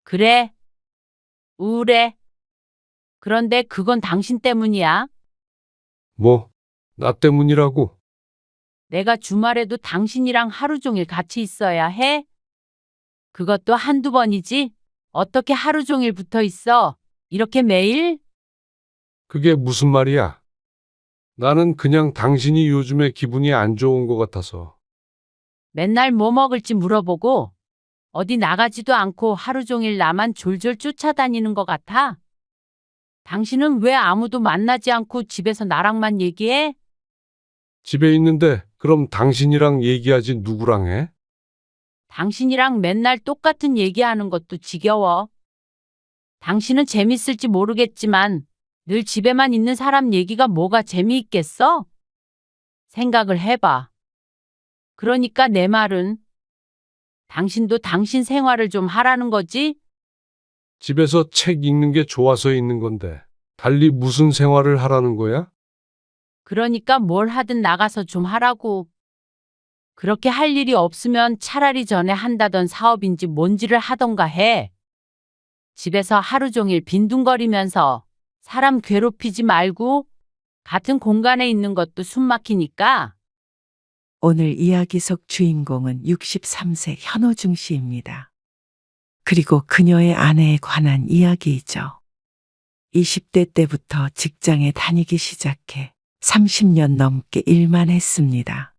그래, 우울해. 그런데 그건 당신 때문이야. 뭐, 나 때문이라고. 내가 주말에도 당신이랑 하루 종일 같이 있어야 해? 그것도 한두 번이지? 어떻게 하루 종일 붙어 있어? 이렇게 매일? 그게 무슨 말이야? 나는 그냥 당신이 요즘에 기분이 안 좋은 것 같아서. 맨날 뭐 먹을지 물어보고 어디 나가지도 않고 하루 종일 나만 졸졸 쫓아다니는 것 같아? 당신은 왜 아무도 만나지 않고 집에서 나랑만 얘기해? 집에 있는데 그럼 당신이랑 얘기하지 누구랑 해? 당신이랑 맨날 똑같은 얘기하는 것도 지겨워. 당신은 재밌을지 모르겠지만 늘 집에만 있는 사람 얘기가 뭐가 재미있겠어? 생각을 해봐. 그러니까 내 말은 당신도 당신 생활을 좀 하라는 거지? 집에서 책 읽는 게 좋아서 있는 건데. 달리 무슨 생활을 하라는 거야? 그러니까 뭘 하든 나가서 좀 하라고. 그렇게 할 일이 없으면 차라리 전에 한다던 사업인지 뭔지를 하던가 해. 집에서 하루 종일 빈둥거리면서 사람 괴롭히지 말고 같은 공간에 있는 것도 숨 막히니까. 오늘 이야기 속 주인공은 63세 현호중 씨입니다. 그리고 그녀의 아내에 관한 이야기이죠. 20대 때부터 직장에 다니기 시작해 30년 넘게 일만 했습니다.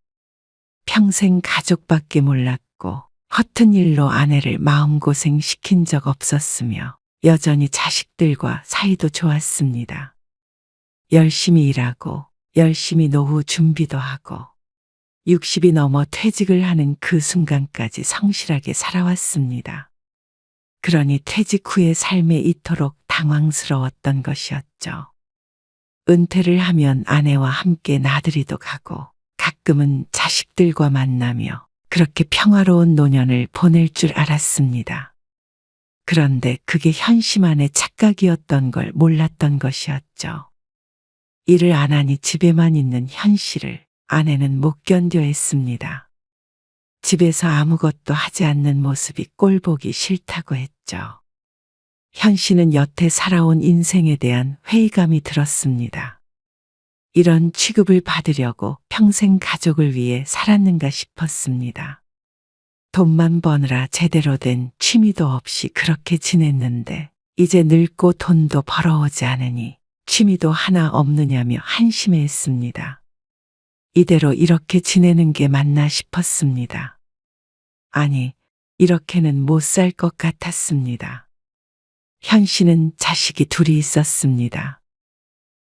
평생 가족밖에 몰랐고 허튼 일로 아내를 마음고생 시킨 적 없었으며 여전히 자식들과 사이도 좋았습니다. 열심히 일하고 열심히 노후 준비도 하고 60이 넘어 퇴직을 하는 그 순간까지 성실하게 살아왔습니다. 그러니 퇴직 후의 삶에 이토록 당황스러웠던 것이었죠. 은퇴를 하면 아내와 함께 나들이도 가고 가끔은 자식들과 만나며 그렇게 평화로운 노년을 보낼 줄 알았습니다. 그런데 그게 현 씨만의 착각이었던 걸 몰랐던 것이었죠. 일을 안 하니 집에만 있는 현 씨를 아내는 못 견뎌 했습니다. 집에서 아무것도 하지 않는 모습이 꼴보기 싫다고 했죠. 현 씨는 여태 살아온 인생에 대한 회의감이 들었습니다. 이런 취급을 받으려고 평생 가족을 위해 살았는가 싶었습니다. 돈만 버느라 제대로 된 취미도 없이 그렇게 지냈는데 이제 늙고 돈도 벌어오지 않으니 취미도 하나 없느냐며 한심해했습니다. 이대로 이렇게 지내는 게 맞나 싶었습니다. 아니, 이렇게는 못 살 것 같았습니다. 현 씨는 자식이 둘이 있었습니다.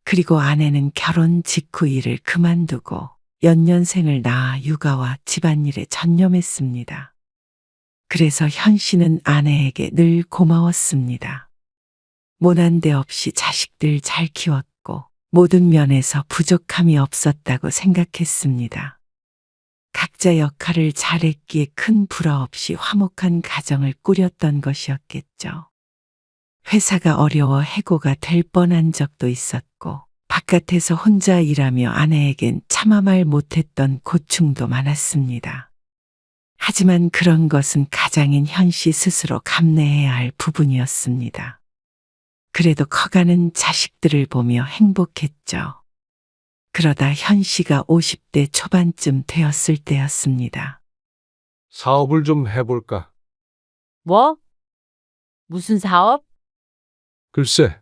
그리고 아내는 결혼 직후 일을 그만두고 연년생을 낳아 육아와 집안일에 전념했습니다. 그래서 현 씨는 아내에게 늘 고마웠습니다. 모난 데 없이 자식들 잘 키웠고 모든 면에서 부족함이 없었다고 생각했습니다. 각자 역할을 잘했기에 큰 불화 없이 화목한 가정을 꾸렸던 것이었겠죠. 회사가 어려워 해고가 될 뻔한 적도 있었고 바깥에서 혼자 일하며 아내에겐 참아 말 못했던 고충도 많았습니다. 하지만 그런 것은 가장인 현 씨 스스로 감내해야 할 부분이었습니다. 그래도 커가는 자식들을 보며 행복했죠. 그러다 현 씨가 50대 초반쯤 되었을 때였습니다. 사업을 좀 해볼까? 뭐? 무슨 사업? 글쎄,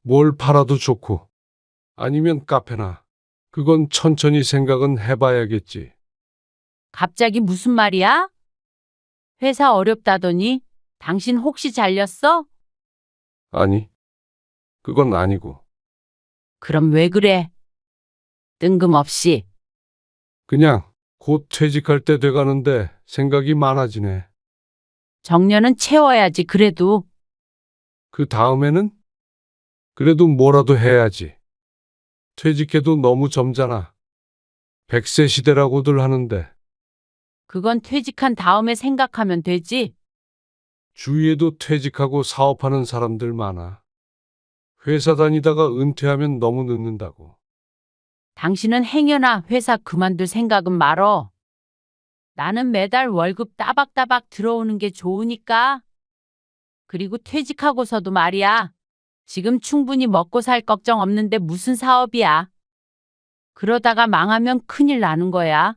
뭘 팔아도 좋고, 아니면 카페나. 그건 천천히 생각은 해봐야겠지. 갑자기 무슨 말이야? 회사 어렵다더니 당신 혹시 잘렸어? 아니, 그건 아니고. 그럼 왜 그래? 뜬금없이. 그냥 곧 퇴직할 때 돼가는데 생각이 많아지네. 정년은 채워야지 그래도. 그 다음에는? 그래도 뭐라도 해야지. 퇴직해도 너무 젊잖아. 100세 시대라고들 하는데 그건 퇴직한 다음에 생각하면 되지. 주위에도 퇴직하고 사업하는 사람들 많아. 회사 다니다가 은퇴하면 너무 늦는다고. 당신은 행여나 회사 그만둘 생각은 말어. 나는 매달 월급 따박따박 들어오는 게 좋으니까. 그리고 퇴직하고서도 말이야. 지금 충분히 먹고 살 걱정 없는데 무슨 사업이야. 그러다가 망하면 큰일 나는 거야.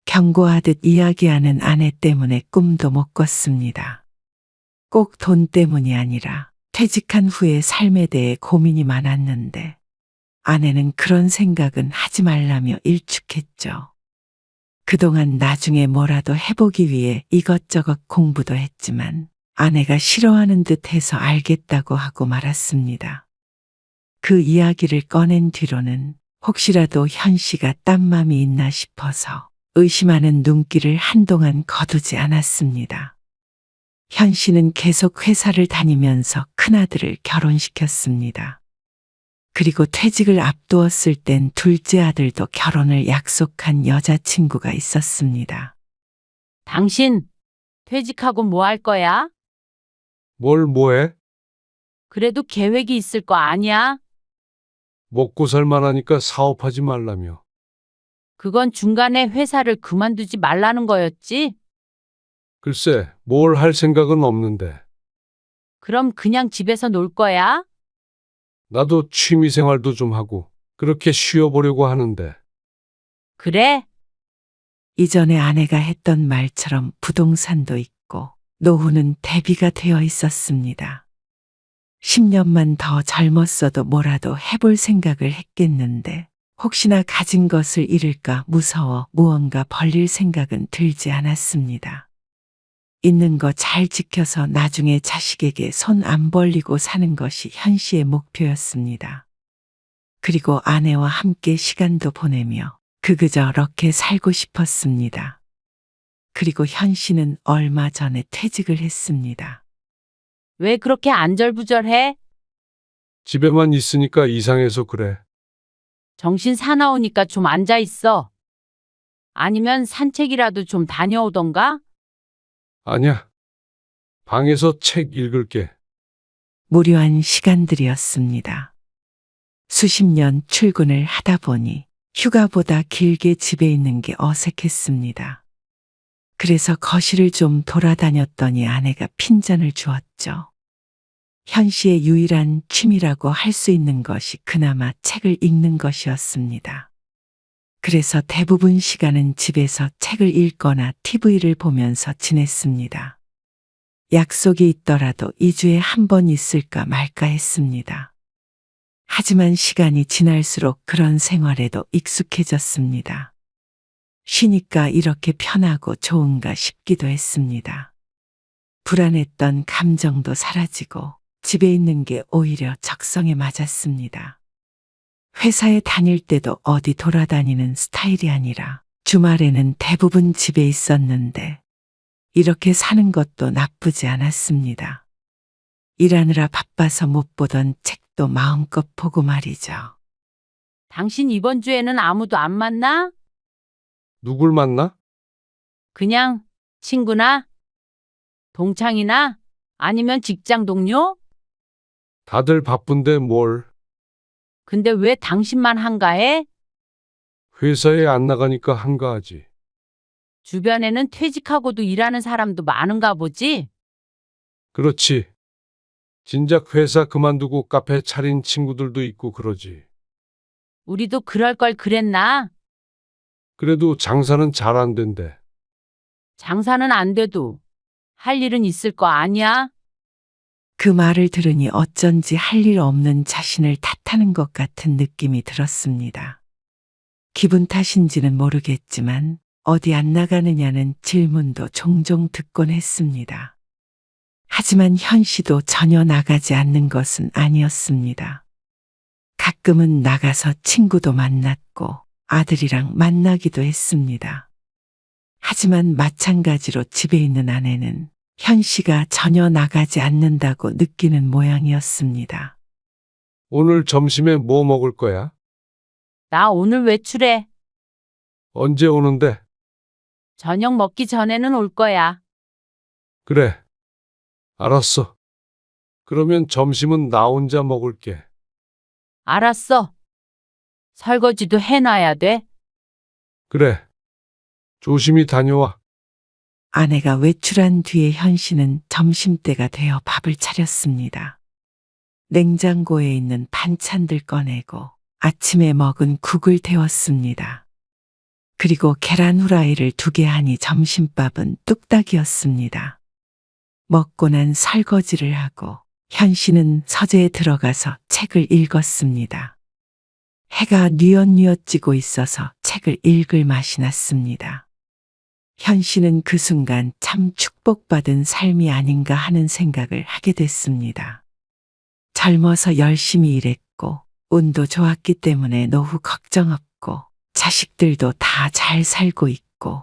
경고하듯 이야기하는 아내 때문에 꿈도 못 꿨습니다. 꼭 돈 때문이 아니라 퇴직한 후의 삶에 대해 고민이 많았는데 아내는 그런 생각은 하지 말라며 일축했죠. 그동안 나중에 뭐라도 해보기 위해 이것저것 공부도 했지만 아내가 싫어하는 듯 해서 알겠다고 하고 말았습니다. 그 이야기를 꺼낸 뒤로는 혹시라도 현 씨가 딴 맘이 있나 싶어서 의심하는 눈길을 한동안 거두지 않았습니다. 현 씨는 계속 회사를 다니면서 큰아들을 결혼시켰습니다. 그리고 퇴직을 앞두었을 땐 둘째 아들도 결혼을 약속한 여자친구가 있었습니다. 당신 퇴직하고 뭐 할 거야? 뭘 뭐해? 그래도 계획이 있을 거 아니야? 먹고 살 만하니까 사업하지 말라며. 그건 중간에 회사를 그만두지 말라는 거였지? 글쎄, 뭘 할 생각은 없는데. 그럼 그냥 집에서 놀 거야? 나도 취미 생활도 좀 하고 그렇게 쉬어보려고 하는데. 그래? 이전에 아내가 했던 말처럼 부동산도 있고 노후는 대비가 되어 있었습니다. 10년만 더 젊었어도 뭐라도 해볼 생각을 했겠는데 혹시나 가진 것을 잃을까 무서워 무언가 벌릴 생각은 들지 않았습니다. 있는 거 잘 지켜서 나중에 자식에게 손 안 벌리고 사는 것이 현 씨의 목표였습니다. 그리고 아내와 함께 시간도 보내며 그저렇게 살고 싶었습니다. 그리고 현 씨는 얼마 전에 퇴직을 했습니다. 왜 그렇게 안절부절해? 집에만 있으니까 이상해서 그래. 정신 사나우니까 좀 앉아 있어. 아니면 산책이라도 좀 다녀오던가? 아니야. 방에서 책 읽을게. 무료한 시간들이었습니다. 수십 년 출근을 하다 보니 휴가보다 길게 집에 있는 게 어색했습니다. 그래서 거실을 좀 돌아다녔더니 아내가 핀잔을 주었죠. 현 씨의 유일한 취미라고 할 수 있는 것이 그나마 책을 읽는 것이었습니다. 그래서 대부분 시간은 집에서 책을 읽거나 TV를 보면서 지냈습니다. 약속이 있더라도 2주에 한 번 있을까 말까 했습니다. 하지만 시간이 지날수록 그런 생활에도 익숙해졌습니다. 쉬니까 이렇게 편하고 좋은가 싶기도 했습니다. 불안했던 감정도 사라지고 집에 있는 게 오히려 적성에 맞았습니다. 회사에 다닐 때도 어디 돌아다니는 스타일이 아니라 주말에는 대부분 집에 있었는데 이렇게 사는 것도 나쁘지 않았습니다. 일하느라 바빠서 못 보던 책도 마음껏 보고 말이죠. 당신 이번 주에는 아무도 안 만나? 누굴 만나? 그냥 친구나? 동창이나? 아니면 직장 동료? 다들 바쁜데 뭘. 근데 왜 당신만 한가해? 회사에 안 나가니까 한가하지. 주변에는 퇴직하고도 일하는 사람도 많은가 보지? 그렇지. 진작 회사 그만두고 카페 차린 친구들도 있고 그러지. 우리도 그럴 걸 그랬나? 그래도 장사는 잘 안 된대. 장사는 안 돼도 할 일은 있을 거 아니야? 그 말을 들으니 어쩐지 할 일 없는 자신을 탓하는 것 같은 느낌이 들었습니다. 기분 탓인지는 모르겠지만 어디 안 나가느냐는 질문도 종종 듣곤 했습니다. 하지만 현 씨도 전혀 나가지 않는 것은 아니었습니다. 가끔은 나가서 친구도 만났고 아들이랑 만나기도 했습니다. 하지만 마찬가지로 집에 있는 아내는 현 씨가 전혀 나가지 않는다고 느끼는 모양이었습니다. 오늘 점심에 뭐 먹을 거야? 나 오늘 외출해. 언제 오는데? 저녁 먹기 전에는 올 거야. 그래. 알았어. 그러면 점심은 나 혼자 먹을게. 알았어. 설거지도 해놔야 돼. 그래. 조심히 다녀와. 아내가 외출한 뒤에 현 씨는 점심때가 되어 밥을 차렸습니다. 냉장고에 있는 반찬들 꺼내고 아침에 먹은 국을 데웠습니다. 그리고 계란 후라이를 2개 하니 점심밥은 뚝딱이었습니다. 먹고 난 설거지를 하고 현 씨는 서재에 들어가서 책을 읽었습니다. 해가 뉘엿뉘엿 지고 있어서 책을 읽을 맛이 났습니다. 현 씨는 그 순간 참 축복받은 삶이 아닌가 하는 생각을 하게 됐습니다. 젊어서 열심히 일했고 운도 좋았기 때문에 노후 걱정 없고 자식들도 다 잘 살고 있고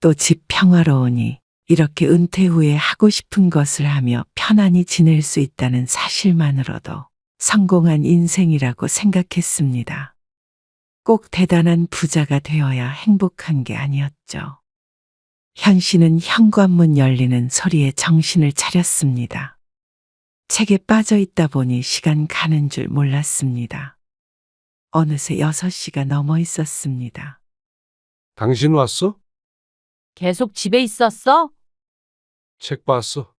또 집 평화로우니 이렇게 은퇴 후에 하고 싶은 것을 하며 편안히 지낼 수 있다는 사실만으로도 성공한 인생이라고 생각했습니다. 꼭 대단한 부자가 되어야 행복한 게 아니었죠. 현 씨는 현관문 열리는 소리에 정신을 차렸습니다. 책에 빠져 있다 보니 시간 가는 줄 몰랐습니다. 어느새 6시가 넘어 있었습니다. 당신 왔어? 계속 집에 있었어? 책 봤어.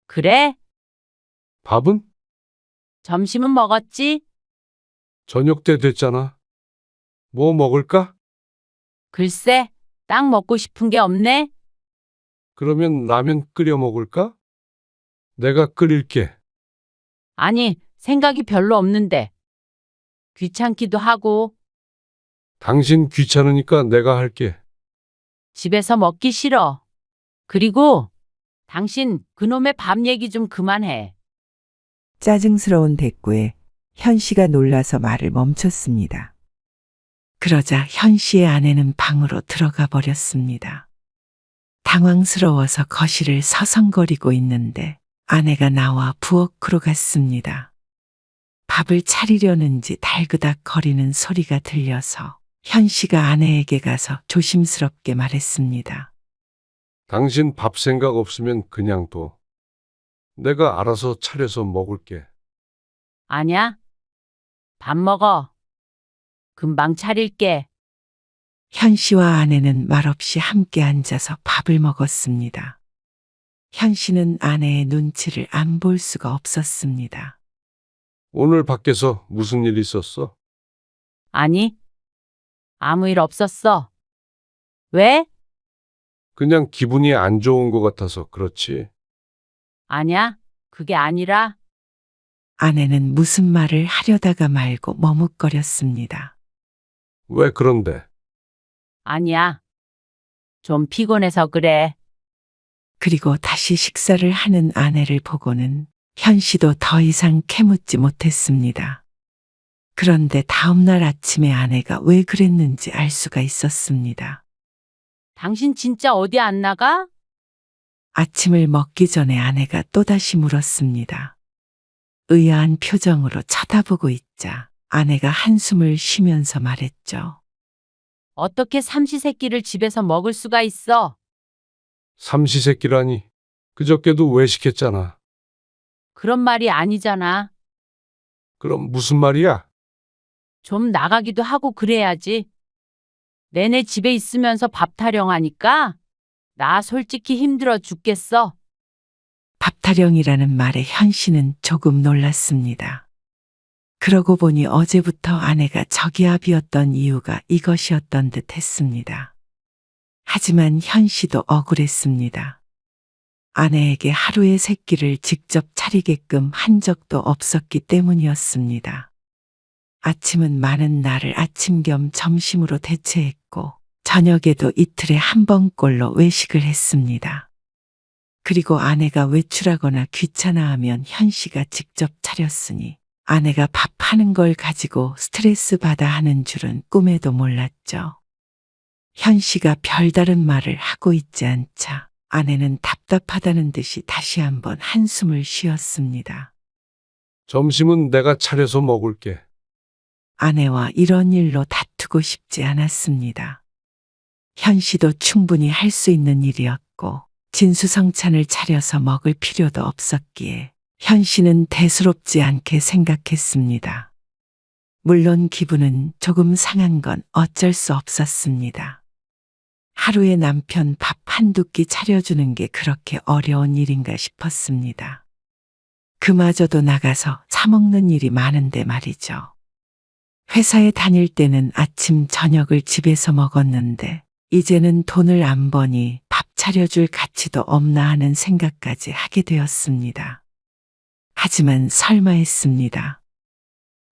그래? 밥은? 점심은 먹었지? 저녁 때 됐잖아. 뭐 먹을까? 글쎄, 딱 먹고 싶은 게 없네? 그러면 라면 끓여 먹을까? 내가 끓일게. 아니, 생각이 별로 없는데. 귀찮기도 하고, 당신 귀찮으니까 내가 할게. 집에서 먹기 싫어. 그리고, 당신 그놈의 밥 얘기 좀 그만해. 짜증스러운 대꾸에 현 씨가 놀라서 말을 멈췄습니다. 그러자 현 씨의 아내는 방으로 들어가 버렸습니다. 당황스러워서 거실을 서성거리고 있는데 아내가 나와 부엌으로 갔습니다. 밥을 차리려는지 달그닥 거리는 소리가 들려서 현 씨가 아내에게 가서 조심스럽게 말했습니다. 당신 밥 생각 없으면 그냥 둬. 내가 알아서 차려서 먹을게. 아냐? 밥 먹어. 금방 차릴게. 현 씨와 아내는 말없이 함께 앉아서 밥을 먹었습니다. 현 씨는 아내의 눈치를 안 볼 수가 없었습니다. 오늘 밖에서 무슨 일 있었어? 아니, 아무 일 없었어. 왜? 그냥 기분이 안 좋은 것 같아서 그렇지. 아냐, 그게 아니라, 아내는 무슨 말을 하려다가 말고 머뭇거렸습니다. 왜 그런데? 아니야. 좀 피곤해서 그래. 그리고 다시 식사를 하는 아내를 보고는 현 씨도 더 이상 캐묻지 못했습니다. 그런데 다음날 아침에 아내가 왜 그랬는지 알 수가 있었습니다. 당신 진짜 어디 안 나가? 아침을 먹기 전에 아내가 또다시 물었습니다. 의아한 표정으로 쳐다보고 있자 아내가 한숨을 쉬면서 말했죠. 어떻게 삼시세끼를 집에서 먹을 수가 있어? 삼시세끼라니. 그저께도 외식했잖아. 그런 말이 아니잖아. 그럼 무슨 말이야? 좀 나가기도 하고 그래야지. 내내 집에 있으면서 밥 타령하니까 나 솔직히 힘들어 죽겠어. 밥타령이라는 말에 현 씨는 조금 놀랐습니다. 그러고 보니 어제부터 아내가 저기압이었던 이유가 이것이었던 듯 했습니다. 하지만 현 씨도 억울했습니다. 아내에게 하루의 세 끼를 직접 차리게끔 한 적도 없었기 때문이었습니다. 아침은 많은 날을 아침 겸 점심으로 대체했고 저녁에도 이틀에 한 번꼴로 외식을 했습니다. 그리고 아내가 외출하거나 귀찮아하면 현 씨가 직접 차렸으니 아내가 밥하는 걸 가지고 스트레스 받아 하는 줄은 꿈에도 몰랐죠. 현 씨가 별다른 말을 하고 있지 않자 아내는 답답하다는 듯이 다시 한번 한숨을 쉬었습니다. 점심은 내가 차려서 먹을게. 아내와 이런 일로 다투고 싶지 않았습니다. 현 씨도 충분히 할 수 있는 일이었고 진수성찬을 차려서 먹을 필요도 없었기에 현 씨는 대수롭지 않게 생각했습니다. 물론 기분은 조금 상한 건 어쩔 수 없었습니다. 하루에 남편 밥 한두 끼 차려주는 게 그렇게 어려운 일인가 싶었습니다. 그마저도 나가서 사먹는 일이 많은데 말이죠. 회사에 다닐 때는 아침, 저녁을 집에서 먹었는데 이제는 돈을 안 버니 밥 차려줄 가치도 없나 하는 생각까지 하게 되었습니다. 하지만 설마 했습니다.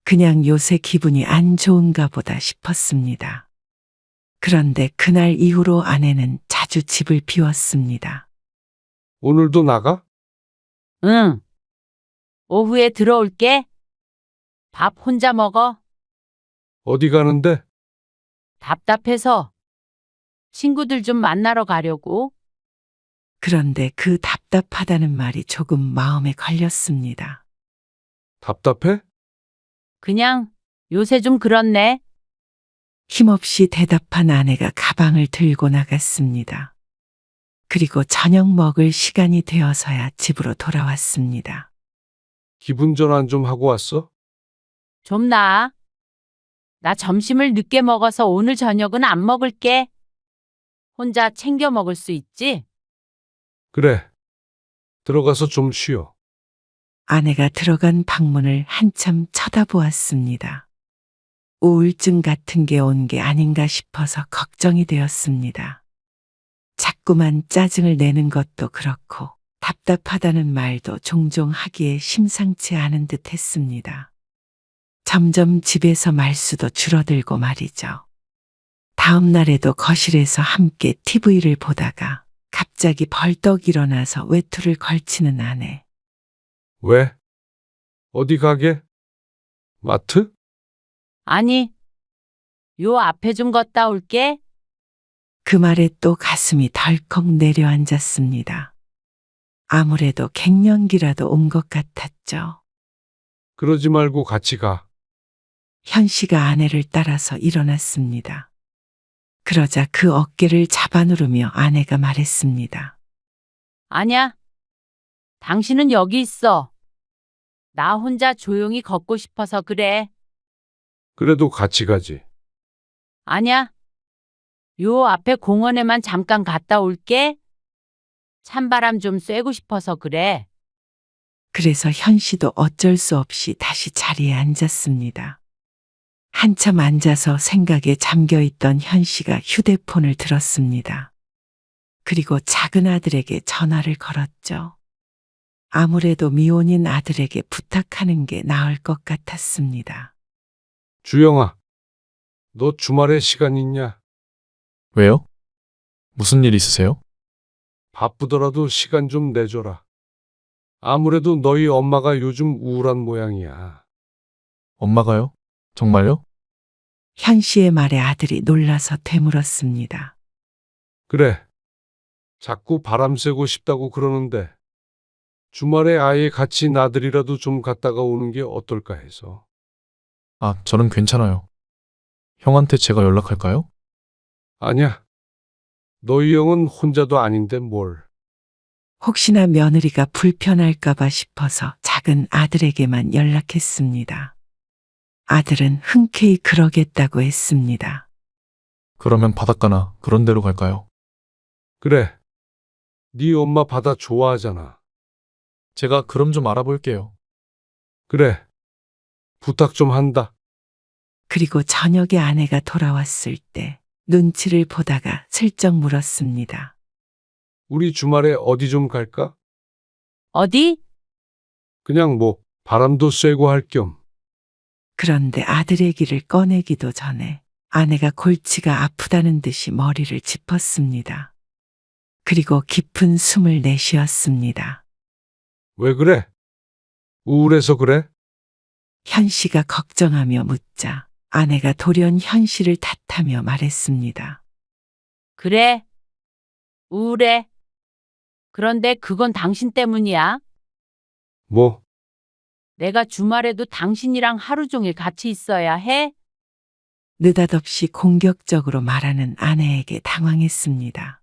그냥 요새 기분이 안 좋은가 보다 싶었습니다. 그런데 그날 이후로 아내는 자주 집을 비웠습니다. 오늘도 나가? 응. 오후에 들어올게. 밥 혼자 먹어. 어디 가는데? 답답해서 친구들 좀 만나러 가려고. 그런데 그 답답하다는 말이 조금 마음에 걸렸습니다. 답답해? 그냥 요새 좀 그렇네. 힘없이 대답한 아내가 가방을 들고 나갔습니다. 그리고 저녁 먹을 시간이 되어서야 집으로 돌아왔습니다. 기분 전환 좀 하고 왔어? 좀 나아. 나 점심을 늦게 먹어서 오늘 저녁은 안 먹을게. 혼자 챙겨 먹을 수 있지? 그래. 들어가서 좀 쉬어. 아내가 들어간 방문을 한참 쳐다보았습니다. 우울증 같은 게 온 게 아닌가 싶어서 걱정이 되었습니다. 자꾸만 짜증을 내는 것도 그렇고 답답하다는 말도 종종 하기에 심상치 않은 듯 했습니다. 점점 집에서 말수도 줄어들고 말이죠. 다음 날에도 거실에서 함께 TV를 보다가 갑자기 벌떡 일어나서 외투를 걸치는 아내. 왜? 어디 가게? 마트? 아니, 요 앞에 좀 걷다 올게. 그 말에 또 가슴이 덜컥 내려앉았습니다. 아무래도 갱년기라도 온 것 같았죠. 그러지 말고 같이 가. 현 씨가 아내를 따라서 일어났습니다. 그러자 그 어깨를 잡아누르며 아내가 말했습니다. 아냐, 당신은 여기 있어. 나 혼자 조용히 걷고 싶어서 그래. 그래도 같이 가지. 아냐, 요 앞에 공원에만 잠깐 갔다 올게. 찬바람 좀 쐬고 싶어서 그래. 그래서 현 씨도 어쩔 수 없이 다시 자리에 앉았습니다. 한참 앉아서 생각에 잠겨 있던 현 씨가 휴대폰을 들었습니다. 그리고 작은 아들에게 전화를 걸었죠. 아무래도 미혼인 아들에게 부탁하는 게 나을 것 같았습니다. 주영아, 너 주말에 시간 있냐? 왜요? 무슨 일 있으세요? 바쁘더라도 시간 좀 내줘라. 아무래도 너희 엄마가 요즘 우울한 모양이야. 엄마가요? 정말요? 현 씨의 말에 아들이 놀라서 되물었습니다. 그래. 자꾸 바람 쐬고 싶다고 그러는데 주말에 아예 같이 나들이라도 좀 갔다가 오는 게 어떨까 해서. 아, 저는 괜찮아요. 형한테 제가 연락할까요? 아니야. 너희 형은 혼자도 아닌데 뭘. 혹시나 며느리가 불편할까봐 싶어서 작은 아들에게만 연락했습니다. 아들은 흔쾌히 그러겠다고 했습니다. 그러면 바닷가나 그런 데로 갈까요? 그래. 네 엄마 바다 좋아하잖아. 제가 그럼 좀 알아볼게요. 그래. 부탁 좀 한다. 그리고 저녁에 아내가 돌아왔을 때 눈치를 보다가 슬쩍 물었습니다. 우리 주말에 어디 좀 갈까? 어디? 그냥 뭐 바람도 쐬고 할 겸. 그런데 아들 얘기를 꺼내기도 전에 아내가 골치가 아프다는 듯이 머리를 짚었습니다. 그리고 깊은 숨을 내쉬었습니다. 왜 그래? 우울해서 그래? 현 씨가 걱정하며 묻자 아내가 돌연 현 씨를 탓하며 말했습니다. 그래. 우울해. 그런데 그건 당신 때문이야. 뭐? 내가 주말에도 당신이랑 하루 종일 같이 있어야 해? 느닷없이 공격적으로 말하는 아내에게 당황했습니다.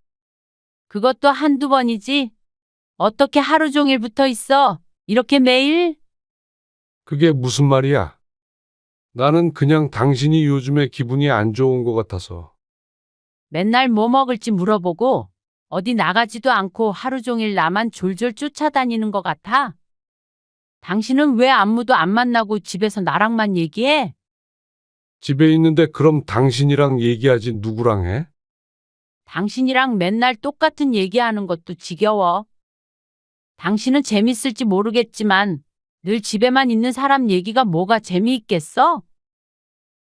그것도 한두 번이지. 어떻게 하루 종일 붙어 있어? 이렇게 매일? 그게 무슨 말이야? 나는 그냥 당신이 요즘에 기분이 안 좋은 것 같아서. 맨날 뭐 먹을지 물어보고 어디 나가지도 않고 하루 종일 나만 졸졸 쫓아다니는 것 같아. 당신은 왜 아무도 안 만나고 집에서 나랑만 얘기해? 집에 있는데 그럼 당신이랑 얘기하지 누구랑 해? 당신이랑 맨날 똑같은 얘기하는 것도 지겨워. 당신은 재밌을지 모르겠지만 늘 집에만 있는 사람 얘기가 뭐가 재미있겠어?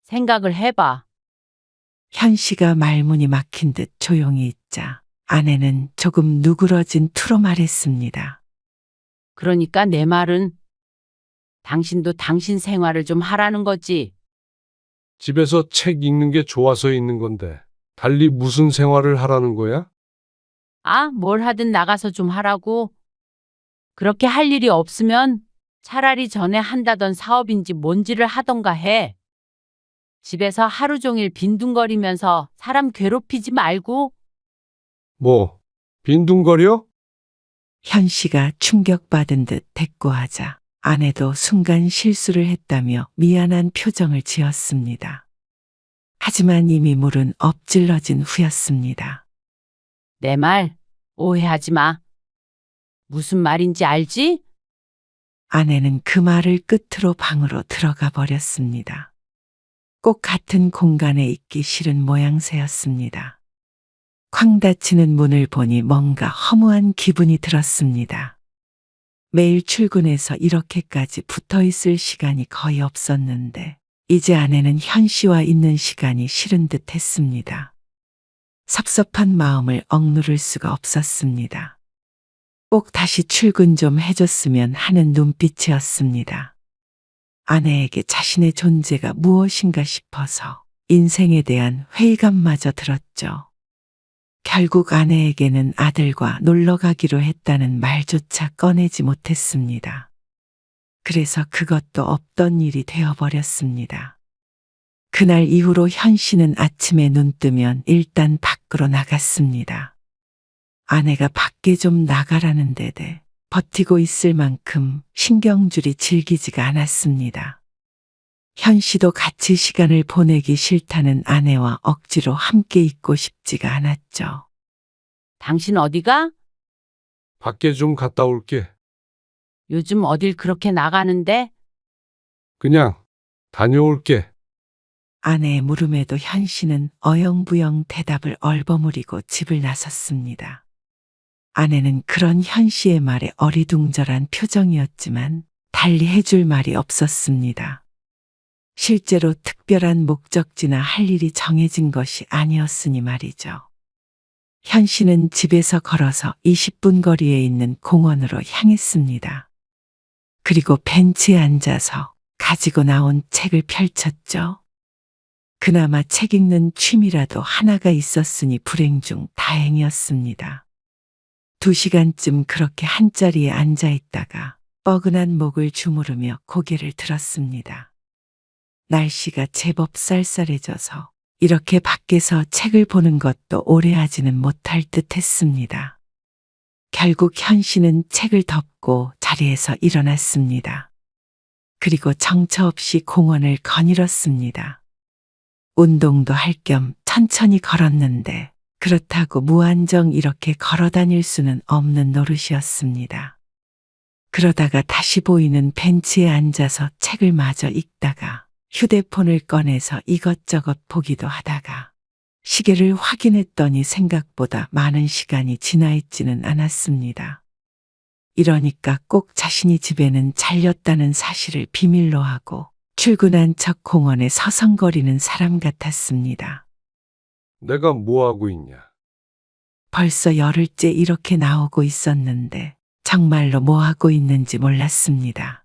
생각을 해봐. 현 씨가 말문이 막힌 듯 조용히 있자 아내는 조금 누그러진 투로 말했습니다. 그러니까 내 말은 당신도 당신 생활을 좀 하라는 거지. 집에서 책 읽는 게 좋아서 있는 건데 달리 무슨 생활을 하라는 거야? 아, 뭘 하든 나가서 좀 하라고. 그렇게 할 일이 없으면 차라리 전에 한다던 사업인지 뭔지를 하던가 해. 집에서 하루 종일 빈둥거리면서 사람 괴롭히지 말고. 뭐, 빈둥거려? 현 씨가 충격받은 듯 대꾸하자 아내도 순간 실수를 했다며 미안한 표정을 지었습니다. 하지만 이미 물은 엎질러진 후였습니다. 내 말 오해하지 마. 무슨 말인지 알지? 아내는 그 말을 끝으로 방으로 들어가 버렸습니다. 꼭 같은 공간에 있기 싫은 모양새였습니다. 쾅 닫히는 문을 보니 뭔가 허무한 기분이 들었습니다. 매일 출근해서 이렇게까지 붙어 있을 시간이 거의 없었는데 이제 아내는 현 씨와 있는 시간이 싫은 듯 했습니다. 섭섭한 마음을 억누를 수가 없었습니다. 꼭 다시 출근 좀 해줬으면 하는 눈빛이었습니다. 아내에게 자신의 존재가 무엇인가 싶어서 인생에 대한 회의감마저 들었죠. 결국 아내에게는 아들과 놀러 가기로 했다는 말조차 꺼내지 못했습니다. 그래서 그것도 없던 일이 되어버렸습니다. 그날 이후로 현 씨는 아침에 눈 뜨면 일단 밖으로 나갔습니다. 아내가 밖에 좀 나가라는 데대 버티고 있을 만큼 신경줄이 질기지가 않았습니다. 현 씨도 같이 시간을 보내기 싫다는 아내와 억지로 함께 있고 싶지가 않았죠. 당신 어디가? 밖에 좀 갔다 올게. 요즘 어딜 그렇게 나가는데? 그냥 다녀올게. 아내의 물음에도 현 씨는 어영부영 대답을 얼버무리고 집을 나섰습니다. 아내는 그런 현 씨의 말에 어리둥절한 표정이었지만 달리 해줄 말이 없었습니다. 실제로 특별한 목적지나 할 일이 정해진 것이 아니었으니 말이죠. 현 씨는 집에서 걸어서 20분 거리에 있는 공원으로 향했습니다. 그리고 벤치에 앉아서 가지고 나온 책을 펼쳤죠. 그나마 책 읽는 취미라도 하나가 있었으니 불행 중 다행이었습니다. 2시간쯤 그렇게 한자리에 앉아 있다가 뻐근한 목을 주무르며 고개를 들었습니다. 날씨가 제법 쌀쌀해져서 이렇게 밖에서 책을 보는 것도 오래 하지는 못할 듯 했습니다. 결국 현 씨는 책을 덮고 자리에서 일어났습니다. 그리고 정처 없이 공원을 거닐었습니다. 운동도 할 겸 천천히 걸었는데 그렇다고 무한정 이렇게 걸어 다닐 수는 없는 노릇이었습니다. 그러다가 다시 보이는 벤치에 앉아서 책을 마저 읽다가 휴대폰을 꺼내서 이것저것 보기도 하다가 시계를 확인했더니 생각보다 많은 시간이 지나 있지는 않았습니다. 이러니까 꼭 자신이 집에는 잘렸다는 사실을 비밀로 하고 출근한 척 공원에 서성거리는 사람 같았습니다. 내가 뭐 하고 있냐? 벌써 열흘째 이렇게 나오고 있었는데 정말로 뭐 하고 있는지 몰랐습니다.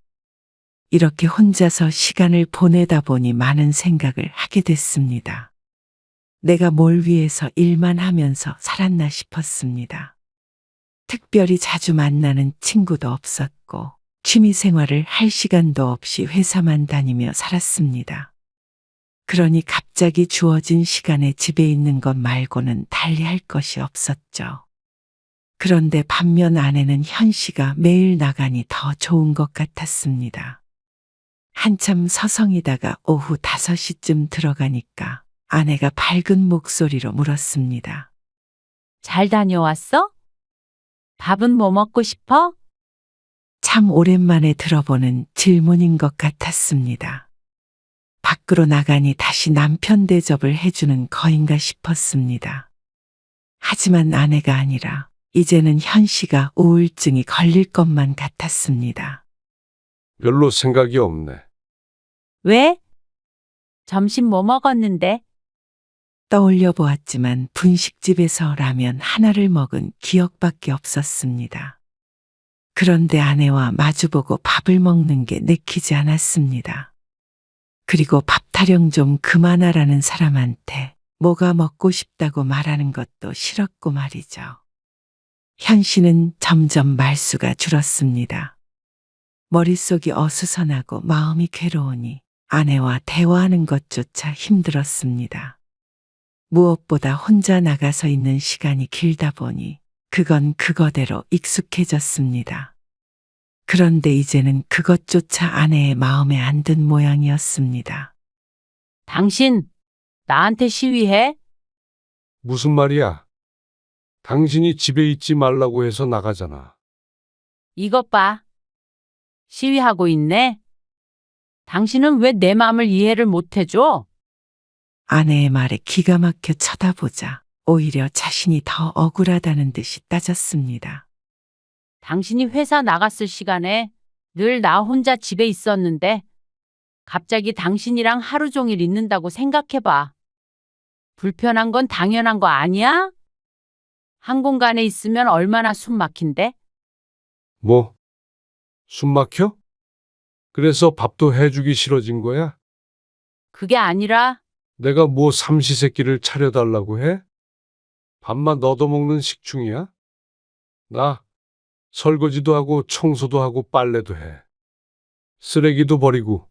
이렇게 혼자서 시간을 보내다 보니 많은 생각을 하게 됐습니다. 내가 뭘 위해서 일만 하면서 살았나 싶었습니다. 특별히 자주 만나는 친구도 없었고 취미 생활을 할 시간도 없이 회사만 다니며 살았습니다. 그러니 갑자기 주어진 시간에 집에 있는 것 말고는 달리 할 것이 없었죠. 그런데 반면 아내는 현 씨가 매일 나가니 더 좋은 것 같았습니다. 한참 서성이다가 오후 5시쯤 들어가니까 아내가 밝은 목소리로 물었습니다. 잘 다녀왔어? 밥은 뭐 먹고 싶어? 참 오랜만에 들어보는 질문인 것 같았습니다. 밖으로 나가니 다시 남편 대접을 해주는 거인가 싶었습니다. 하지만 아내가 아니라 이제는 현 씨가 우울증이 걸릴 것만 같았습니다. 별로 생각이 없네. 왜? 점심 뭐 먹었는데? 떠올려 보았지만 분식집에서 라면 하나를 먹은 기억밖에 없었습니다. 그런데 아내와 마주보고 밥을 먹는 게 내키지 않았습니다. 그리고 밥 타령 좀 그만하라는 사람한테 뭐가 먹고 싶다고 말하는 것도 싫었고 말이죠. 현 씨는 점점 말수가 줄었습니다. 머릿속이 어수선하고 마음이 괴로우니 아내와 대화하는 것조차 힘들었습니다. 무엇보다 혼자 나가서 있는 시간이 길다 보니 그건 그거대로 익숙해졌습니다. 그런데 이제는 그것조차 아내의 마음에 안 든 모양이었습니다. 당신, 나한테 시위해? 무슨 말이야? 당신이 집에 있지 말라고 해서 나가잖아. 이것 봐. 시위하고 있네? 당신은 왜 내 마음을 이해를 못 해줘? 아내의 말에 기가 막혀 쳐다보자 오히려 자신이 더 억울하다는 듯이 따졌습니다. 당신이 회사 나갔을 시간에 늘 나 혼자 집에 있었는데 갑자기 당신이랑 하루 종일 있는다고 생각해봐. 불편한 건 당연한 거 아니야? 한 공간에 있으면 얼마나 숨 막힌데? 뭐? 숨 막혀? 그래서 밥도 해주기 싫어진 거야? 그게 아니라 내가 뭐 삼시세끼를 차려달라고 해? 밥만 얻어먹는 식충이야? 나 설거지도 하고 청소도 하고 빨래도 해. 쓰레기도 버리고.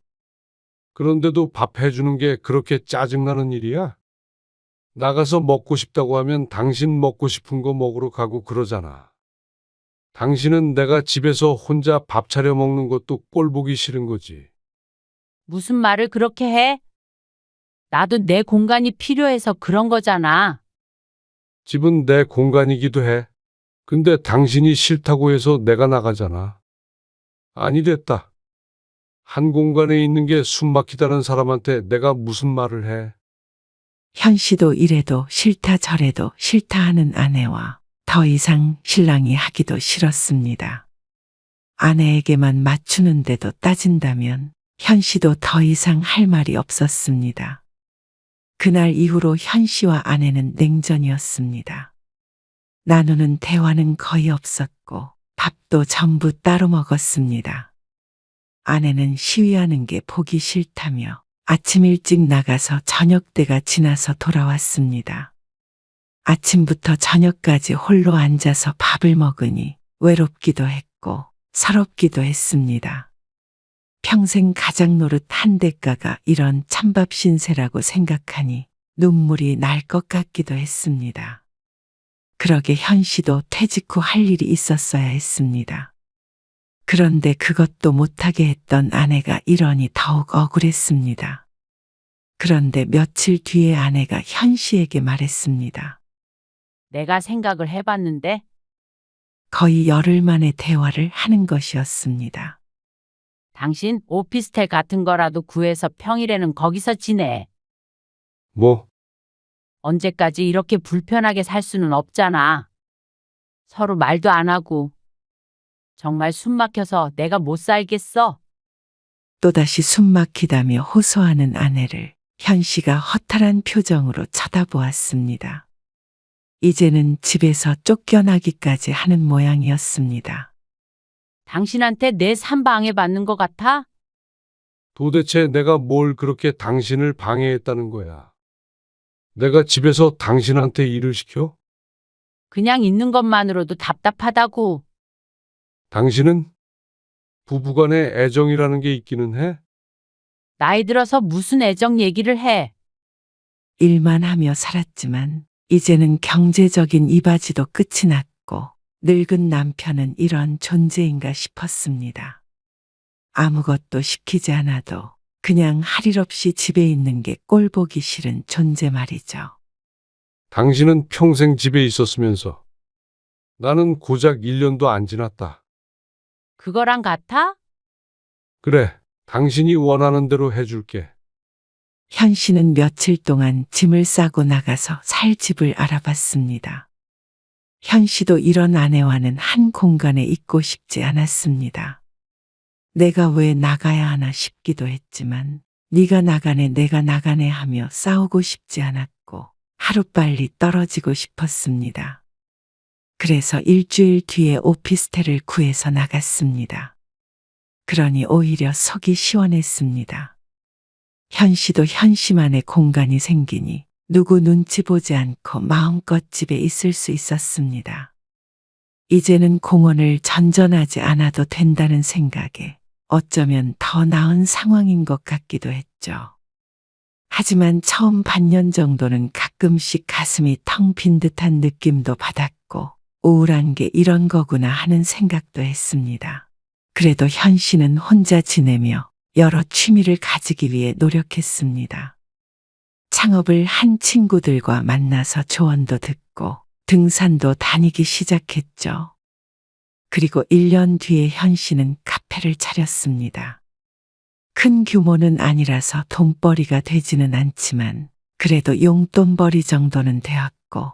그런데도 밥 해주는 게 그렇게 짜증나는 일이야? 나가서 먹고 싶다고 하면 당신 먹고 싶은 거 먹으러 가고 그러잖아. 당신은 내가 집에서 혼자 밥 차려 먹는 것도 꼴 보기 싫은 거지. 무슨 말을 그렇게 해? 나도 내 공간이 필요해서 그런 거잖아. 집은 내 공간이기도 해. 근데 당신이 싫다고 해서 내가 나가잖아. 아니 됐다. 한 공간에 있는 게 숨 막히다는 사람한테 내가 무슨 말을 해. 현 씨도 이래도 싫다 저래도 싫다 하는 아내와 더 이상 신랑이 하기도 싫었습니다. 아내에게만 맞추는데도 따진다면 현 씨도 더 이상 할 말이 없었습니다. 그날 이후로 현 씨와 아내는 냉전이었습니다. 나누는 대화는 거의 없었고 밥도 전부 따로 먹었습니다. 아내는 시위하는 게 보기 싫다며 아침 일찍 나가서 저녁 때가 지나서 돌아왔습니다. 아침부터 저녁까지 홀로 앉아서 밥을 먹으니 외롭기도 했고 서럽기도 했습니다. 평생 가장 노릇 한 대가가 이런 찬밥 신세라고 생각하니 눈물이 날 것 같기도 했습니다. 그러게 현 씨도 퇴직 후 할 일이 있었어야 했습니다. 그런데 그것도 못하게 했던 아내가 이러니 더욱 억울했습니다. 그런데 며칠 뒤에 아내가 현 씨에게 말했습니다. 내가 생각을 해봤는데 거의 열흘 만에 대화를 하는 것이었습니다. 당신 오피스텔 같은 거라도 구해서 평일에는 거기서 지내. 뭐? 언제까지 이렇게 불편하게 살 수는 없잖아. 서로 말도 안 하고. 정말 숨 막혀서 내가 못 살겠어. 또다시 숨 막히다며 호소하는 아내를 현 씨가 허탈한 표정으로 쳐다보았습니다. 이제는 집에서 쫓겨나기까지 하는 모양이었습니다. 당신한테 내 삶 방해받는 것 같아? 도대체 내가 뭘 그렇게 당신을 방해했다는 거야? 내가 집에서 당신한테 일을 시켜? 그냥 있는 것만으로도 답답하다고. 당신은 부부간의 애정이라는 게 있기는 해? 나이 들어서 무슨 애정 얘기를 해. 일만 하며 살았지만 이제는 경제적인 이바지도 끝이 났고 늙은 남편은 이런 존재인가 싶었습니다. 아무것도 시키지 않아도 그냥 할 일 없이 집에 있는 게 꼴보기 싫은 존재 말이죠. 당신은 평생 집에 있었으면서 나는 고작 1년도 안 지났다. 그거랑 같아? 그래, 당신이 원하는 대로 해줄게. 현 씨는 며칠 동안 짐을 싸고 나가서 살 집을 알아봤습니다. 현 씨도 이런 아내와는 한 공간에 있고 싶지 않았습니다. 내가 왜 나가야 하나 싶기도 했지만 네가 나가네 내가 나가네 하며 싸우고 싶지 않았고 하루빨리 떨어지고 싶었습니다. 그래서 일주일 뒤에 오피스텔을 구해서 나갔습니다. 그러니 오히려 속이 시원했습니다. 현 씨도 현 씨만의 공간이 생기니 누구 눈치 보지 않고 마음껏 집에 있을 수 있었습니다. 이제는 공원을 전전하지 않아도 된다는 생각에 어쩌면 더 나은 상황인 것 같기도 했죠. 하지만 처음 반년 정도는 가끔씩 가슴이 텅 빈 듯한 느낌도 받았고 우울한 게 이런 거구나 하는 생각도 했습니다. 그래도 현 씨는 혼자 지내며 여러 취미를 가지기 위해 노력했습니다. 창업을 한 친구들과 만나서 조언도 듣고 등산도 다니기 시작했죠. 그리고 1년 뒤에 현 씨는 카페를 차렸습니다. 큰 규모는 아니라서 돈벌이가 되지는 않지만 그래도 용돈벌이 정도는 되었고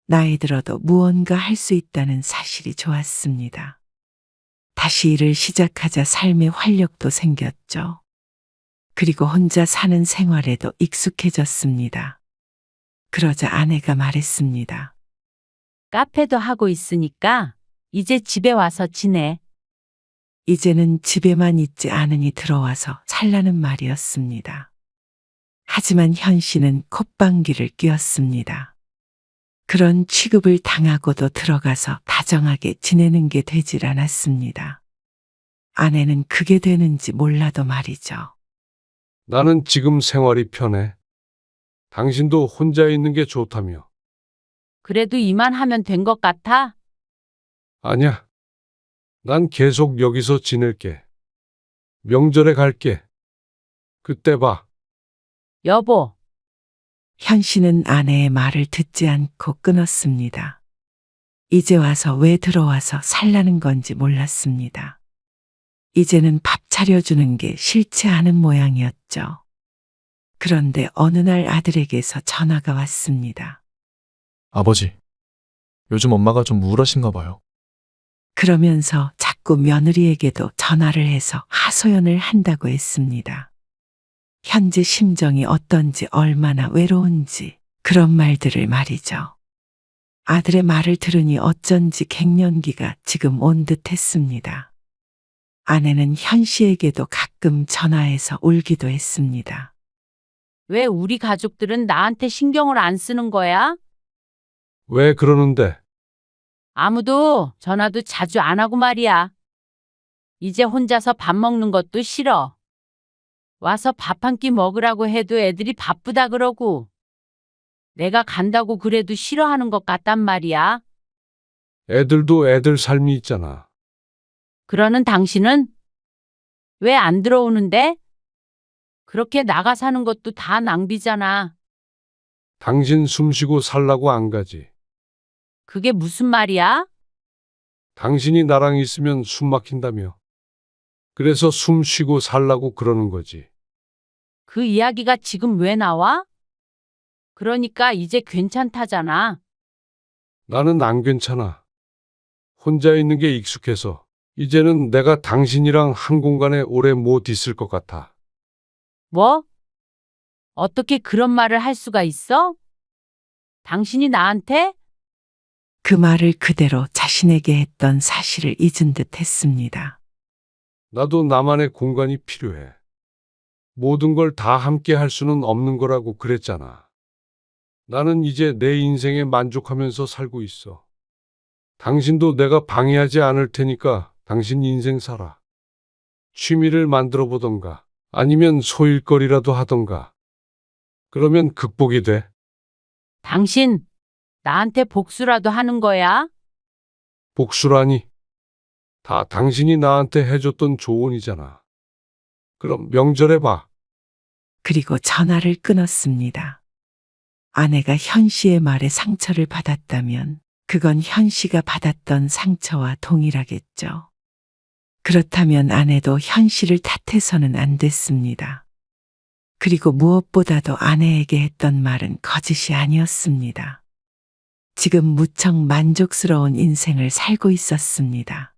나이 들어도 무언가 할 수 있다는 사실이 좋았습니다. 다시 일을 시작하자 삶의 활력도 생겼죠. 그리고 혼자 사는 생활에도 익숙해졌습니다. 그러자 아내가 말했습니다. 카페도 하고 있으니까 이제 집에 와서 지내. 이제는 집에만 있지 않으니 들어와서 살라는 말이었습니다. 하지만 현 씨는 콧방귀를 뀌었습니다. 그런 취급을 당하고도 들어가서 다정하게 지내는 게 되질 않았습니다. 아내는 그게 되는지 몰라도 말이죠. 나는 지금 생활이 편해. 당신도 혼자 있는 게 좋다며. 그래도 이만하면 된 것 같아? 아니야. 난 계속 여기서 지낼게. 명절에 갈게. 그때 봐. 여보, 현 씨는 아내의 말을 듣지 않고 끊었습니다. 이제 와서 왜 들어와서 살라는 건지 몰랐습니다. 이제는 밥 차려주는 게 싫지 않은 모양이었죠. 그런데 어느 날 아들에게서 전화가 왔습니다. 아버지, 요즘 엄마가 좀 우울하신가 봐요. 그러면서 자꾸 며느리에게도 전화를 해서 하소연을 한다고 했습니다. 현재 심정이 어떤지 얼마나 외로운지 그런 말들을 말이죠. 아들의 말을 들으니 어쩐지 갱년기가 지금 온 듯 했습니다. 아내는 현 씨에게도 가끔 전화해서 울기도 했습니다. 왜 우리 가족들은 나한테 신경을 안 쓰는 거야? 왜 그러는데? 아무도 전화도 자주 안 하고 말이야. 이제 혼자서 밥 먹는 것도 싫어. 와서 밥 한 끼 먹으라고 해도 애들이 바쁘다 그러고. 내가 간다고 그래도 싫어하는 것 같단 말이야. 애들도 애들 삶이 있잖아. 그러는 당신은 왜 안 들어오는데? 그렇게 나가 사는 것도 다 낭비잖아. 당신 숨 쉬고 살라고 안 가지. 그게 무슨 말이야? 당신이 나랑 있으면 숨 막힌다며. 그래서 숨 쉬고 살라고 그러는 거지. 그 이야기가 지금 왜 나와? 그러니까 이제 괜찮다잖아. 나는 안 괜찮아. 혼자 있는 게 익숙해서. 이제는 내가 당신이랑 한 공간에 오래 못 있을 것 같아. 뭐? 어떻게 그런 말을 할 수가 있어? 당신이 나한테? 그 말을 그대로 자신에게 했던 사실을 잊은 듯 했습니다. 나도 나만의 공간이 필요해. 모든 걸 다 함께 할 수는 없는 거라고 그랬잖아. 나는 이제 내 인생에 만족하면서 살고 있어. 당신도 내가 방해하지 않을 테니까 당신 인생 살아. 취미를 만들어 보던가 아니면 소일거리라도 하던가. 그러면 극복이 돼. 당신, 나한테 복수라도 하는 거야? 복수라니. 다 당신이 나한테 해줬던 조언이잖아. 그럼 명절에 봐. 그리고 전화를 끊었습니다. 아내가 현 씨의 말에 상처를 받았다면 그건 현 씨가 받았던 상처와 동일하겠죠. 그렇다면 아내도 현 씨를 탓해서는 안 됐습니다. 그리고 무엇보다도 아내에게 했던 말은 거짓이 아니었습니다. 지금 무척 만족스러운 인생을 살고 있었습니다.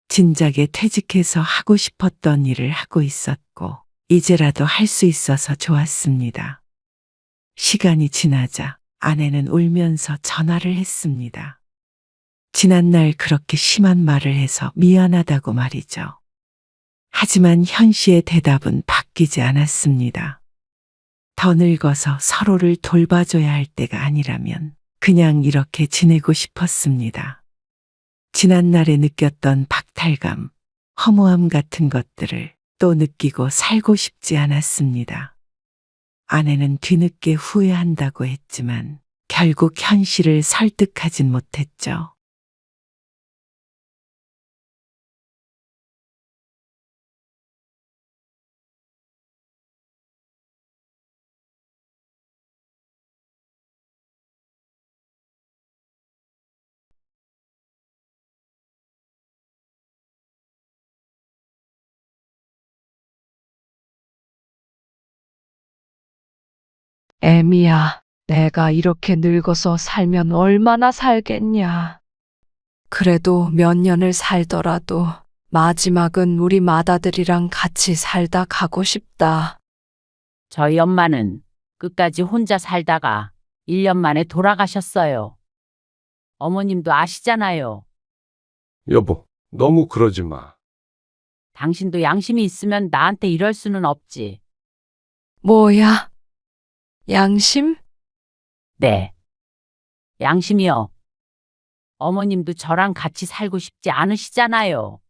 진작에 퇴직해서 하고 싶었던 일을 하고 있었고, 이제라도 할 수 있어서 좋았습니다. 시간이 지나자 아내는 울면서 전화를 했습니다. 지난날 그렇게 심한 말을 해서 미안하다고 말이죠. 하지만 현 씨의 대답은 바뀌지 않았습니다. 더 늙어서 서로를 돌봐줘야 할 때가 아니라면 그냥 이렇게 지내고 싶었습니다. 지난날에 느꼈던 박탈감, 허무함 같은 것들을 또 느끼고 살고 싶지 않았습니다. 아내는 뒤늦게 후회한다고 했지만 결국 현 씨를 설득하진 못했죠. 애미야, 내가 이렇게 늙어서 살면 얼마나 살겠냐. 그래도 몇 년을 살더라도 마지막은 우리 맏아들이랑 같이 살다 가고 싶다. 저희 엄마는 끝까지 혼자 살다가 1년 만에 돌아가셨어요. 어머님도 아시잖아요. 여보, 너무 그러지 마. 당신도 양심이 있으면 나한테 이럴 수는 없지. 뭐야? 양심? 네. 양심이요. 어머님도 저랑 같이 살고 싶지 않으시잖아요.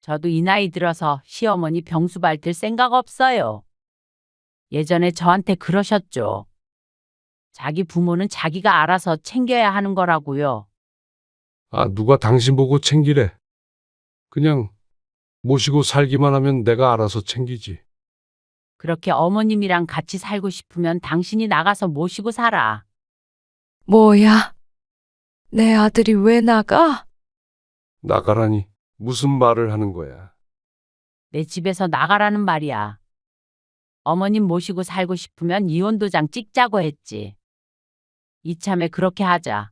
저도 이 나이 들어서 시어머니 병수발 들 생각 없어요. 예전에 저한테 그러셨죠. 자기 부모는 자기가 알아서 챙겨야 하는 거라고요. 아, 누가 당신 보고 챙기래. 그냥 모시고 살기만 하면 내가 알아서 챙기지. 그렇게 어머님이랑 같이 살고 싶으면 당신이 나가서 모시고 살아. 뭐야? 내 아들이 왜 나가? 나가라니. 무슨 말을 하는 거야. 내 집에서 나가라는 말이야. 어머님 모시고 살고 싶으면 이혼 도장 찍자고 했지. 이참에 그렇게 하자.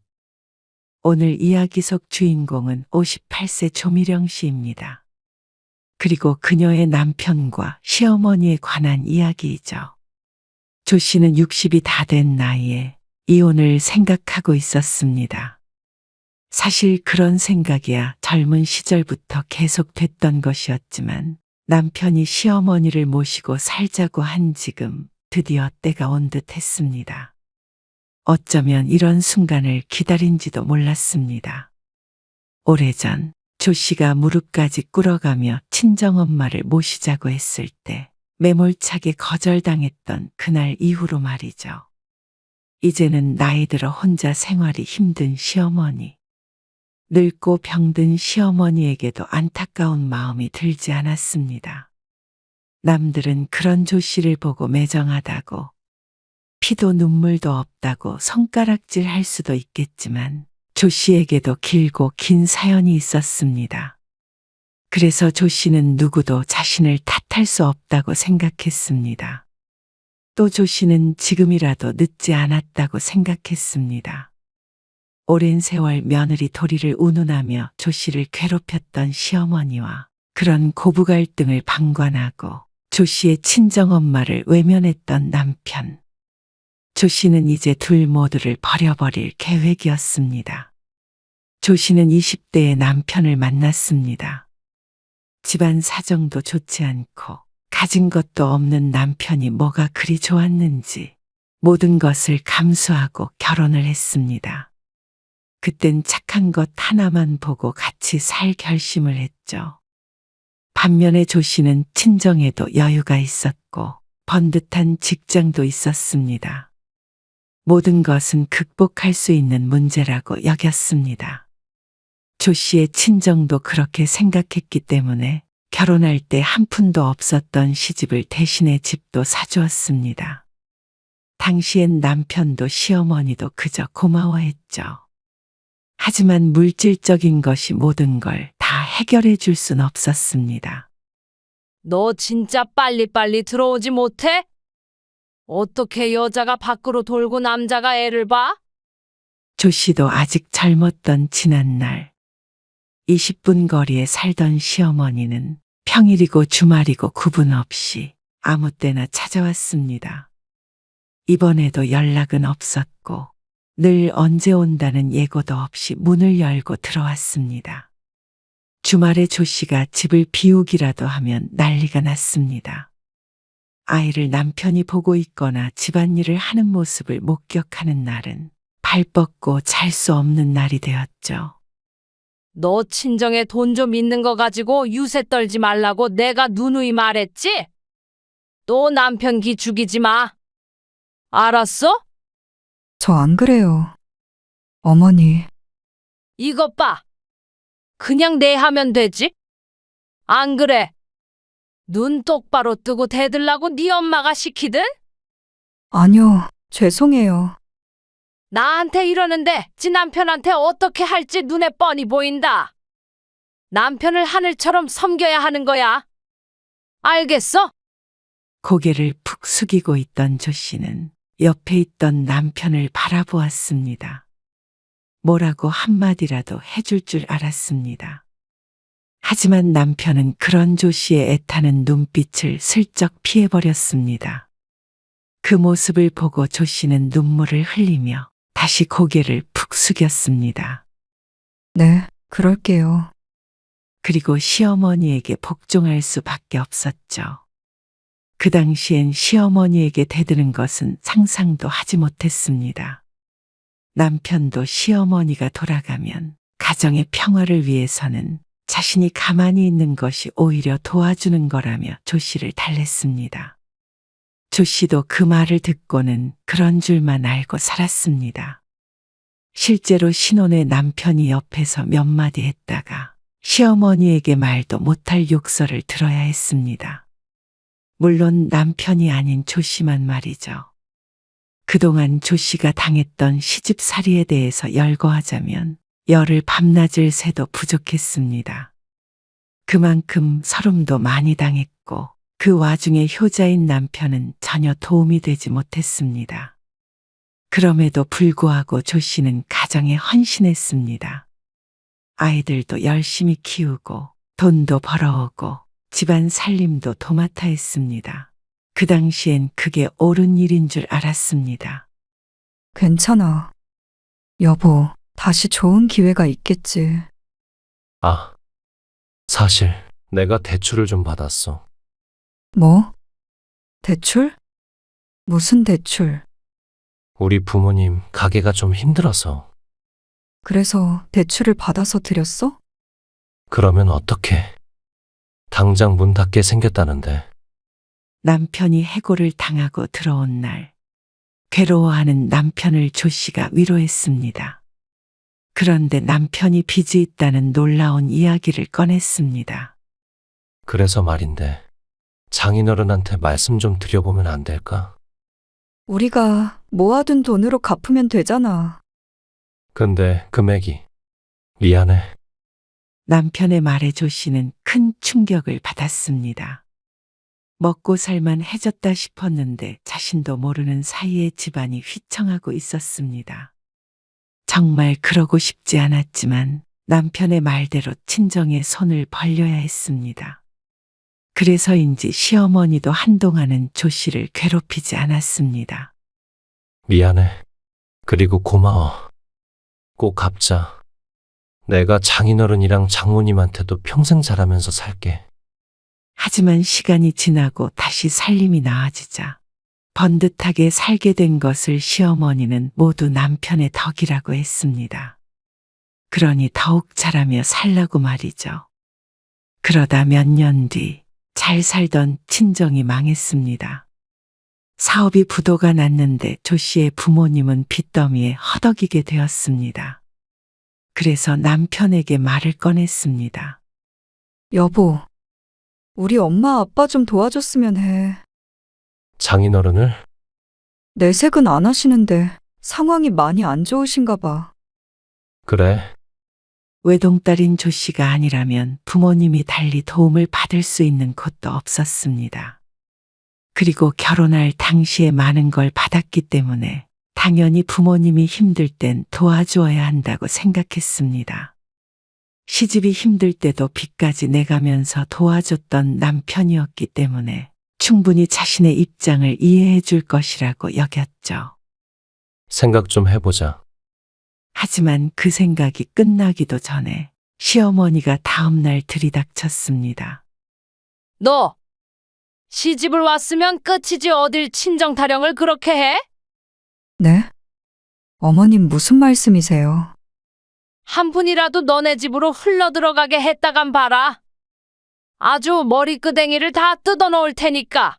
오늘 이야기 속 주인공은 58세 조미령 씨입니다. 그리고 그녀의 남편과 시어머니에 관한 이야기이죠. 조 씨는 60이 다 된 나이에 이혼을 생각하고 있었습니다. 사실 그런 생각이야 젊은 시절부터 계속됐던 것이었지만 남편이 시어머니를 모시고 살자고 한 지금 드디어 때가 온 듯 했습니다. 어쩌면 이런 순간을 기다린지도 몰랐습니다. 오래전 조 씨가 무릎까지 꿇어가며 친정엄마를 모시자고 했을 때 매몰차게 거절당했던 그날 이후로 말이죠. 이제는 나이 들어 혼자 생활이 힘든 시어머니. 늙고 병든 시어머니에게도 안타까운 마음이 들지 않았습니다. 남들은 그런 조 씨를 보고 매정하다고, 피도 눈물도 없다고 손가락질 할 수도 있겠지만 조 씨에게도 길고 긴 사연이 있었습니다. 그래서 조 씨는 누구도 자신을 탓할 수 없다고 생각했습니다. 또 조 씨는 지금이라도 늦지 않았다고 생각했습니다. 오랜 세월 며느리 도리를 운운하며 조 씨를 괴롭혔던 시어머니와 그런 고부 갈등을 방관하고 조 씨의 친정엄마를 외면했던 남편. 조 씨는 이제 둘 모두를 버려버릴 계획이었습니다. 조 씨는 20대의 남편을 만났습니다. 집안 사정도 좋지 않고 가진 것도 없는 남편이 뭐가 그리 좋았는지 모든 것을 감수하고 결혼을 했습니다. 그땐 착한 것 하나만 보고 같이 살 결심을 했죠. 반면에 조 씨는 친정에도 여유가 있었고 번듯한 직장도 있었습니다. 모든 것은 극복할 수 있는 문제라고 여겼습니다. 조 씨의 친정도 그렇게 생각했기 때문에 결혼할 때 한 푼도 없었던 시집을 대신에 집도 사주었습니다. 당시엔 남편도 시어머니도 그저 고마워했죠. 하지만 물질적인 것이 모든 걸 다 해결해 줄 순 없었습니다. 너 진짜 빨리빨리 들어오지 못해? 어떻게 여자가 밖으로 돌고 남자가 애를 봐? 조 씨도 아직 젊었던 지난날 20분 거리에 살던 시어머니는 평일이고 주말이고 구분 없이 아무 때나 찾아왔습니다. 이번에도 연락은 없었고 늘 언제 온다는 예고도 없이 문을 열고 들어왔습니다. 주말에 조 씨가 집을 비우기라도 하면 난리가 났습니다. 아이를 남편이 보고 있거나 집안일을 하는 모습을 목격하는 날은 발 뻗고 잘 수 없는 날이 되었죠. 너 친정에 돈 좀 있는 거 가지고 유세 떨지 말라고 내가 누누이 말했지? 또 남편 기 죽이지 마. 알았어? 저 안 그래요. 어머니, 이것 봐. 그냥 내 하면 되지? 안 그래? 눈 똑바로 뜨고 대들라고 네 엄마가 시키든? 아니요, 죄송해요. 나한테 이러는데 지 남편한테 어떻게 할지 눈에 뻔히 보인다. 남편을 하늘처럼 섬겨야 하는 거야. 알겠어? 고개를 푹 숙이고 있던 조 씨는 옆에 있던 남편을 바라보았습니다. 뭐라고 한마디라도 해줄 줄 알았습니다. 하지만 남편은 그런 조 씨의 애타는 눈빛을 슬쩍 피해버렸습니다. 그 모습을 보고 조 씨는 눈물을 흘리며 다시 고개를 푹 숙였습니다. 네, 그럴게요. 그리고 시어머니에게 복종할 수밖에 없었죠. 그 당시엔 시어머니에게 대드는 것은 상상도 하지 못했습니다. 남편도 시어머니가 돌아가면 가정의 평화를 위해서는 자신이 가만히 있는 것이 오히려 도와주는 거라며 조 씨를 달랬습니다. 조 씨도 그 말을 듣고는 그런 줄만 알고 살았습니다. 실제로 신혼의 남편이 옆에서 몇 마디 했다가 시어머니에게 말도 못할 욕설을 들어야 했습니다. 물론 남편이 아닌 조 씨만 말이죠. 그동안 조 씨가 당했던 시집살이에 대해서 열거하자면 열흘 밤낮을 새도 부족했습니다. 그만큼 서름도 많이 당했고 그 와중에 효자인 남편은 전혀 도움이 되지 못했습니다. 그럼에도 불구하고 조 씨는 가정에 헌신했습니다. 아이들도 열심히 키우고 돈도 벌어오고 집안 살림도 도맡아 했습니다. 그 당시엔 그게 옳은 일인 줄 알았습니다. 괜찮아. 여보, 다시 좋은 기회가 있겠지. 아, 사실 내가 대출을 좀 받았어. 뭐? 대출? 무슨 대출? 우리 부모님 가게가 좀 힘들어서. 그래서 대출을 받아서 드렸어? 그러면 어떡해? 당장 문 닫게 생겼다는데. 남편이 해고를 당하고 들어온 날, 괴로워하는 남편을 조 씨가 위로했습니다. 그런데 남편이 빚이 있다는 놀라운 이야기를 꺼냈습니다. 그래서 말인데 장인어른한테 말씀 좀 드려보면 안 될까? 우리가 모아둔 돈으로 갚으면 되잖아. 근데 금액이 미안해. 남편의 말에 조 씨는 큰 충격을 받았습니다. 먹고 살만 해졌다 싶었는데 자신도 모르는 사이에 집안이 휘청하고 있었습니다. 정말 그러고 싶지 않았지만 남편의 말대로 친정에 손을 벌려야 했습니다. 그래서인지 시어머니도 한동안은 조 씨를 괴롭히지 않았습니다. 미안해. 그리고 고마워. 꼭 갚자. 내가 장인어른이랑 장모님한테도 평생 잘하면서 살게. 하지만 시간이 지나고 다시 살림이 나아지자 번듯하게 살게 된 것을 시어머니는 모두 남편의 덕이라고 했습니다. 그러니 더욱 잘하며 살라고 말이죠. 그러다 몇 년 뒤 잘 살던 친정이 망했습니다. 사업이 부도가 났는데 조 씨의 부모님은 빚더미에 허덕이게 되었습니다. 그래서 남편에게 말을 꺼냈습니다. 여보, 우리 엄마 아빠 좀 도와줬으면 해. 장인어른을? 내색은 안 하시는데 상황이 많이 안 좋으신가 봐. 그래. 외동딸인 조 씨가 아니라면 부모님이 달리 도움을 받을 수 있는 곳도 없었습니다. 그리고 결혼할 당시에 많은 걸 받았기 때문에 당연히 부모님이 힘들 땐 도와주어야 한다고 생각했습니다. 시집이 힘들 때도 빚까지 내가면서 도와줬던 남편이었기 때문에 충분히 자신의 입장을 이해해 줄 것이라고 여겼죠. 생각 좀 해보자. 하지만 그 생각이 끝나기도 전에 시어머니가 다음날 들이닥쳤습니다. 너 시집을 왔으면 끝이지 어딜 친정 타령을 그렇게 해? 네? 어머님 무슨 말씀이세요? 한 푼이라도 너네 집으로 흘러 들어가게 했다간 봐라. 아주 머리끄댕이를 다 뜯어놓을 테니까.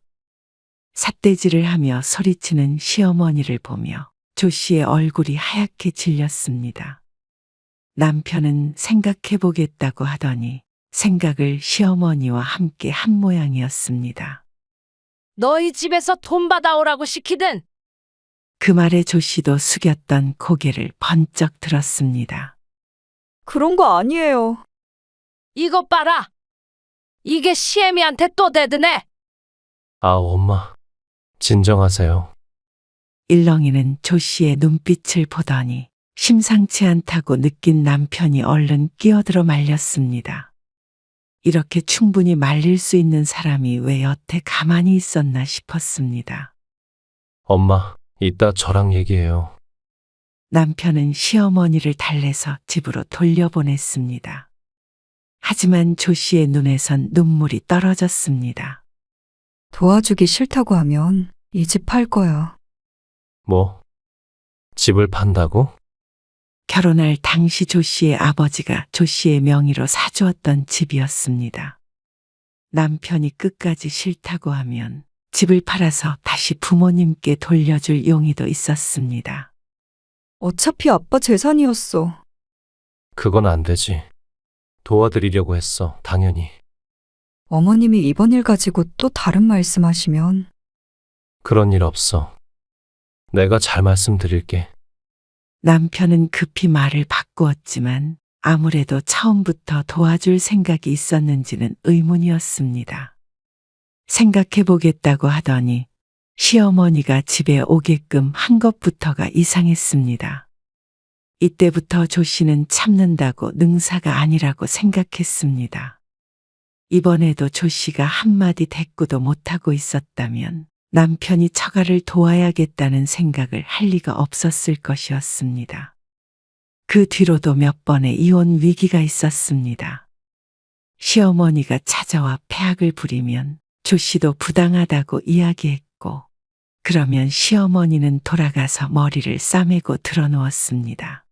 삿대질을 하며 소리치는 시어머니를 보며 조 씨의 얼굴이 하얗게 질렸습니다. 남편은 생각해 보겠다고 하더니 생각을 시어머니와 함께 한 모양이었습니다. 너희 집에서 돈 받아오라고 시키든 그 말에 조 씨도 숙였던 고개를 번쩍 들었습니다. 그런 거 아니에요. 이것 봐라. 이게 시애미한테 또 대드네. 아, 엄마. 진정하세요. 일렁이는 조 씨의 눈빛을 보더니 심상치 않다고 느낀 남편이 얼른 끼어들어 말렸습니다. 이렇게 충분히 말릴 수 있는 사람이 왜 여태 가만히 있었나 싶었습니다. 엄마, 이따 저랑 얘기해요. 남편은 시어머니를 달래서 집으로 돌려보냈습니다. 하지만 조 씨의 눈에선 눈물이 떨어졌습니다. 도와주기 싫다고 하면 이 집 팔 거야. 뭐? 집을 판다고? 결혼할 당시 조 씨의 아버지가 조 씨의 명의로 사주었던 집이었습니다. 남편이 끝까지 싫다고 하면 집을 팔아서 다시 부모님께 돌려줄 용의도 있었습니다. 어차피 아빠 재산이었어. 그건 안 되지. 도와드리려고 했어, 당연히. 어머님이 이번 일 가지고 또 다른 말씀하시면 그런 일 없어. 내가 잘 말씀드릴게. 남편은 급히 말을 바꾸었지만 아무래도 처음부터 도와줄 생각이 있었는지는 의문이었습니다. 생각해 보겠다고 하더니 시어머니가 집에 오게끔 한 것부터가 이상했습니다. 이때부터 조 씨는 참는다고 능사가 아니라고 생각했습니다. 이번에도 조 씨가 한마디 대꾸도 못하고 있었다면 남편이 처가를 도와야겠다는 생각을 할 리가 없었을 것이었습니다. 그 뒤로도 몇 번의 이혼 위기가 있었습니다. 시어머니가 찾아와 패악을 부리면 조 씨도 부당하다고 이야기했고, 그러면 시어머니는 돌아가서 머리를 싸매고 드러누웠습니다.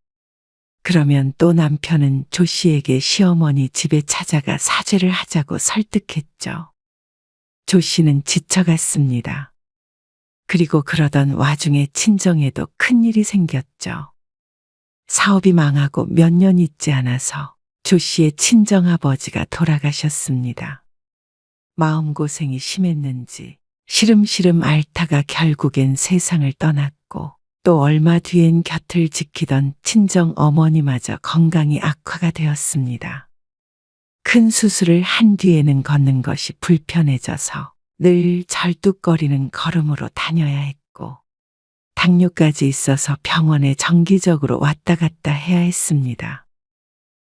그러면 또 남편은 조 씨에게 시어머니 집에 찾아가 사죄를 하자고 설득했죠. 조 씨는 지쳐갔습니다. 그리고 그러던 와중에 친정에도 큰일이 생겼죠. 사업이 망하고 몇 년 있지 않아서 조 씨의 친정아버지가 돌아가셨습니다. 마음고생이 심했는지 시름시름 앓다가 결국엔 세상을 떠났고, 또 얼마 뒤엔 곁을 지키던 친정 어머니마저 건강이 악화가 되었습니다. 큰 수술을 한 뒤에는 걷는 것이 불편해져서 늘 절뚝거리는 걸음으로 다녀야 했고, 당뇨까지 있어서 병원에 정기적으로 왔다 갔다 해야 했습니다.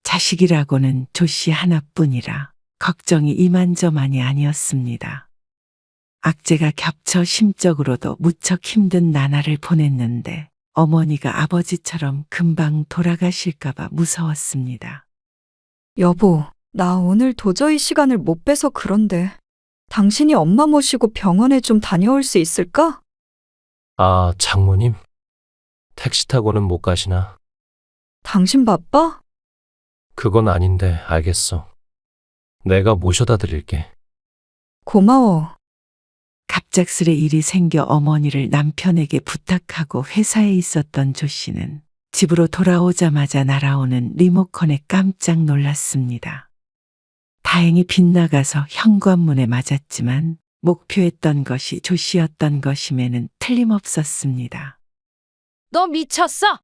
자식이라고는 조 씨 하나뿐이라 걱정이 이만저만이 아니었습니다. 악재가 겹쳐 심적으로도 무척 힘든 나날을 보냈는데 어머니가 아버지처럼 금방 돌아가실까봐 무서웠습니다. 여보, 나 오늘 도저히 시간을 못 빼서 그런데 당신이 엄마 모시고 병원에 좀 다녀올 수 있을까? 아, 장모님? 택시 타고는 못 가시나? 당신 바빠? 그건 아닌데, 알겠어. 내가 모셔다 드릴게. 고마워. 갑작스레 일이 생겨 어머니를 남편에게 부탁하고 회사에 있었던 조 씨는 집으로 돌아오자마자 날아오는 리모컨에 깜짝 놀랐습니다. 다행히 빗나가서 현관문에 맞았지만 목표했던 것이 조 씨였던 것임에는 틀림없었습니다. 너 미쳤어?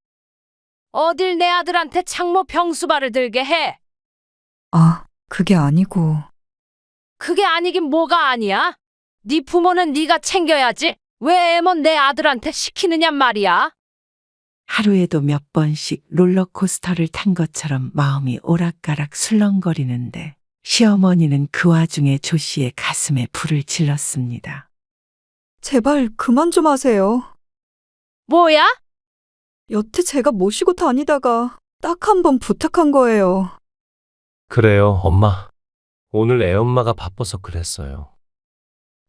어딜 내 아들한테 창모 병수발을 들게 해? 아, 그게 아니고. 그게 아니긴 뭐가 아니야? 네 부모는 네가 챙겨야지. 왜 애먼 내 아들한테 시키느냔 말이야. 하루에도 몇 번씩 롤러코스터를 탄 것처럼 마음이 오락가락 술렁거리는데 시어머니는 그 와중에 조 씨의 가슴에 불을 질렀습니다. 제발 그만 좀 하세요. 뭐야? 여태 제가 모시고 다니다가 딱 한 번 부탁한 거예요. 그래요, 엄마. 오늘 애엄마가 바빠서 그랬어요.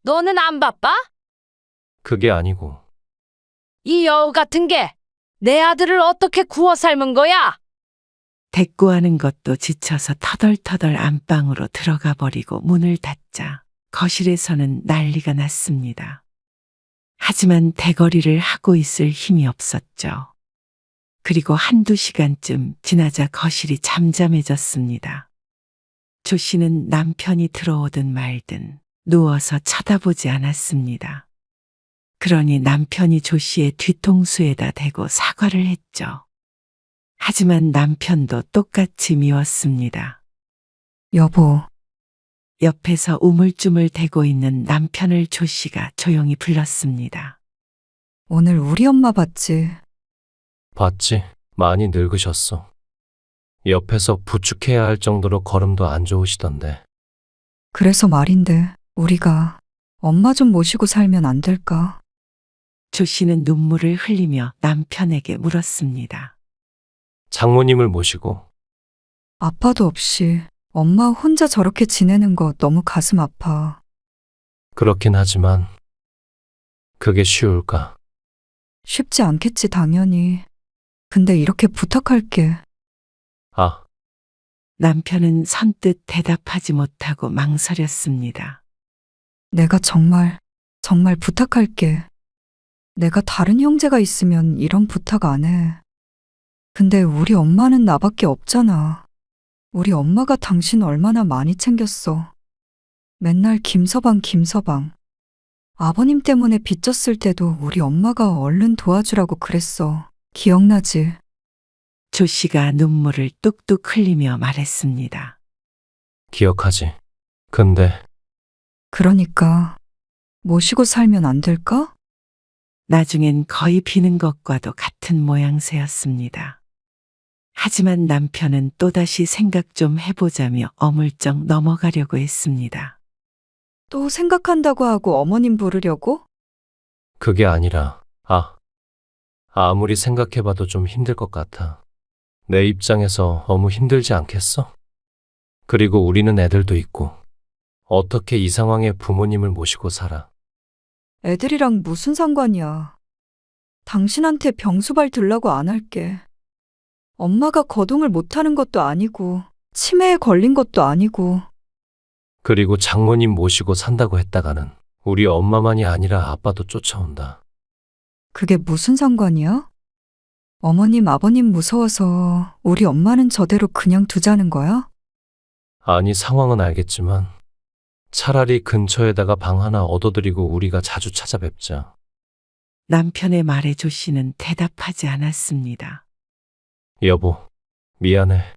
너는 안 바빠? 그게 아니고. 이 여우 같은 게 내 아들을 어떻게 구워 삶은 거야? 대꾸하는 것도 지쳐서 터덜터덜 안방으로 들어가 버리고 문을 닫자 거실에서는 난리가 났습니다. 하지만 대거리를 하고 있을 힘이 없었죠. 그리고 한두 시간쯤 지나자 거실이 잠잠해졌습니다. 조 씨는 남편이 들어오든 말든 누워서 쳐다보지 않았습니다. 그러니 남편이 조 씨의 뒤통수에다 대고 사과를 했죠. 하지만 남편도 똑같이 미웠습니다. 여보, 옆에서 우물쭈물 대고 있는 남편을 조 씨가 조용히 불렀습니다. 오늘 우리 엄마 봤지? 봤지? 많이 늙으셨어. 옆에서 부축해야 할 정도로 걸음도 안 좋으시던데. 그래서 말인데, 우리가 엄마 좀 모시고 살면 안 될까? 조 씨는 눈물을 흘리며 남편에게 물었습니다. 장모님을 모시고. 아빠도 없이 엄마 혼자 저렇게 지내는 거 너무 가슴 아파. 그렇긴 하지만 그게 쉬울까? 쉽지 않겠지, 당연히. 근데 이렇게 부탁할게. 아, 남편은 선뜻 대답하지 못하고 망설였습니다. 내가 정말 부탁할게. 내가 다른 형제가 있으면 이런 부탁 안 해. 근데 우리 엄마는 나밖에 없잖아. 우리 엄마가 당신 얼마나 많이 챙겼어. 맨날 김서방. 아버님 때문에 빚졌을 때도 우리 엄마가 얼른 도와주라고 그랬어. 기억나지? 조 씨가 눈물을 뚝뚝 흘리며 말했습니다. 기억하지. 근데 그러니까 모시고 살면 안 될까? 나중엔 거의 비는 것과도 같은 모양새였습니다. 하지만 남편은 또다시 생각 좀 해보자며 어물쩍 넘어가려고 했습니다. 또 생각한다고 하고 어머님 부르려고? 그게 아니라, 아무리 생각해봐도 좀 힘들 것 같아. 내 입장에서 너무 힘들지 않겠어? 그리고 우리는 애들도 있고, 어떻게 이 상황에 부모님을 모시고 살아? 애들이랑 무슨 상관이야. 당신한테 병수발 들라고 안 할게. 엄마가 거동을 못하는 것도 아니고 치매에 걸린 것도 아니고. 그리고 장모님 모시고 산다고 했다가는 우리 엄마만이 아니라 아빠도 쫓아온다. 그게 무슨 상관이야? 어머님, 아버님 무서워서 우리 엄마는 저대로 그냥 두자는 거야? 아니, 상황은 알겠지만 차라리 근처에다가 방 하나 얻어드리고 우리가 자주 찾아뵙자. 남편의 말에 조 씨는 대답하지 않았습니다. 여보, 미안해.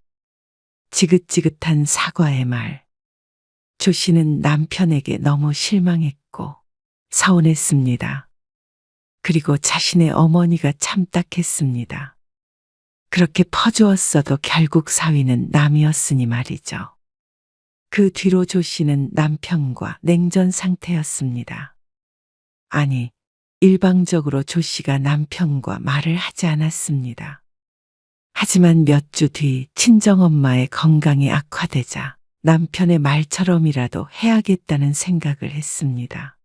지긋지긋한 사과의 말. 조 씨는 남편에게 너무 실망했고 서운했습니다. 그리고 자신의 어머니가 참 딱했습니다. 그렇게 퍼주었어도 결국 사위는 남이었으니 말이죠. 그 뒤로 조 씨는 남편과 냉전 상태였습니다. 아니, 일방적으로 조 씨가 남편과 말을 하지 않았습니다. 하지만 몇 주 뒤 친정엄마의 건강이 악화되자 남편의 말처럼이라도 해야겠다는 생각을 했습니다.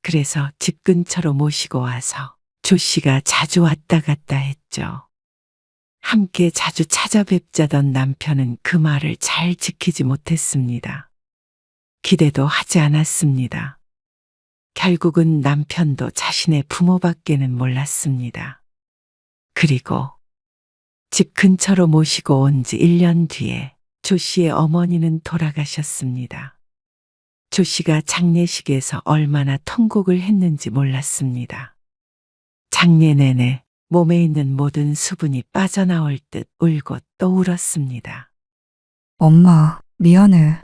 그래서 집 근처로 모시고 와서 조 씨가 자주 왔다 갔다 했죠. 함께 자주 찾아뵙자던 남편은 그 말을 잘 지키지 못했습니다. 기대도 하지 않았습니다. 결국은 남편도 자신의 부모밖에는 몰랐습니다. 그리고 집 근처로 모시고 온 지 1년 뒤에 조 씨의 어머니는 돌아가셨습니다. 조 씨가 장례식에서 얼마나 통곡을 했는지 몰랐습니다. 장례 내내 몸에 있는 모든 수분이 빠져나올 듯 울고 또 울었습니다. 엄마, 미안해.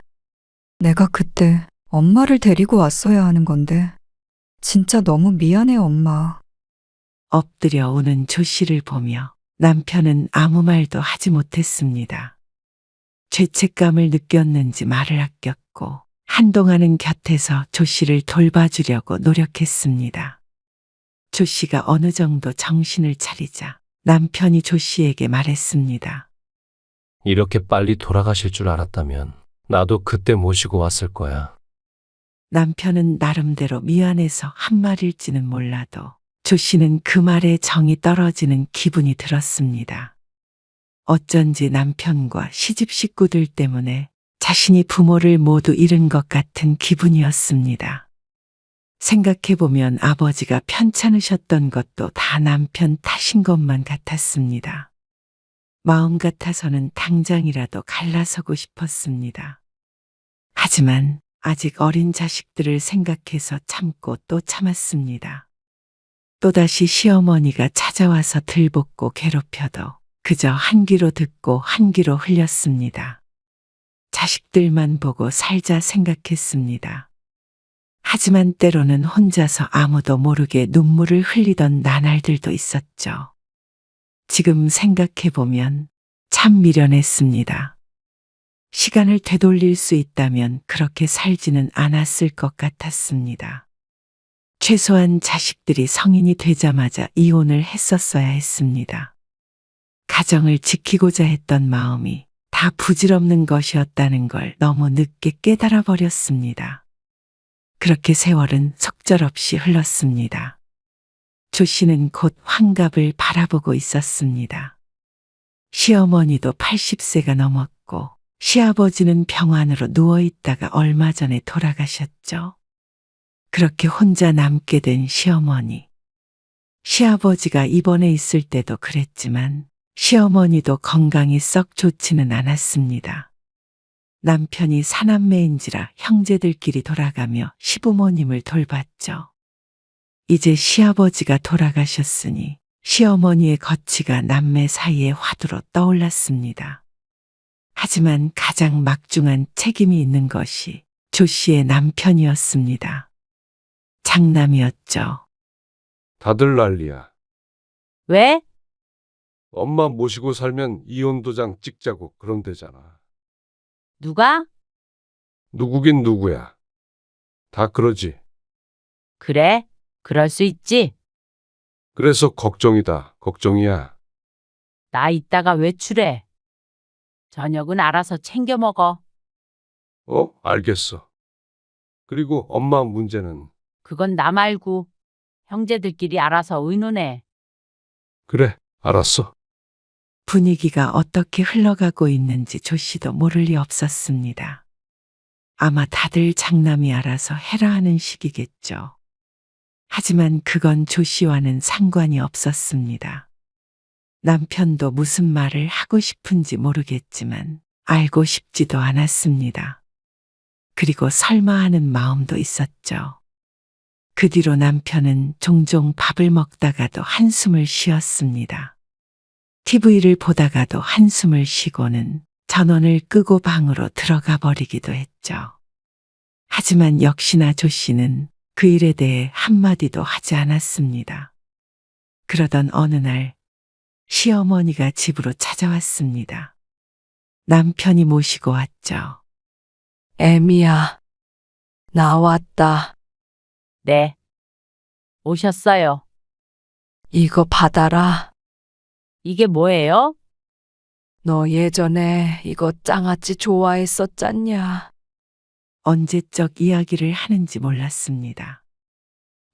내가 그때 엄마를 데리고 왔어야 하는 건데. 진짜 너무 미안해, 엄마. 엎드려 우는 조 씨를 보며 남편은 아무 말도 하지 못했습니다. 죄책감을 느꼈는지 말을 아꼈고 한동안은 곁에서 조 씨를 돌봐주려고 노력했습니다. 조 씨가 어느 정도 정신을 차리자 남편이 조 씨에게 말했습니다. 이렇게 빨리 돌아가실 줄 알았다면 나도 그때 모시고 왔을 거야. 남편은 나름대로 미안해서 한 말일지는 몰라도 조 씨는 그 말에 정이 떨어지는 기분이 들었습니다. 어쩐지 남편과 시집 식구들 때문에 자신이 부모를 모두 잃은 것 같은 기분이었습니다. 생각해보면 아버지가 편찮으셨던 것도 다 남편 탓인 것만 같았습니다. 마음 같아서는 당장이라도 갈라서고 싶었습니다. 하지만 아직 어린 자식들을 생각해서 참고 또 참았습니다. 또다시 시어머니가 찾아와서 들볶고 괴롭혀도 그저 한 귀로 듣고 한 귀로 흘렸습니다. 자식들만 보고 살자 생각했습니다. 하지만 때로는 혼자서 아무도 모르게 눈물을 흘리던 나날들도 있었죠. 지금 생각해보면 참 미련했습니다. 시간을 되돌릴 수 있다면 그렇게 살지는 않았을 것 같았습니다. 최소한 자식들이 성인이 되자마자 이혼을 했었어야 했습니다. 가정을 지키고자 했던 마음이 다 부질없는 것이었다는 걸 너무 늦게 깨달아 버렸습니다. 그렇게 세월은 속절없이 흘렀습니다. 조 씨는 곧 환갑을 바라보고 있었습니다. 시어머니도 80세가 넘었고 시아버지는 병환으로 누워있다가 얼마 전에 돌아가셨죠. 그렇게 혼자 남게 된 시어머니. 시아버지가 입원해 있을 때도 그랬지만 시어머니도 건강이 썩 좋지는 않았습니다. 남편이 사남매인지라 형제들끼리 돌아가며 시부모님을 돌봤죠. 이제 시아버지가 돌아가셨으니 시어머니의 거취가 남매 사이의 화두로 떠올랐습니다. 하지만 가장 막중한 책임이 있는 것이 조 씨의 남편이었습니다. 장남이었죠. 다들 난리야. 왜? 엄마 모시고 살면 이혼 도장 찍자고 그런대잖아. 누가? 누구긴 누구야. 다 그러지. 그래, 그럴 수 있지. 그래서 걱정이다. 걱정이야. 나 이따가 외출해. 저녁은 알아서 챙겨 먹어. 알겠어. 그리고 엄마 문제는 그건 나 말고 형제들끼리 알아서 의논해. 그래, 알았어. 분위기가 어떻게 흘러가고 있는지 조 씨도 모를 리 없었습니다. 아마 다들 장남이 알아서 해라 하는 식이겠죠. 하지만 그건 조 씨와는 상관이 없었습니다. 남편도 무슨 말을 하고 싶은지 모르겠지만 알고 싶지도 않았습니다. 그리고 설마 하는 마음도 있었죠. 그 뒤로 남편은 종종 밥을 먹다가도 한숨을 쉬었습니다. TV를 보다가도 한숨을 쉬고는 전원을 끄고 방으로 들어가 버리기도 했죠. 하지만 역시나 조 씨는 그 일에 대해 한마디도 하지 않았습니다. 그러던 어느 날 시어머니가 집으로 찾아왔습니다. 남편이 모시고 왔죠. 애미야, 나 왔다. 네. 오셨어요. 이거 받아라. 이게 뭐예요? 너 예전에 이거 짱아찌 좋아했었잖냐? 언제적 이야기를 하는지 몰랐습니다.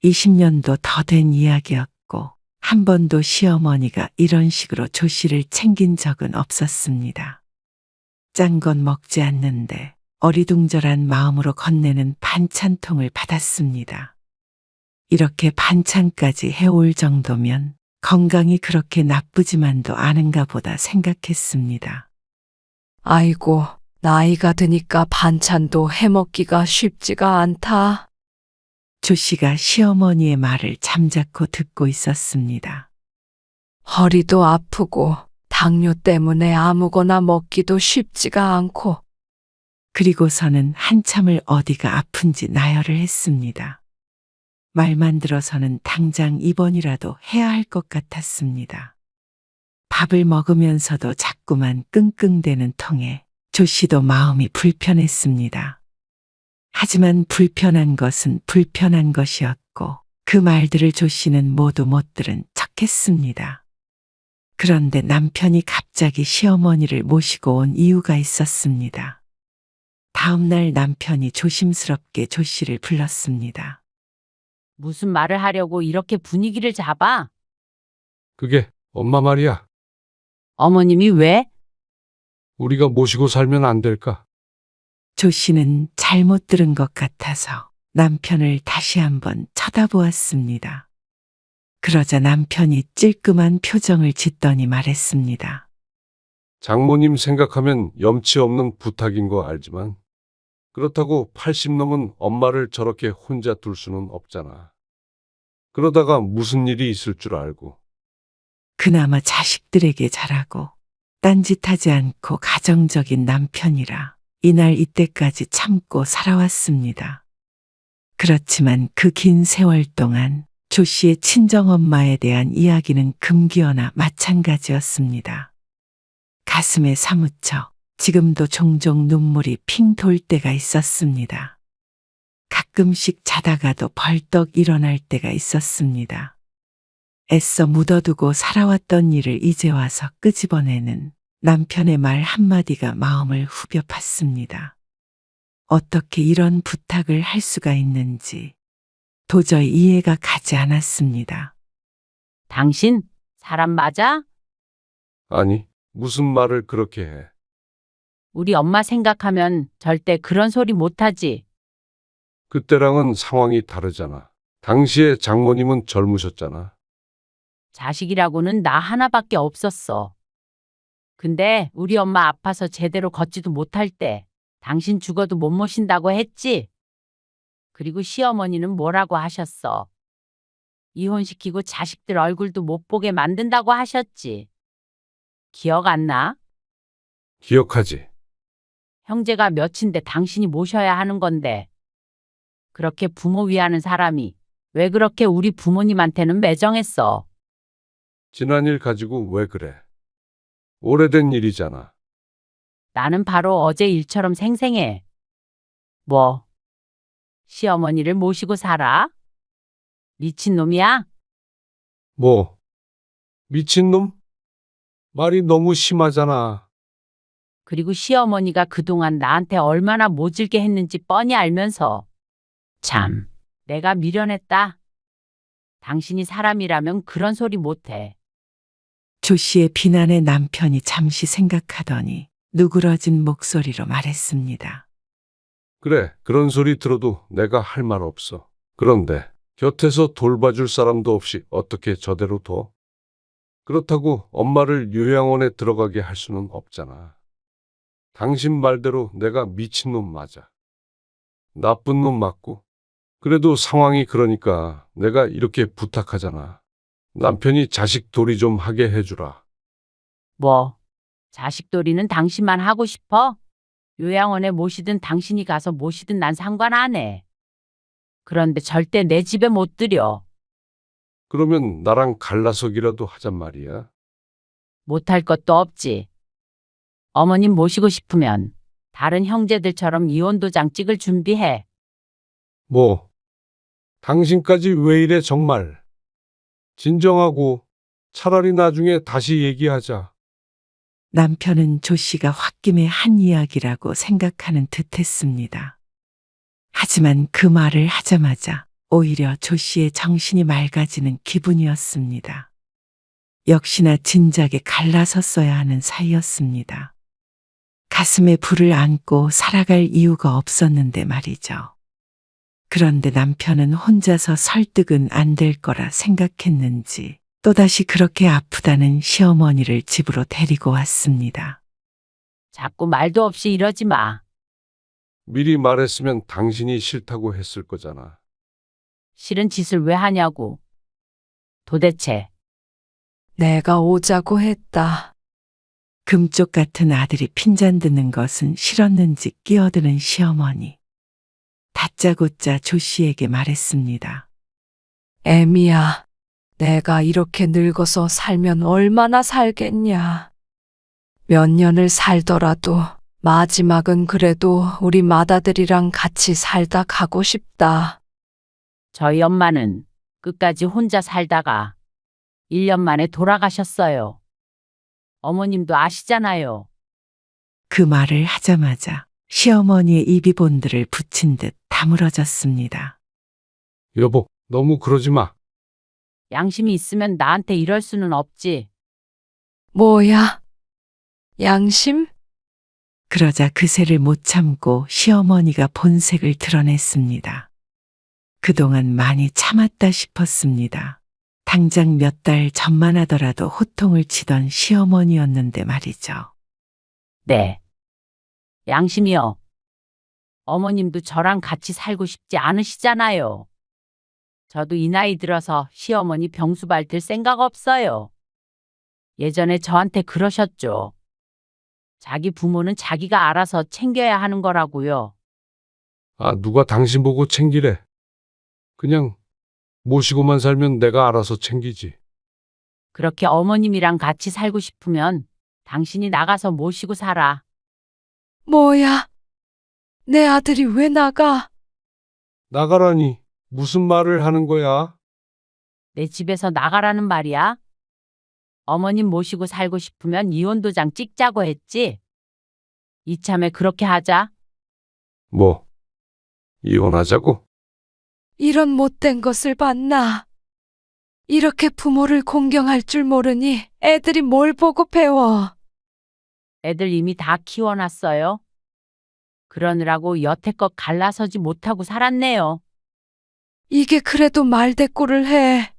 20년도 더 된 이야기였고 한 번도 시어머니가 이런 식으로 조 씨를 챙긴 적은 없었습니다. 짠 건 먹지 않는데 어리둥절한 마음으로 건네는 반찬통을 받았습니다. 이렇게 반찬까지 해올 정도면 건강이 그렇게 나쁘지만도 않은가 보다 생각했습니다. 아이고, 나이가 드니까 반찬도 해먹기가 쉽지가 않다. 조 씨가 시어머니의 말을 잠자코 듣고 있었습니다. 허리도 아프고 당뇨 때문에 아무거나 먹기도 쉽지가 않고 그리고서는 한참을 어디가 아픈지 나열을 했습니다. 말만 들어서는 당장 입원이라도 해야 할 것 같았습니다. 밥을 먹으면서도 자꾸만 끙끙대는 통에 조 씨도 마음이 불편했습니다. 하지만 불편한 것은 불편한 것이었고 그 말들을 조 씨는 모두 못 들은 척했습니다. 그런데 남편이 갑자기 시어머니를 모시고 온 이유가 있었습니다. 다음 날 남편이 조심스럽게 조 씨를 불렀습니다. 무슨 말을 하려고 이렇게 분위기를 잡아? 그게 엄마 말이야. 어머님이 왜? 우리가 모시고 살면 안 될까? 조 씨는 잘못 들은 것 같아서 남편을 다시 한번 쳐다보았습니다. 그러자 남편이 찔끔한 표정을 짓더니 말했습니다. 장모님 생각하면 염치 없는 부탁인 거 알지만 그렇다고 80 넘은 엄마를 저렇게 혼자 둘 수는 없잖아. 그러다가 무슨 일이 있을 줄 알고. 그나마 자식들에게 잘하고 딴짓하지 않고 가정적인 남편이라 이날 이때까지 참고 살아왔습니다. 그렇지만 그 긴 세월 동안 조 씨의 친정엄마에 대한 이야기는 금기어나 마찬가지였습니다. 가슴에 사무쳐 지금도 종종 눈물이 핑 돌 때가 있었습니다. 가끔씩 자다가도 벌떡 일어날 때가 있었습니다. 애써 묻어두고 살아왔던 일을 이제 와서 끄집어내는 남편의 말 한마디가 마음을 후벼 팠습니다. 어떻게 이런 부탁을 할 수가 있는지 도저히 이해가 가지 않았습니다. 당신 사람 맞아? 아니, 무슨 말을 그렇게 해. 우리 엄마 생각하면 절대 그런 소리 못하지. 그때랑은 상황이 다르잖아. 당시에 장모님은 젊으셨잖아. 자식이라고는 나 하나밖에 없었어. 근데 우리 엄마 아파서 제대로 걷지도 못할 때 당신 죽어도 못 모신다고 했지? 그리고 시어머니는 뭐라고 하셨어? 이혼시키고 자식들 얼굴도 못 보게 만든다고 하셨지. 기억 안 나? 기억하지? 형제가 몇인데 당신이 모셔야 하는 건데. 그렇게 부모 위하는 사람이 왜 그렇게 우리 부모님한테는 매정했어? 지난 일 가지고 왜 그래? 오래된 일이잖아. 나는 바로 어제 일처럼 생생해. 뭐? 시어머니를 모시고 살아? 미친놈이야? 뭐? 미친놈? 말이 너무 심하잖아. 그리고 시어머니가 그동안 나한테 얼마나 모질게 했는지 뻔히 알면서. 참, 내가 미련했다. 당신이 사람이라면 그런 소리 못해. 조 씨의 비난에 남편이 잠시 생각하더니 누그러진 목소리로 말했습니다. 그래, 그런 소리 들어도 내가 할 말 없어. 그런데 곁에서 돌봐줄 사람도 없이 어떻게 저대로 둬? 그렇다고 엄마를 요양원에 들어가게 할 수는 없잖아. 당신 말대로 내가 미친놈 맞아. 나쁜 놈 맞고. 그래도 상황이 그러니까 내가 이렇게 부탁하잖아. 남편이 자식 도리 좀 하게 해주라. 뭐? 자식돌이는 당신만 하고 싶어? 요양원에 모시든 당신이 가서 모시든 난 상관 안 해. 그런데 절대 내 집에 못 들여. 그러면 나랑 갈라서기라도 하잔 말이야. 못할 것도 없지. 어머님 모시고 싶으면 다른 형제들처럼 이혼도장 찍을 준비해. 뭐? 당신까지 왜 이래 정말. 진정하고 차라리 나중에 다시 얘기하자. 남편은 조 씨가 홧김에 한 이야기라고 생각하는 듯했습니다. 하지만 그 말을 하자마자 오히려 조 씨의 정신이 맑아지는 기분이었습니다. 역시나 진작에 갈라섰어야 하는 사이였습니다. 가슴에 불을 안고 살아갈 이유가 없었는데 말이죠. 그런데 남편은 혼자서 설득은 안 될 거라 생각했는지 또다시 그렇게 아프다는 시어머니를 집으로 데리고 왔습니다. 자꾸 말도 없이 이러지 마. 미리 말했으면 당신이 싫다고 했을 거잖아. 싫은 짓을 왜 하냐고. 도대체 내가 오자고 했다. 금쪽 같은 아들이 핀잔 드는 것은 싫었는지 끼어드는 시어머니. 다짜고짜 조 씨에게 말했습니다. 애미야, 내가 이렇게 늙어서 살면 얼마나 살겠냐. 몇 년을 살더라도 마지막은 그래도 우리 맏아들이랑 같이 살다 가고 싶다. 저희 엄마는 끝까지 혼자 살다가 1년 만에 돌아가셨어요. 어머님도 아시잖아요. 그 말을 하자마자 시어머니의 입이 본드를 붙인 듯 다물어졌습니다. 여보, 너무 그러지 마. 양심이 있으면 나한테 이럴 수는 없지. 뭐야? 양심? 그러자 그새를 못 참고 시어머니가 본색을 드러냈습니다. 그동안 많이 참았다 싶었습니다. 당장 몇 달 전만 하더라도 호통을 치던 시어머니였는데 말이죠. 네. 양심이요. 어머님도 저랑 같이 살고 싶지 않으시잖아요. 저도 이 나이 들어서 시어머니 병수발 들 생각 없어요. 예전에 저한테 그러셨죠. 자기 부모는 자기가 알아서 챙겨야 하는 거라고요. 아, 누가 당신 보고 챙기래. 그냥 모시고만 살면 내가 알아서 챙기지. 그렇게 어머님이랑 같이 살고 싶으면 당신이 나가서 모시고 살아. 뭐야? 내 아들이 왜 나가? 나가라니. 무슨 말을 하는 거야? 내 집에서 나가라는 말이야? 어머님 모시고 살고 싶으면 이혼 도장 찍자고 했지? 이참에 그렇게 하자. 뭐, 이혼하자고? 이런 못된 것을 봤나? 이렇게 부모를 공경할 줄 모르니 애들이 뭘 보고 배워? 애들 이미 다 키워놨어요. 그러느라고 여태껏 갈라서지 못하고 살았네요. 이게 그래도 말대꾸를 해.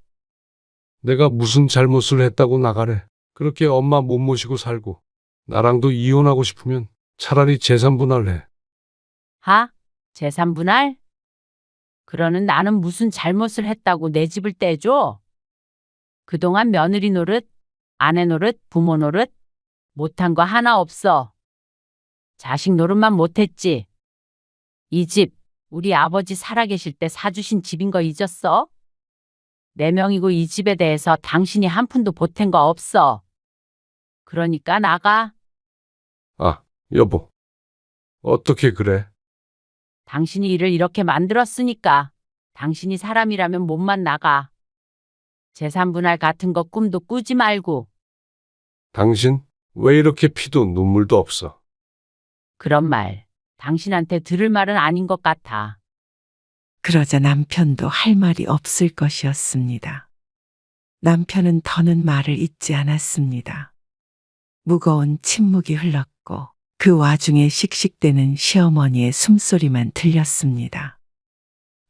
내가 무슨 잘못을 했다고 나가래. 그렇게 엄마 못 모시고 살고 나랑도 이혼하고 싶으면 차라리 재산 분할해. 하? 재산 분할? 그러는 나는 무슨 잘못을 했다고 내 집을 떼줘? 그동안 며느리 노릇, 아내 노릇, 부모 노릇 못한 거 하나 없어. 자식 노릇만 못했지. 이 집 우리 아버지 살아계실 때 사주신 집인 거 잊었어? 내 명이고 이 집에 대해서 당신이 한 푼도 보탠 거 없어. 그러니까 나가. 아, 여보. 어떻게 그래? 당신이 일을 이렇게 만들었으니까 당신이 사람이라면 몸만 나가. 재산 분할 같은 거 꿈도 꾸지 말고. 당신 왜 이렇게 피도 눈물도 없어? 그런 말 당신한테 들을 말은 아닌 것 같아. 그러자 남편도 할 말이 없을 것이었습니다. 남편은 더는 말을 잇지 않았습니다. 무거운 침묵이 흘렀고 그 와중에 씩씩대는 시어머니의 숨소리만 들렸습니다.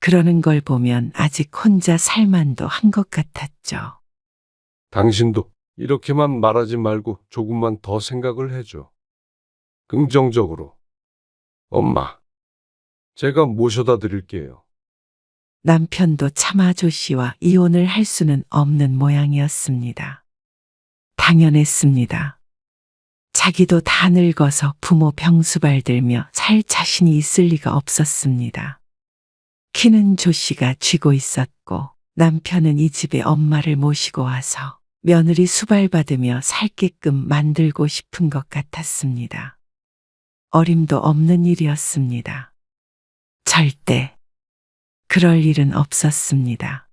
그러는 걸 보면 아직 혼자 살만도 한 것 같았죠. 당신도 이렇게만 말하지 말고 조금만 더 생각을 해줘. 긍정적으로. 엄마, 제가 모셔다 드릴게요. 남편도 차마 조 씨와 이혼을 할 수는 없는 모양이었습니다. 당연했습니다. 자기도 다 늙어서 부모 병수발 들며 살 자신이 있을 리가 없었습니다. 키는 조 씨가 쥐고 있었고 남편은 이 집에 엄마를 모시고 와서 며느리 수발받으며 살게끔 만들고 싶은 것 같았습니다. 어림도 없는 일이었습니다. 절대 그럴 일은 없었습니다.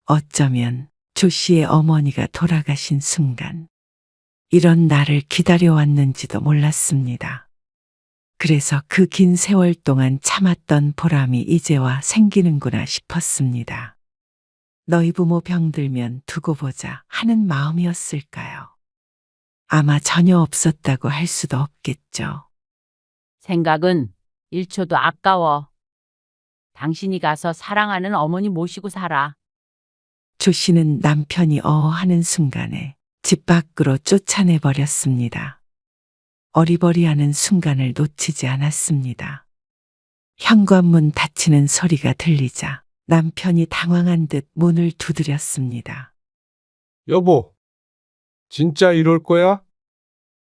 어쩌면 조 씨의 어머니가 돌아가신 순간 이런 날을 기다려왔는지도 몰랐습니다. 그래서 그 긴 세월 동안 참았던 보람이 이제와 생기는구나 싶었습니다. 너희 부모 병들면 두고 보자 하는 마음이었을까요? 아마 전혀 없었다고 할 수도 없겠죠. 생각은 1초도 아까워. 당신이 가서 사랑하는 어머니 모시고 살아. 조 씨는 남편이 어어하는 순간에 집 밖으로 쫓아내버렸습니다. 어리버리하는 순간을 놓치지 않았습니다. 현관문 닫히는 소리가 들리자 남편이 당황한 듯 문을 두드렸습니다. 여보, 진짜 이럴 거야?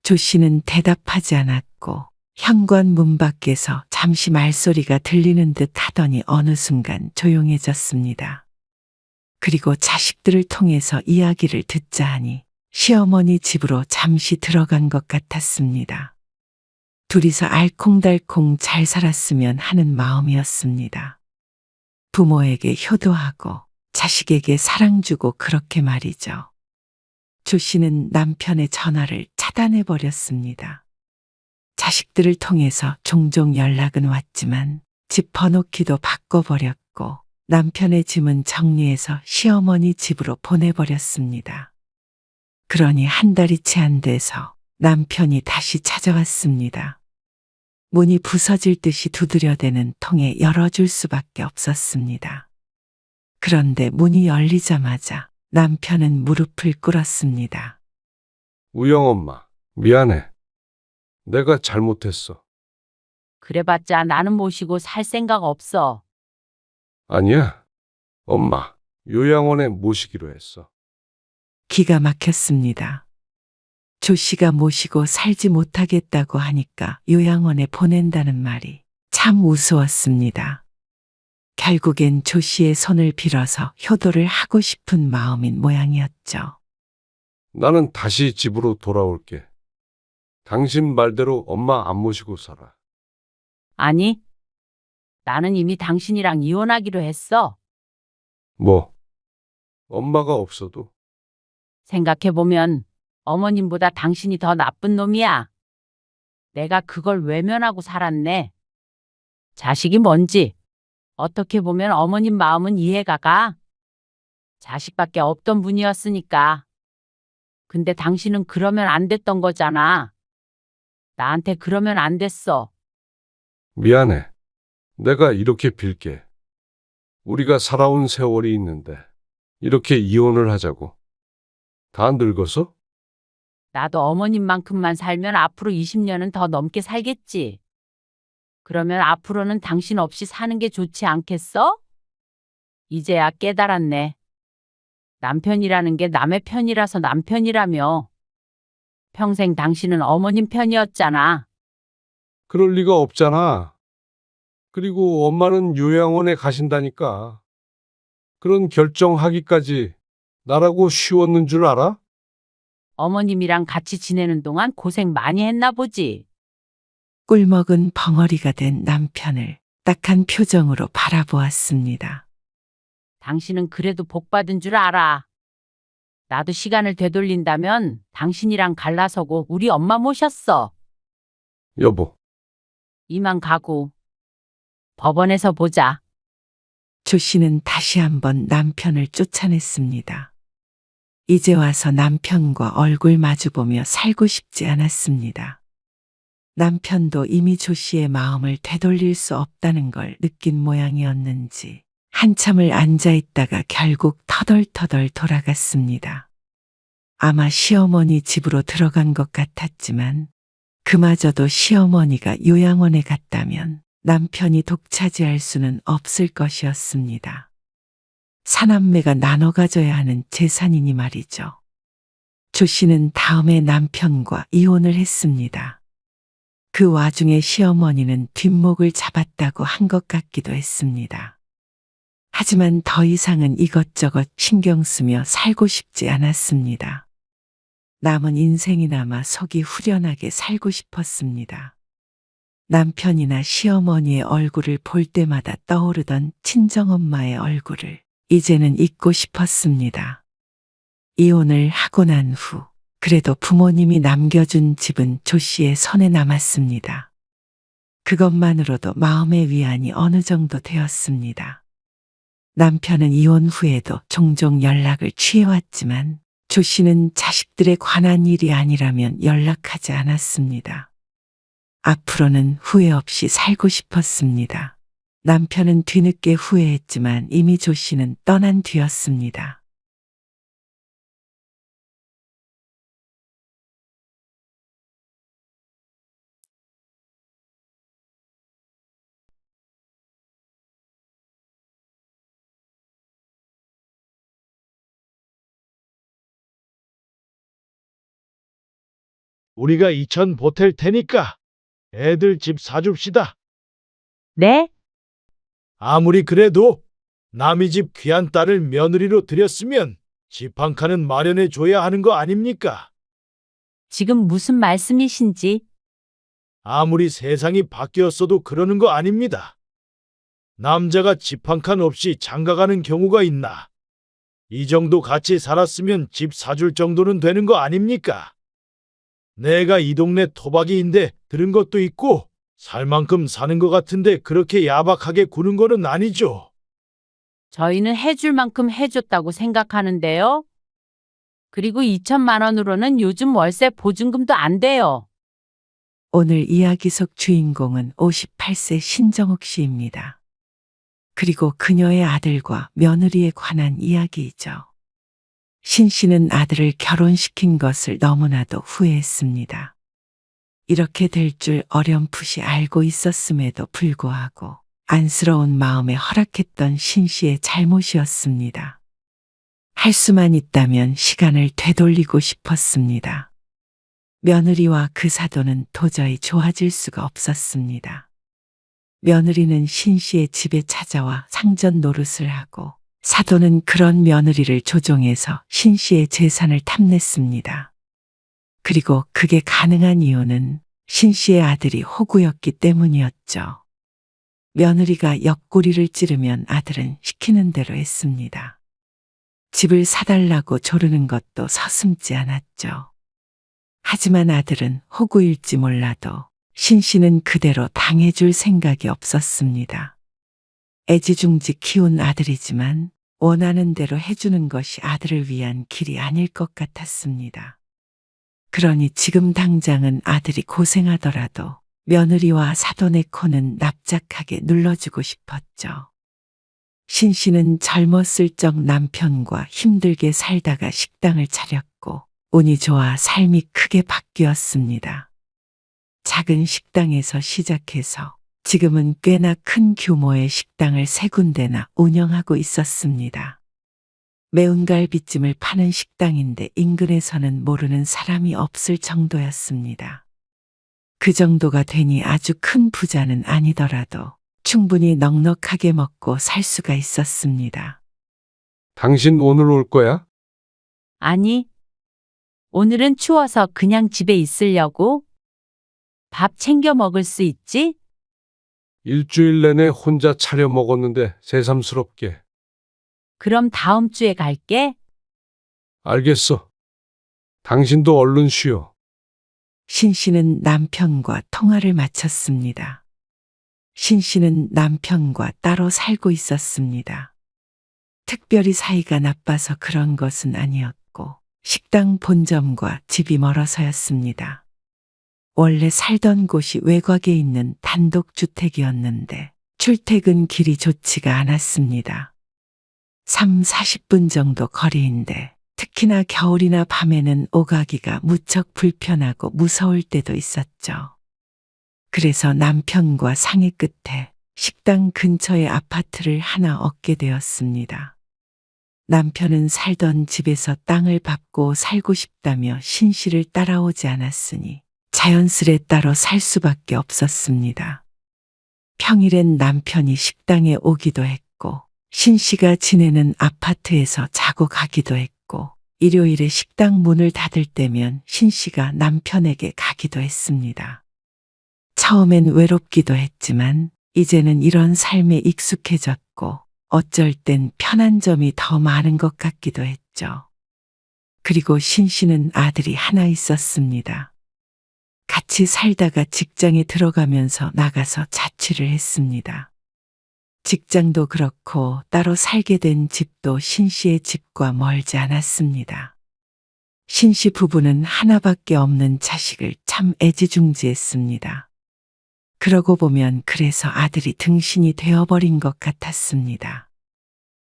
조 씨는 대답하지 않았고 현관문 밖에서 잠시 말소리가 들리는 듯 하더니 어느 순간 조용해졌습니다. 그리고 자식들을 통해서 이야기를 듣자 하니 시어머니 집으로 잠시 들어간 것 같았습니다. 둘이서 알콩달콩 잘 살았으면 하는 마음이었습니다. 부모에게 효도하고 자식에게 사랑 주고 그렇게 말이죠. 조 씨는 남편의 전화를 차단해 버렸습니다. 자식들을 통해서 종종 연락은 왔지만 집 번호키도 바꿔버렸고 남편의 짐은 정리해서 시어머니 집으로 보내버렸습니다. 그러니 한 달이 채 안 돼서 남편이 다시 찾아왔습니다. 문이 부서질 듯이 두드려대는 통에 열어줄 수밖에 없었습니다. 그런데 문이 열리자마자 남편은 무릎을 꿇었습니다. 우영 엄마, 미안해. 내가 잘못했어. 그래봤자 나는 모시고 살 생각 없어. 아니야. 엄마, 요양원에 모시기로 했어. 기가 막혔습니다. 조 씨가 모시고 살지 못하겠다고 하니까 요양원에 보낸다는 말이 참 우스웠습니다. 결국엔 조 씨의 손을 빌어서 효도를 하고 싶은 마음인 모양이었죠. 나는 다시 집으로 돌아올게. 당신 말대로 엄마 안 모시고 살아. 아니, 나는 이미 당신이랑 이혼하기로 했어. 뭐, 엄마가 없어도 생각해보면 어머님보다 당신이 더 나쁜 놈이야. 내가 그걸 외면하고 살았네. 자식이 뭔지 어떻게 보면 어머님 마음은 이해가 가. 자식밖에 없던 분이었으니까. 근데 당신은 그러면 안 됐던 거잖아. 나한테 그러면 안 됐어. 미안해. 내가 이렇게 빌게. 우리가 살아온 세월이 있는데 이렇게 이혼을 하자고. 다 늙어서? 나도 어머님만큼만 살면 앞으로 20년은 더 넘게 살겠지. 그러면 앞으로는 당신 없이 사는 게 좋지 않겠어? 이제야 깨달았네. 남편이라는 게 남의 편이라서 남편이라며. 평생 당신은 어머님 편이었잖아. 그럴 리가 없잖아. 그리고 엄마는 요양원에 가신다니까. 그런 결정하기까지 나라고 쉬웠는 줄 알아? 어머님이랑 같이 지내는 동안 고생 많이 했나 보지. 꿀먹은 벙어리가 된 남편을 딱한 표정으로 바라보았습니다. 당신은 그래도 복 받은 줄 알아. 나도 시간을 되돌린다면 당신이랑 갈라서고 우리 엄마 모셨어. 여보, 이만 가고. 법원에서 보자. 조 씨는 다시 한번 남편을 쫓아냈습니다. 이제 와서 남편과 얼굴 마주보며 살고 싶지 않았습니다. 남편도 이미 조 씨의 마음을 되돌릴 수 없다는 걸 느낀 모양이었는지 한참을 앉아 있다가 결국 터덜터덜 돌아갔습니다. 아마 시어머니 집으로 들어간 것 같았지만 그마저도 시어머니가 요양원에 갔다면 남편이 독차지할 수는 없을 것이었습니다. 사남매가 나눠 가져야 하는 재산이니 말이죠. 조 씨는 다음에 남편과 이혼을 했습니다. 그 와중에 시어머니는 뒷목을 잡았다고 한 것 같기도 했습니다. 하지만 더 이상은 이것저것 신경 쓰며 살고 싶지 않았습니다. 남은 인생이나마 속이 후련하게 살고 싶었습니다. 남편이나 시어머니의 얼굴을 볼 때마다 떠오르던 친정엄마의 얼굴을 이제는 잊고 싶었습니다. 이혼을 하고 난 후 그래도 부모님이 남겨준 집은 조 씨의 손에 남았습니다. 그것만으로도 마음의 위안이 어느 정도 되었습니다. 남편은 이혼 후에도 종종 연락을 취해왔지만 조 씨는 자식들에 관한 일이 아니라면 연락하지 않았습니다. 앞으로는 후회 없이 살고 싶었습니다. 남편은 뒤늦게 후회했지만 이미 조 씨는 떠난 뒤였습니다. 우리가 2천 보탤 테니까 애들 집 사줍시다. 네? 아무리 그래도 남의 집 귀한 딸을 며느리로 들였으면 집 한 칸은 마련해 줘야 하는 거 아닙니까? 지금 무슨 말씀이신지. 아무리 세상이 바뀌었어도 그러는 거 아닙니다. 남자가 집 한 칸 없이 장가가는 경우가 있나? 이 정도 같이 살았으면 집 사줄 정도는 되는 거 아닙니까? 내가 이 동네 토박이인데 들은 것도 있고 살 만큼 사는 것 같은데 그렇게 야박하게 구는 거는 아니죠. 저희는 해줄 만큼 해줬다고 생각하는데요. 그리고 2천만 원으로는 요즘 월세 보증금도 안 돼요. 오늘 이야기 속 주인공은 58세 신정욱 씨입니다. 그리고 그녀의 아들과 며느리에 관한 이야기이죠. 신 씨는 아들을 결혼시킨 것을 너무나도 후회했습니다. 이렇게 될 줄 어렴풋이 알고 있었음에도 불구하고 안쓰러운 마음에 허락했던 신 씨의 잘못이었습니다. 할 수만 있다면 시간을 되돌리고 싶었습니다. 며느리와 그 사돈은 도저히 좋아질 수가 없었습니다. 며느리는 신 씨의 집에 찾아와 상전 노릇을 하고 사돈은 그런 며느리를 조종해서 신 씨의 재산을 탐냈습니다. 그리고 그게 가능한 이유는 신 씨의 아들이 호구였기 때문이었죠. 며느리가 옆구리를 찌르면 아들은 시키는 대로 했습니다. 집을 사달라고 조르는 것도 서슴지 않았죠. 하지만 아들은 호구일지 몰라도 신 씨는 그대로 당해줄 생각이 없었습니다. 애지중지 키운 아들이지만 원하는 대로 해주는 것이 아들을 위한 길이 아닐 것 같았습니다. 그러니 지금 당장은 아들이 고생하더라도 며느리와 사돈의 코는 납작하게 눌러주고 싶었죠. 신 씨는 젊었을 적 남편과 힘들게 살다가 식당을 차렸고 운이 좋아 삶이 크게 바뀌었습니다. 작은 식당에서 시작해서 지금은 꽤나 큰 규모의 식당을 3군데나 운영하고 있었습니다. 매운 갈비찜을 파는 식당인데 인근에서는 모르는 사람이 없을 정도였습니다. 그 정도가 되니 아주 큰 부자는 아니더라도 충분히 넉넉하게 먹고 살 수가 있었습니다. 당신 오늘 올 거야? 아니, 오늘은 추워서 그냥 집에 있으려고. 밥 챙겨 먹을 수 있지? 일주일 내내 혼자 차려 먹었는데 새삼스럽게. 그럼 다음 주에 갈게. 알겠어. 당신도 얼른 쉬어. 신 씨는 남편과 통화를 마쳤습니다. 신 씨는 남편과 따로 살고 있었습니다. 특별히 사이가 나빠서 그런 것은 아니었고 식당 본점과 집이 멀어서였습니다. 원래 살던 곳이 외곽에 있는 단독주택이었는데 출퇴근 길이 좋지가 않았습니다. 3, 40분 정도 거리인데 특히나 겨울이나 밤에는 오가기가 무척 불편하고 무서울 때도 있었죠. 그래서 남편과 상의 끝에 식당 근처에 아파트를 하나 얻게 되었습니다. 남편은 살던 집에서 땅을 밟고 살고 싶다며 신 씨를 따라오지 않았으니 자연스레 따로 살 수밖에 없었습니다. 평일엔 남편이 식당에 오기도 했고 신 씨가 지내는 아파트에서 자고 가기도 했고 일요일에 식당 문을 닫을 때면 신 씨가 남편에게 가기도 했습니다. 처음엔 외롭기도 했지만 이제는 이런 삶에 익숙해졌고 어쩔 땐 편한 점이 더 많은 것 같기도 했죠. 그리고 신 씨는 아들이 하나 있었습니다. 같이 살다가 직장에 들어가면서 나가서 자취를 했습니다. 직장도 그렇고 따로 살게 된 집도 신 씨의 집과 멀지 않았습니다. 신 씨 부부는 하나밖에 없는 자식을 참 애지중지했습니다. 그러고 보면 그래서 아들이 등신이 되어버린 것 같았습니다.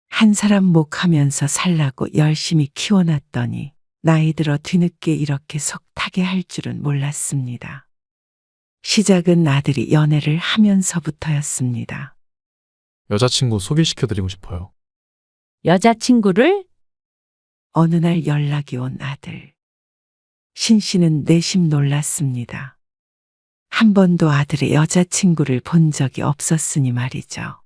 한 사람 목하면서 살라고 열심히 키워놨더니 나이 들어 뒤늦게 이렇게 속 타게 할 줄은 몰랐습니다. 시작은 아들이 연애를 하면서부터였습니다. 여자친구 소개시켜드리고 싶어요. 여자친구를? 어느 날 연락이 온 아들. 신 씨는 내심 놀랐습니다. 한 번도 아들의 여자친구를 본 적이 없었으니 말이죠.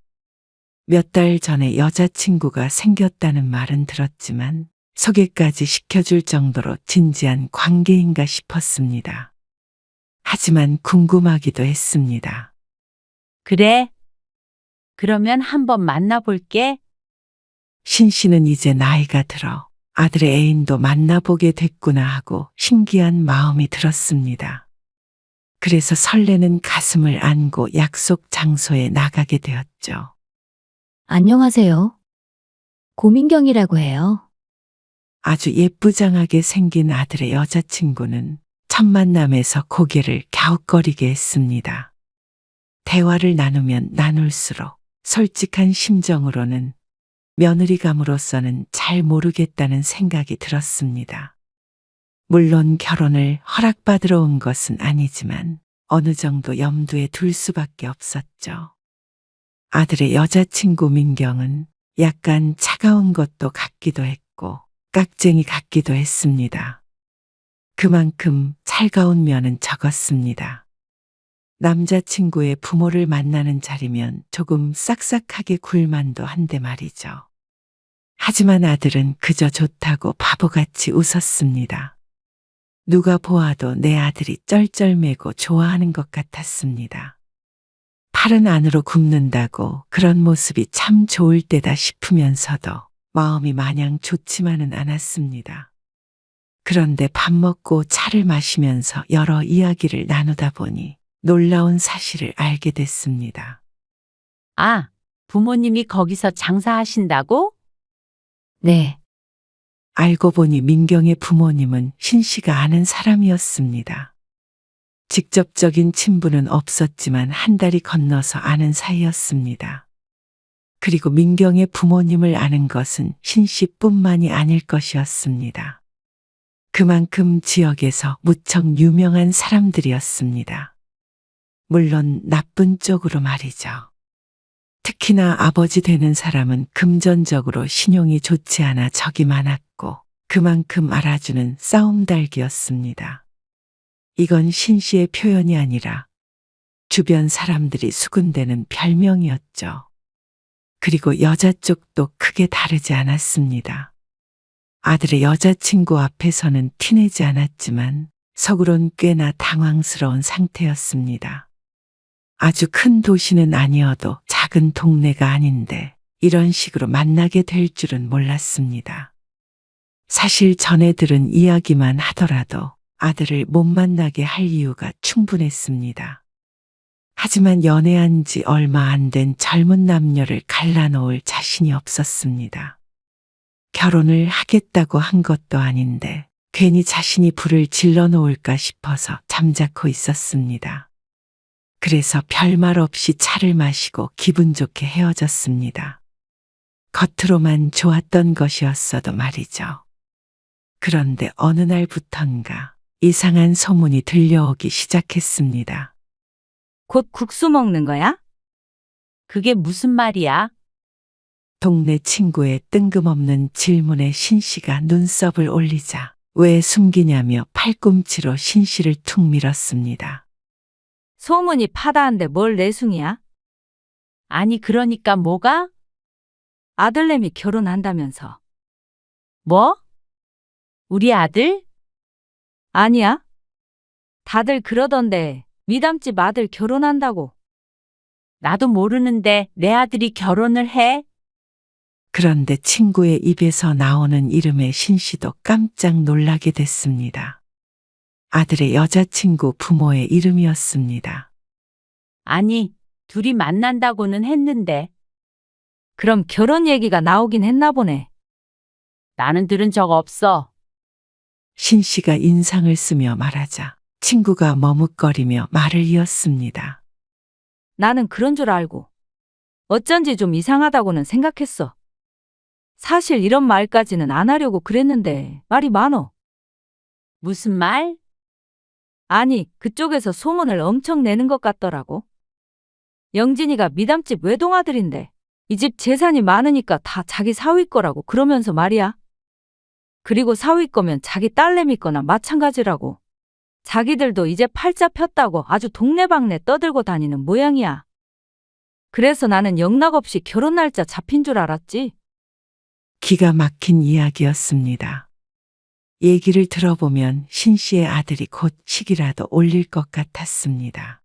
몇 달 전에 여자친구가 생겼다는 말은 들었지만 소개까지 시켜줄 정도로 진지한 관계인가 싶었습니다. 하지만 궁금하기도 했습니다. 그래? 그러면 한번 만나볼게. 신 씨는 이제 나이가 들어 아들의 애인도 만나보게 됐구나 하고 신기한 마음이 들었습니다. 그래서 설레는 가슴을 안고 약속 장소에 나가게 되었죠. 안녕하세요. 고민경이라고 해요. 아주 예쁘장하게 생긴 아들의 여자친구는 첫 만남에서 고개를 갸웃거리게 했습니다. 대화를 나누면 나눌수록 솔직한 심정으로는 며느리감으로서는 잘 모르겠다는 생각이 들었습니다. 물론 결혼을 허락받으러 온 것은 아니지만 어느 정도 염두에 둘 수밖에 없었죠. 아들의 여자친구 민경은 약간 차가운 것도 같기도 했고 깍쟁이 같기도 했습니다. 그만큼 차가운 면은 적었습니다. 남자친구의 부모를 만나는 자리면 조금 싹싹하게 굴만도 한데 말이죠. 하지만 아들은 그저 좋다고 바보같이 웃었습니다. 누가 보아도 내 아들이 쩔쩔매고 좋아하는 것 같았습니다. 팔은 안으로 굽는다고 그런 모습이 참 좋을 때다 싶으면서도 마음이 마냥 좋지만은 않았습니다. 그런데 밥 먹고 차를 마시면서 여러 이야기를 나누다 보니 놀라운 사실을 알게 됐습니다. 아, 부모님이 거기서 장사하신다고? 네, 알고 보니 민경의 부모님은 신 씨가 아는 사람이었습니다. 직접적인 친분은 없었지만 한 달이 건너서 아는 사이였습니다. 그리고 민경의 부모님을 아는 것은 신 씨뿐만이 아닐 것이었습니다. 그만큼 지역에서 무척 유명한 사람들이었습니다. 물론 나쁜 쪽으로 말이죠. 특히나 아버지 되는 사람은 금전적으로 신용이 좋지 않아 적이 많았고 그만큼 알아주는 싸움달기였습니다. 이건 신 씨의 표현이 아니라 주변 사람들이 수군대는 별명이었죠. 그리고 여자 쪽도 크게 다르지 않았습니다. 아들의 여자친구 앞에서는 티내지 않았지만 속으론 꽤나 당황스러운 상태였습니다. 아주 큰 도시는 아니어도 작은 동네가 아닌데 이런 식으로 만나게 될 줄은 몰랐습니다. 사실 전에 들은 이야기만 하더라도 아들을 못 만나게 할 이유가 충분했습니다. 하지만 연애한 지 얼마 안 된 젊은 남녀를 갈라놓을 자신이 없었습니다. 결혼을 하겠다고 한 것도 아닌데 괜히 자신이 불을 질러 놓을까 싶어서 잠자코 있었습니다. 그래서 별말 없이 차를 마시고 기분 좋게 헤어졌습니다. 겉으로만 좋았던 것이었어도 말이죠. 그런데 어느 날부턴가 이상한 소문이 들려오기 시작했습니다. 곧 국수 먹는 거야? 그게 무슨 말이야? 동네 친구의 뜬금없는 질문에 신 씨가 눈썹을 올리자 왜 숨기냐며 팔꿈치로 신 씨를 툭 밀었습니다. 소문이 파다한데 뭘 내숭이야? 아니, 그러니까 뭐가? 아들내미 결혼한다면서. 뭐? 우리 아들? 아니야? 다들 그러던데 미담집 아들 결혼한다고. 나도 모르는데 내 아들이 결혼을 해? 그런데 친구의 입에서 나오는 이름에 신 씨도 깜짝 놀라게 됐습니다. 아들의 여자친구 부모의 이름이었습니다. 아니, 둘이 만난다고는 했는데 그럼 결혼 얘기가 나오긴 했나 보네. 나는 들은 적 없어. 신 씨가 인상을 쓰며 말하자 친구가 머뭇거리며 말을 이었습니다. 나는 그런 줄 알고. 어쩐지 좀 이상하다고는 생각했어. 사실 이런 말까지는 안 하려고 그랬는데 말이 많어. 무슨 말? 아니, 그쪽에서 소문을 엄청 내는 것 같더라고. 영진이가 미담집 외동아들인데 이 집 재산이 많으니까 다 자기 사위 거라고 그러면서 말이야. 그리고 사위 거면 자기 딸내미 거나 마찬가지라고. 자기들도 이제 팔자 폈다고 아주 동네방네 떠들고 다니는 모양이야. 그래서 나는 영락없이 결혼 날짜 잡힌 줄 알았지. 기가 막힌 이야기였습니다. 얘기를 들어보면 신 씨의 아들이 곧 식이라도 올릴 것 같았습니다.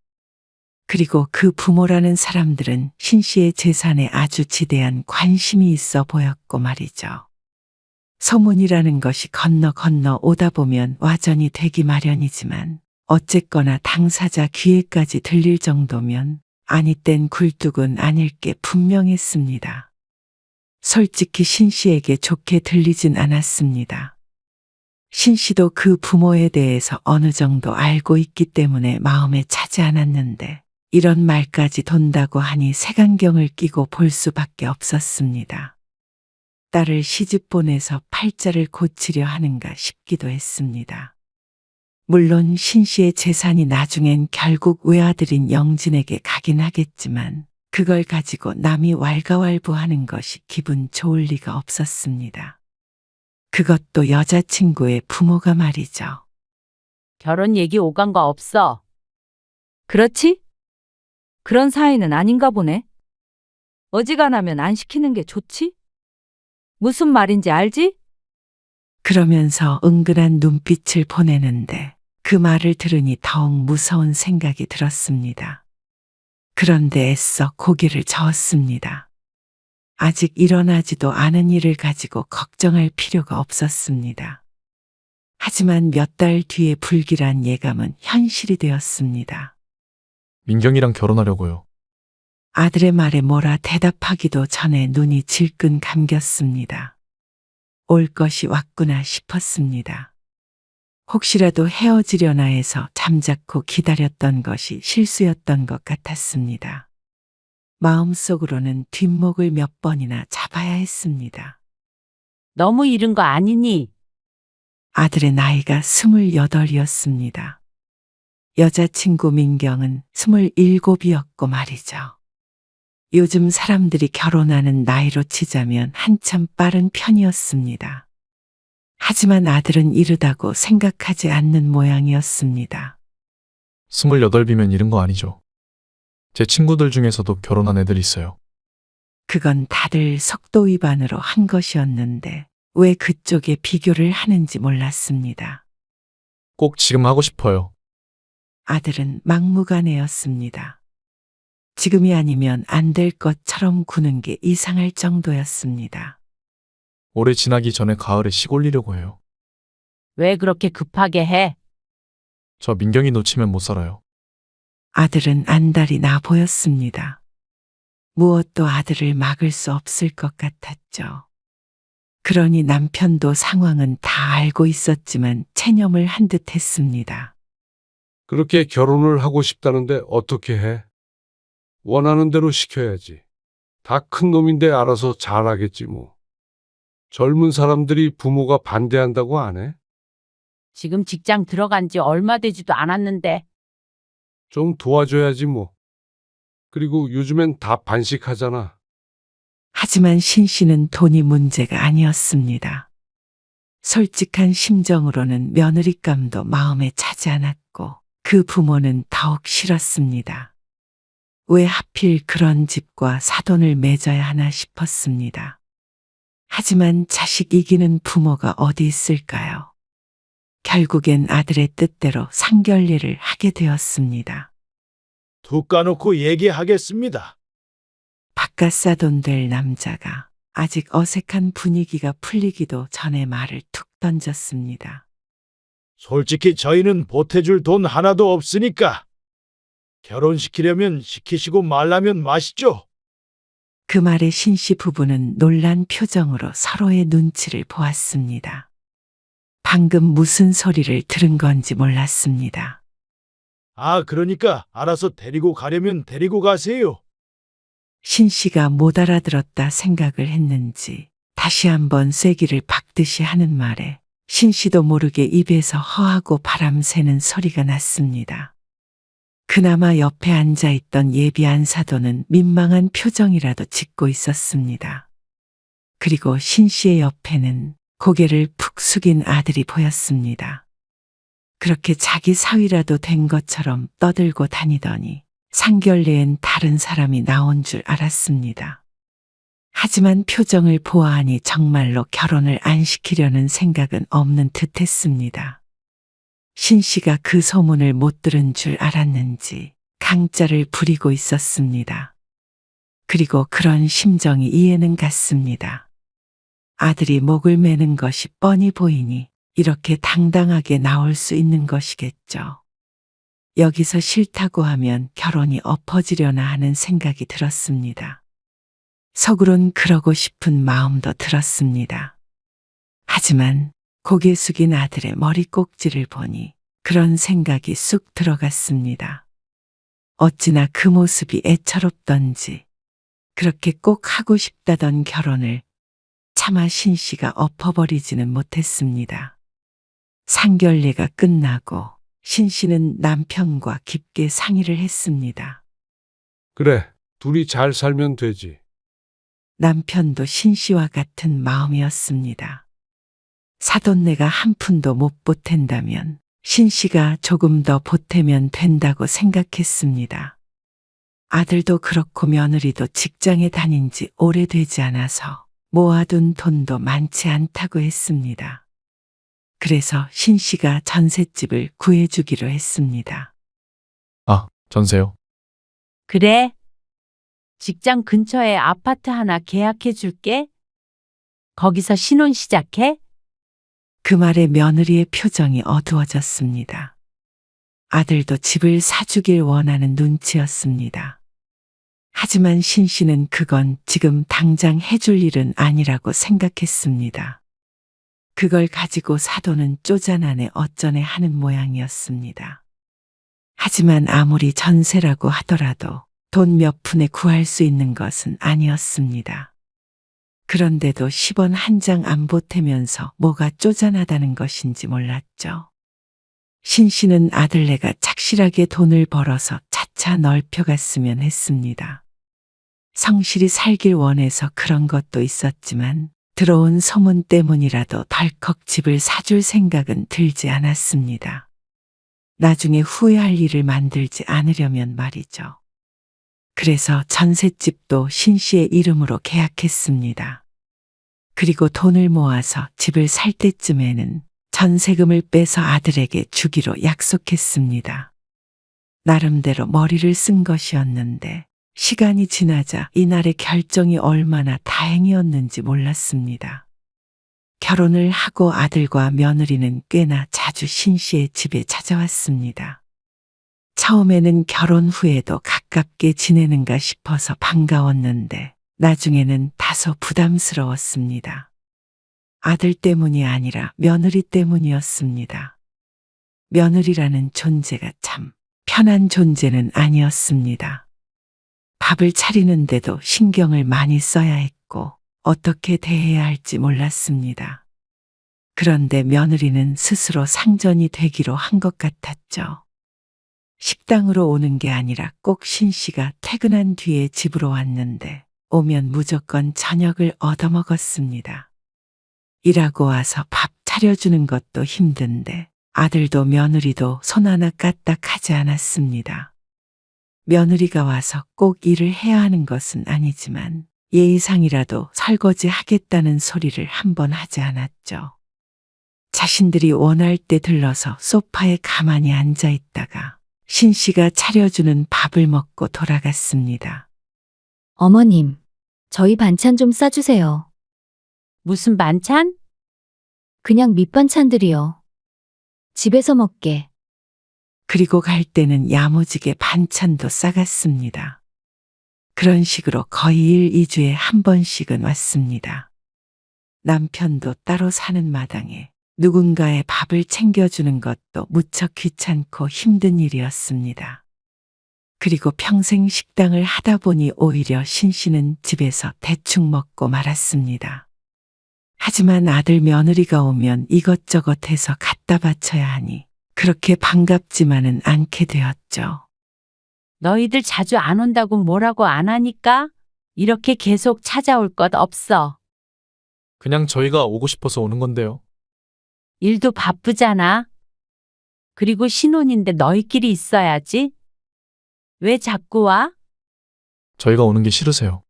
그리고 그 부모라는 사람들은 신 씨의 재산에 아주 지대한 관심이 있어 보였고 말이죠. 소문이라는 것이 건너 오다 보면 와전이 되기 마련이지만 어쨌거나 당사자 귀에까지 들릴 정도면 아니 땐 굴뚝은 아닐 게 분명했습니다. 솔직히 신 씨에게 좋게 들리진 않았습니다. 신 씨도 그 부모에 대해서 어느 정도 알고 있기 때문에 마음에 차지 않았는데 이런 말까지 돈다고 하니 색안경을 끼고 볼 수밖에 없었습니다. 딸을 시집 보내서 팔자를 고치려 하는가 싶기도 했습니다. 물론 신 씨의 재산이 나중엔 결국 외아들인 영진에게 가긴 하겠지만 그걸 가지고 남이 왈가왈부하는 것이 기분 좋을 리가 없었습니다. 그것도 여자친구의 부모가 말이죠. 결혼 얘기 오간 거 없어. 그렇지? 그런 사이는 아닌가 보네. 어지간하면 안 시키는 게 좋지? 무슨 말인지 알지? 그러면서 은근한 눈빛을 보내는데 그 말을 들으니 더욱 무서운 생각이 들었습니다. 그런데 애써 고개를 저었습니다. 아직 일어나지도 않은 일을 가지고 걱정할 필요가 없었습니다. 하지만 몇 달 뒤에 불길한 예감은 현실이 되었습니다. 민경이랑 결혼하려고요. 아들의 말에 뭐라 대답하기도 전에 눈이 질끈 감겼습니다. 올 것이 왔구나 싶었습니다. 혹시라도 헤어지려나 해서 잠자코 기다렸던 것이 실수였던 것 같았습니다. 마음속으로는 뒷목을 몇 번이나 잡아야 했습니다. 너무 이른 거 아니니? 아들의 나이가 28이었습니다. 여자친구 민경은 27이었고 말이죠. 요즘 사람들이 결혼하는 나이로 치자면 한참 빠른 편이었습니다. 하지만 아들은 이르다고 생각하지 않는 모양이었습니다. 28이면 이른 거 아니죠. 제 친구들 중에서도 결혼한 애들 있어요. 그건 다들 속도 위반으로 한 것이었는데 왜 그쪽에 비교를 하는지 몰랐습니다. 꼭 지금 하고 싶어요. 아들은 막무가내였습니다. 지금이 아니면 안 될 것처럼 구는 게 이상할 정도였습니다. 올해 지나기 전에 가을에 식 올리려고 해요. 왜 그렇게 급하게 해? 저 민경이 놓치면 못 살아요. 아들은 안달이 나 보였습니다. 무엇도 아들을 막을 수 없을 것 같았죠. 그러니 남편도 상황은 다 알고 있었지만 체념을 한 듯 했습니다. 그렇게 결혼을 하고 싶다는데 어떻게 해? 원하는 대로 시켜야지. 다 큰 놈인데 알아서 잘하겠지 뭐. 젊은 사람들이 부모가 반대한다고 안 해? 지금 직장 들어간 지 얼마 되지도 않았는데. 좀 도와줘야지 뭐. 그리고 요즘엔 다 반씩하잖아. 하지만 신 씨는 돈이 문제가 아니었습니다. 솔직한 심정으로는 며느리감도 마음에 차지 않았고 그 부모는 더욱 싫었습니다. 왜 하필 그런 집과 사돈을 맺어야 하나 싶었습니다. 하지만 자식 이기는 부모가 어디 있을까요? 결국엔 아들의 뜻대로 상견례를 하게 되었습니다. 툭 까놓고 얘기하겠습니다. 바깥 사돈 될 남자가 아직 어색한 분위기가 풀리기도 전에 말을 툭 던졌습니다. 솔직히 저희는 보태줄 돈 하나도 없으니까 결혼시키려면 시키시고 말라면 마시죠. 그 말에 신씨 부부는 놀란 표정으로 서로의 눈치를 보았습니다. 방금 무슨 소리를 들은 건지 몰랐습니다. 아, 그러니까 알아서 데리고 가려면 데리고 가세요. 신씨가 못 알아들었다 생각을 했는지 다시 한번 쐐기를 박듯이 하는 말에 신씨도 모르게 입에서 허하고 바람 새는 소리가 났습니다. 그나마 옆에 앉아있던 예비한 사도는 민망한 표정이라도 짓고 있었습니다. 그리고 신씨의 옆에는 고개를 푹 숙인 아들이 보였습니다. 그렇게 자기 사위라도 된 것처럼 떠들고 다니더니 상견례엔 다른 사람이 나온 줄 알았습니다. 하지만 표정을 보아하니 정말로 결혼을 안 시키려는 생각은 없는 듯 했습니다. 신 씨가 그 소문을 못 들은 줄 알았는지 강짜를 부리고 있었습니다. 그리고 그런 심정이 이해는 갔습니다. 아들이 목을 매는 것이 뻔히 보이니 이렇게 당당하게 나올 수 있는 것이겠죠. 여기서 싫다고 하면 결혼이 엎어지려나 하는 생각이 들었습니다. 속으론 그러고 싶은 마음도 들었습니다. 하지만 고개 숙인 아들의 머리 꼭지를 보니 그런 생각이 쑥 들어갔습니다. 어찌나 그 모습이 애처롭던지 그렇게 꼭 하고 싶다던 결혼을 차마 신 씨가 엎어버리지는 못했습니다. 상견례가 끝나고 신 씨는 남편과 깊게 상의를 했습니다. 그래, 둘이 잘 살면 되지. 남편도 신 씨와 같은 마음이었습니다. 사돈네가 한 푼도 못 보탠다면 신 씨가 조금 더 보태면 된다고 생각했습니다. 아들도 그렇고 며느리도 직장에 다닌 지 오래되지 않아서 모아둔 돈도 많지 않다고 했습니다. 그래서 신 씨가 전셋집을 구해주기로 했습니다. 아, 전세요? 그래. 직장 근처에 아파트 하나 계약해 줄게. 거기서 신혼 시작해. 그 말에 며느리의 표정이 어두워졌습니다. 아들도 집을 사주길 원하는 눈치였습니다. 하지만 신 씨는 그건 지금 당장 해줄 일은 아니라고 생각했습니다. 그걸 가지고 사돈은 쪼잔하네 어쩌네 하는 모양이었습니다. 하지만 아무리 전세라고 하더라도 돈 몇 푼에 구할 수 있는 것은 아니었습니다. 그런데도 10원 한 장 안 보태면서 뭐가 쪼잔하다는 것인지 몰랐죠. 신 씨는 아들네가 착실하게 돈을 벌어서 차차 넓혀갔으면 했습니다. 성실히 살길 원해서 그런 것도 있었지만 들어온 소문 때문이라도 덜컥 집을 사줄 생각은 들지 않았습니다. 나중에 후회할 일을 만들지 않으려면 말이죠. 그래서 전셋집도 신 씨의 이름으로 계약했습니다. 그리고 돈을 모아서 집을 살 때쯤에는 전세금을 빼서 아들에게 주기로 약속했습니다. 나름대로 머리를 쓴 것이었는데 시간이 지나자 이날의 결정이 얼마나 다행이었는지 몰랐습니다. 결혼을 하고 아들과 며느리는 꽤나 자주 신 씨의 집에 찾아왔습니다. 처음에는 결혼 후에도 가깝게 지내는가 싶어서 반가웠는데 나중에는 다소 부담스러웠습니다. 아들 때문이 아니라 며느리 때문이었습니다. 며느리라는 존재가 참 편한 존재는 아니었습니다. 밥을 차리는데도 신경을 많이 써야 했고 어떻게 대해야 할지 몰랐습니다. 그런데 며느리는 스스로 상전이 되기로 한 것 같았죠. 식당으로 오는 게 아니라 꼭 신 씨가 퇴근한 뒤에 집으로 왔는데 오면 무조건 저녁을 얻어먹었습니다. 일하고 와서 밥 차려주는 것도 힘든데 아들도 며느리도 손 하나 까딱하지 않았습니다. 며느리가 와서 꼭 일을 해야 하는 것은 아니지만 예의상이라도 설거지 하겠다는 소리를 한 번 하지 않았죠. 자신들이 원할 때 들러서 소파에 가만히 앉아 있다가 신 씨가 차려주는 밥을 먹고 돌아갔습니다. 어머님, 저희 반찬 좀 싸주세요. 무슨 반찬? 그냥 밑반찬들이요. 집에서 먹게. 그리고 갈 때는 야무지게 반찬도 싸갔습니다. 그런 식으로 거의 1, 2주에 한 번씩은 왔습니다. 남편도 따로 사는 마당에 누군가의 밥을 챙겨주는 것도 무척 귀찮고 힘든 일이었습니다. 그리고 평생 식당을 하다 보니 오히려 신 씨는 집에서 대충 먹고 말았습니다. 하지만 아들 며느리가 오면 이것저것 해서 갖다 바쳐야 하니 그렇게 반갑지만은 않게 되었죠. 너희들 자주 안 온다고 뭐라고 안 하니까 이렇게 계속 찾아올 것 없어. 그냥 저희가 오고 싶어서 오는 건데요. 일도 바쁘잖아. 그리고 신혼인데 너희끼리 있어야지. 왜 자꾸 와? 저희가 오는 게 싫으세요.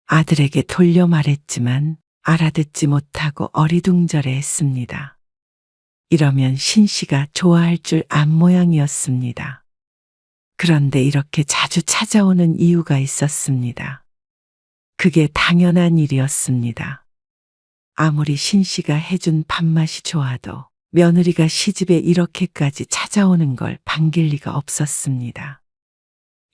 아들에게 돌려 말했지만 알아듣지 못하고 어리둥절해 했습니다. 이러면 신씨가 좋아할 줄 안 모양이었습니다. 그런데 이렇게 자주 찾아오는 이유가 있었습니다. 그게 당연한 일이었습니다. 아무리 신씨가 해준 밥맛이 좋아도 며느리가 시집에 이렇게까지 찾아오는 걸 반길 리가 없었습니다.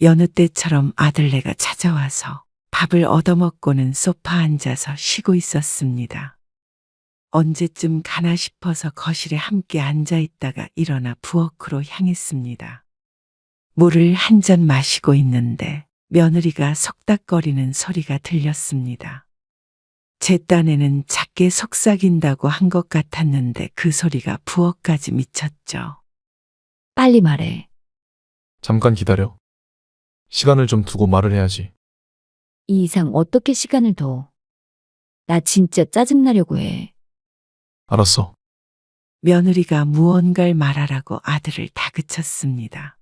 여느 때처럼 아들네가 찾아와서 밥을 얻어먹고는 소파 앉아서 쉬고 있었습니다. 언제쯤 가나 싶어서 거실에 함께 앉아 있다가 일어나 부엌으로 향했습니다. 물을 한 잔 마시고 있는데 며느리가 속닥거리는 소리가 들렸습니다. 제 딴에는 작게 속삭인다고 한 것 같았는데 그 소리가 부엌까지 미쳤죠. 빨리 말해. 잠깐 기다려. 시간을 좀 두고 말을 해야지. 이 이상 어떻게 시간을 둬? 나 진짜 짜증나려고 해. 알았어. 며느리가 무언가를 말하라고 아들을 다그쳤습니다.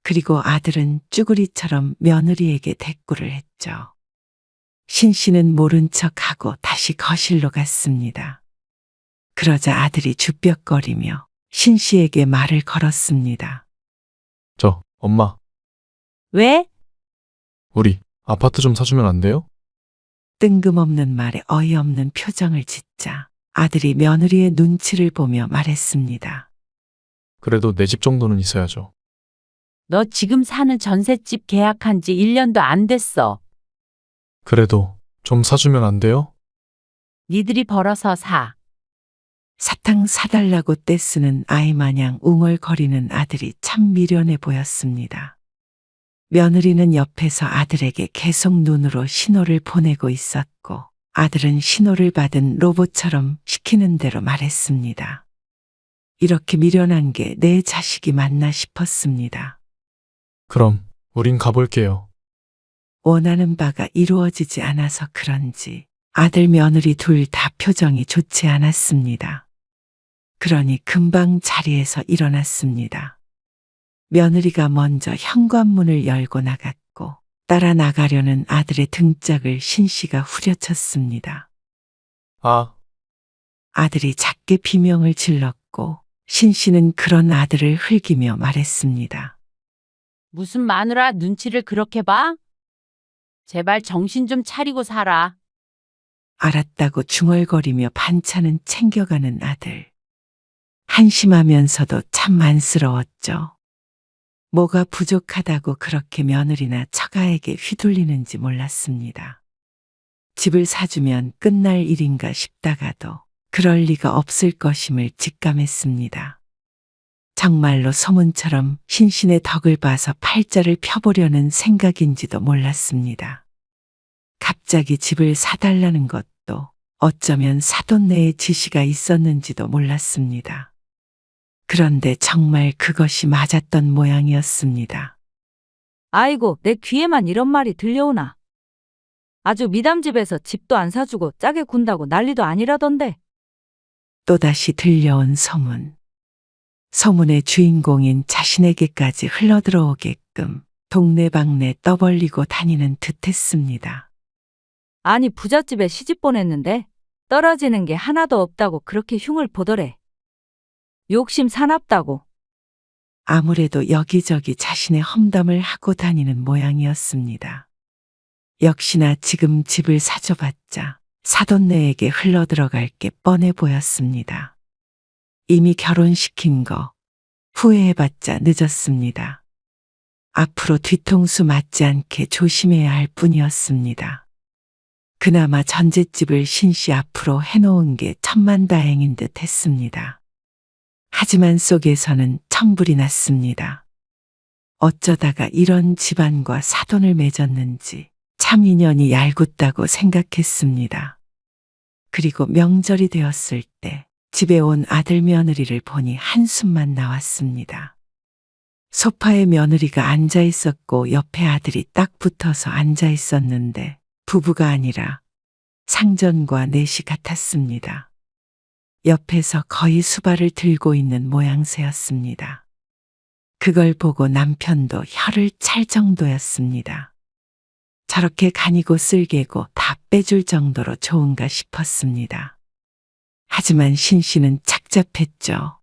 그리고 아들은 쭈구리처럼 며느리에게 대꾸를 했죠. 신씨는 모른 척하고 다시 거실로 갔습니다. 그러자 아들이 주뼛거리며 신씨에게 말을 걸었습니다. 엄마, 왜? 우리 아파트 좀 사주면 안 돼요? 뜬금없는 말에 어이없는 표정을 짓자 아들이 며느리의 눈치를 보며 말했습니다. 그래도 내 집 정도는 있어야죠. 너 지금 사는 전셋집 계약한 지 1년도 안 됐어. 그래도 좀 사주면 안 돼요? 니들이 벌어서 사. 사탕 사달라고 떼쓰는 아이 마냥 웅얼거리는 아들이 참 미련해 보였습니다. 며느리는 옆에서 아들에게 계속 눈으로 신호를 보내고 있었고 아들은 신호를 받은 로봇처럼 시키는 대로 말했습니다. 이렇게 미련한 게 내 자식이 맞나 싶었습니다. 그럼 우린 가볼게요. 원하는 바가 이루어지지 않아서 그런지 아들 며느리 둘 다 표정이 좋지 않았습니다. 그러니 금방 자리에서 일어났습니다. 며느리가 먼저 현관문을 열고 나갔고 따라 나가려는 아들의 등짝을 신씨가 후려쳤습니다. 아, 아들이 작게 비명을 질렀고 신씨는 그런 아들을 흘기며 말했습니다. 무슨 마누라 눈치를 그렇게 봐? 제발 정신 좀 차리고 살아. 알았다고 중얼거리며 반찬은 챙겨가는 아들. 한심하면서도 참 안쓰러웠죠. 뭐가 부족하다고 그렇게 며느리나 처가에게 휘둘리는지 몰랐습니다. 집을 사주면 끝날 일인가 싶다가도 그럴 리가 없을 것임을 직감했습니다. 정말로 소문처럼 신신의 덕을 봐서 팔자를 펴보려는 생각인지도 몰랐습니다. 갑자기 집을 사달라는 것도 어쩌면 사돈네의 지시가 있었는지도 몰랐습니다. 그런데 정말 그것이 맞았던 모양이었습니다. 아이고, 내 귀에만 이런 말이 들려오나. 아주 미담집에서 집도 안 사주고 짜게 군다고 난리도 아니라던데. 또다시 들려온 소문. 소문의 주인공인 자신에게까지 흘러들어오게끔 동네방네 떠벌리고 다니는 듯했습니다. 아니, 부잣집에 시집 보냈는데 떨어지는 게 하나도 없다고 그렇게 흉을 보더래. 욕심 사납다고. 아무래도 여기저기 자신의 험담을 하고 다니는 모양이었습니다. 역시나 지금 집을 사줘봤자 사돈네에게 흘러들어갈 게 뻔해 보였습니다. 이미 결혼시킨 거 후회해봤자 늦었습니다. 앞으로 뒤통수 맞지 않게 조심해야 할 뿐이었습니다. 그나마 전셋집을 신씨 앞으로 해놓은 게 천만다행인 듯 했습니다. 하지만 속에서는 천불이 났습니다. 어쩌다가 이런 집안과 사돈을 맺었는지 참 인연이 얄궂다고 생각했습니다. 그리고 명절이 되었을 때 집에 온 아들 며느리를 보니 한숨만 나왔습니다. 소파에 며느리가 앉아 있었고 옆에 아들이 딱 붙어서 앉아 있었는데 부부가 아니라 상전과 넷이 같았습니다. 옆에서 거의 수발을 들고 있는 모양새였습니다. 그걸 보고 남편도 혀를 찰 정도였습니다. 저렇게 간이고 쓸개고 다 빼줄 정도로 좋은가 싶었습니다. 하지만 신씨는 착잡했죠.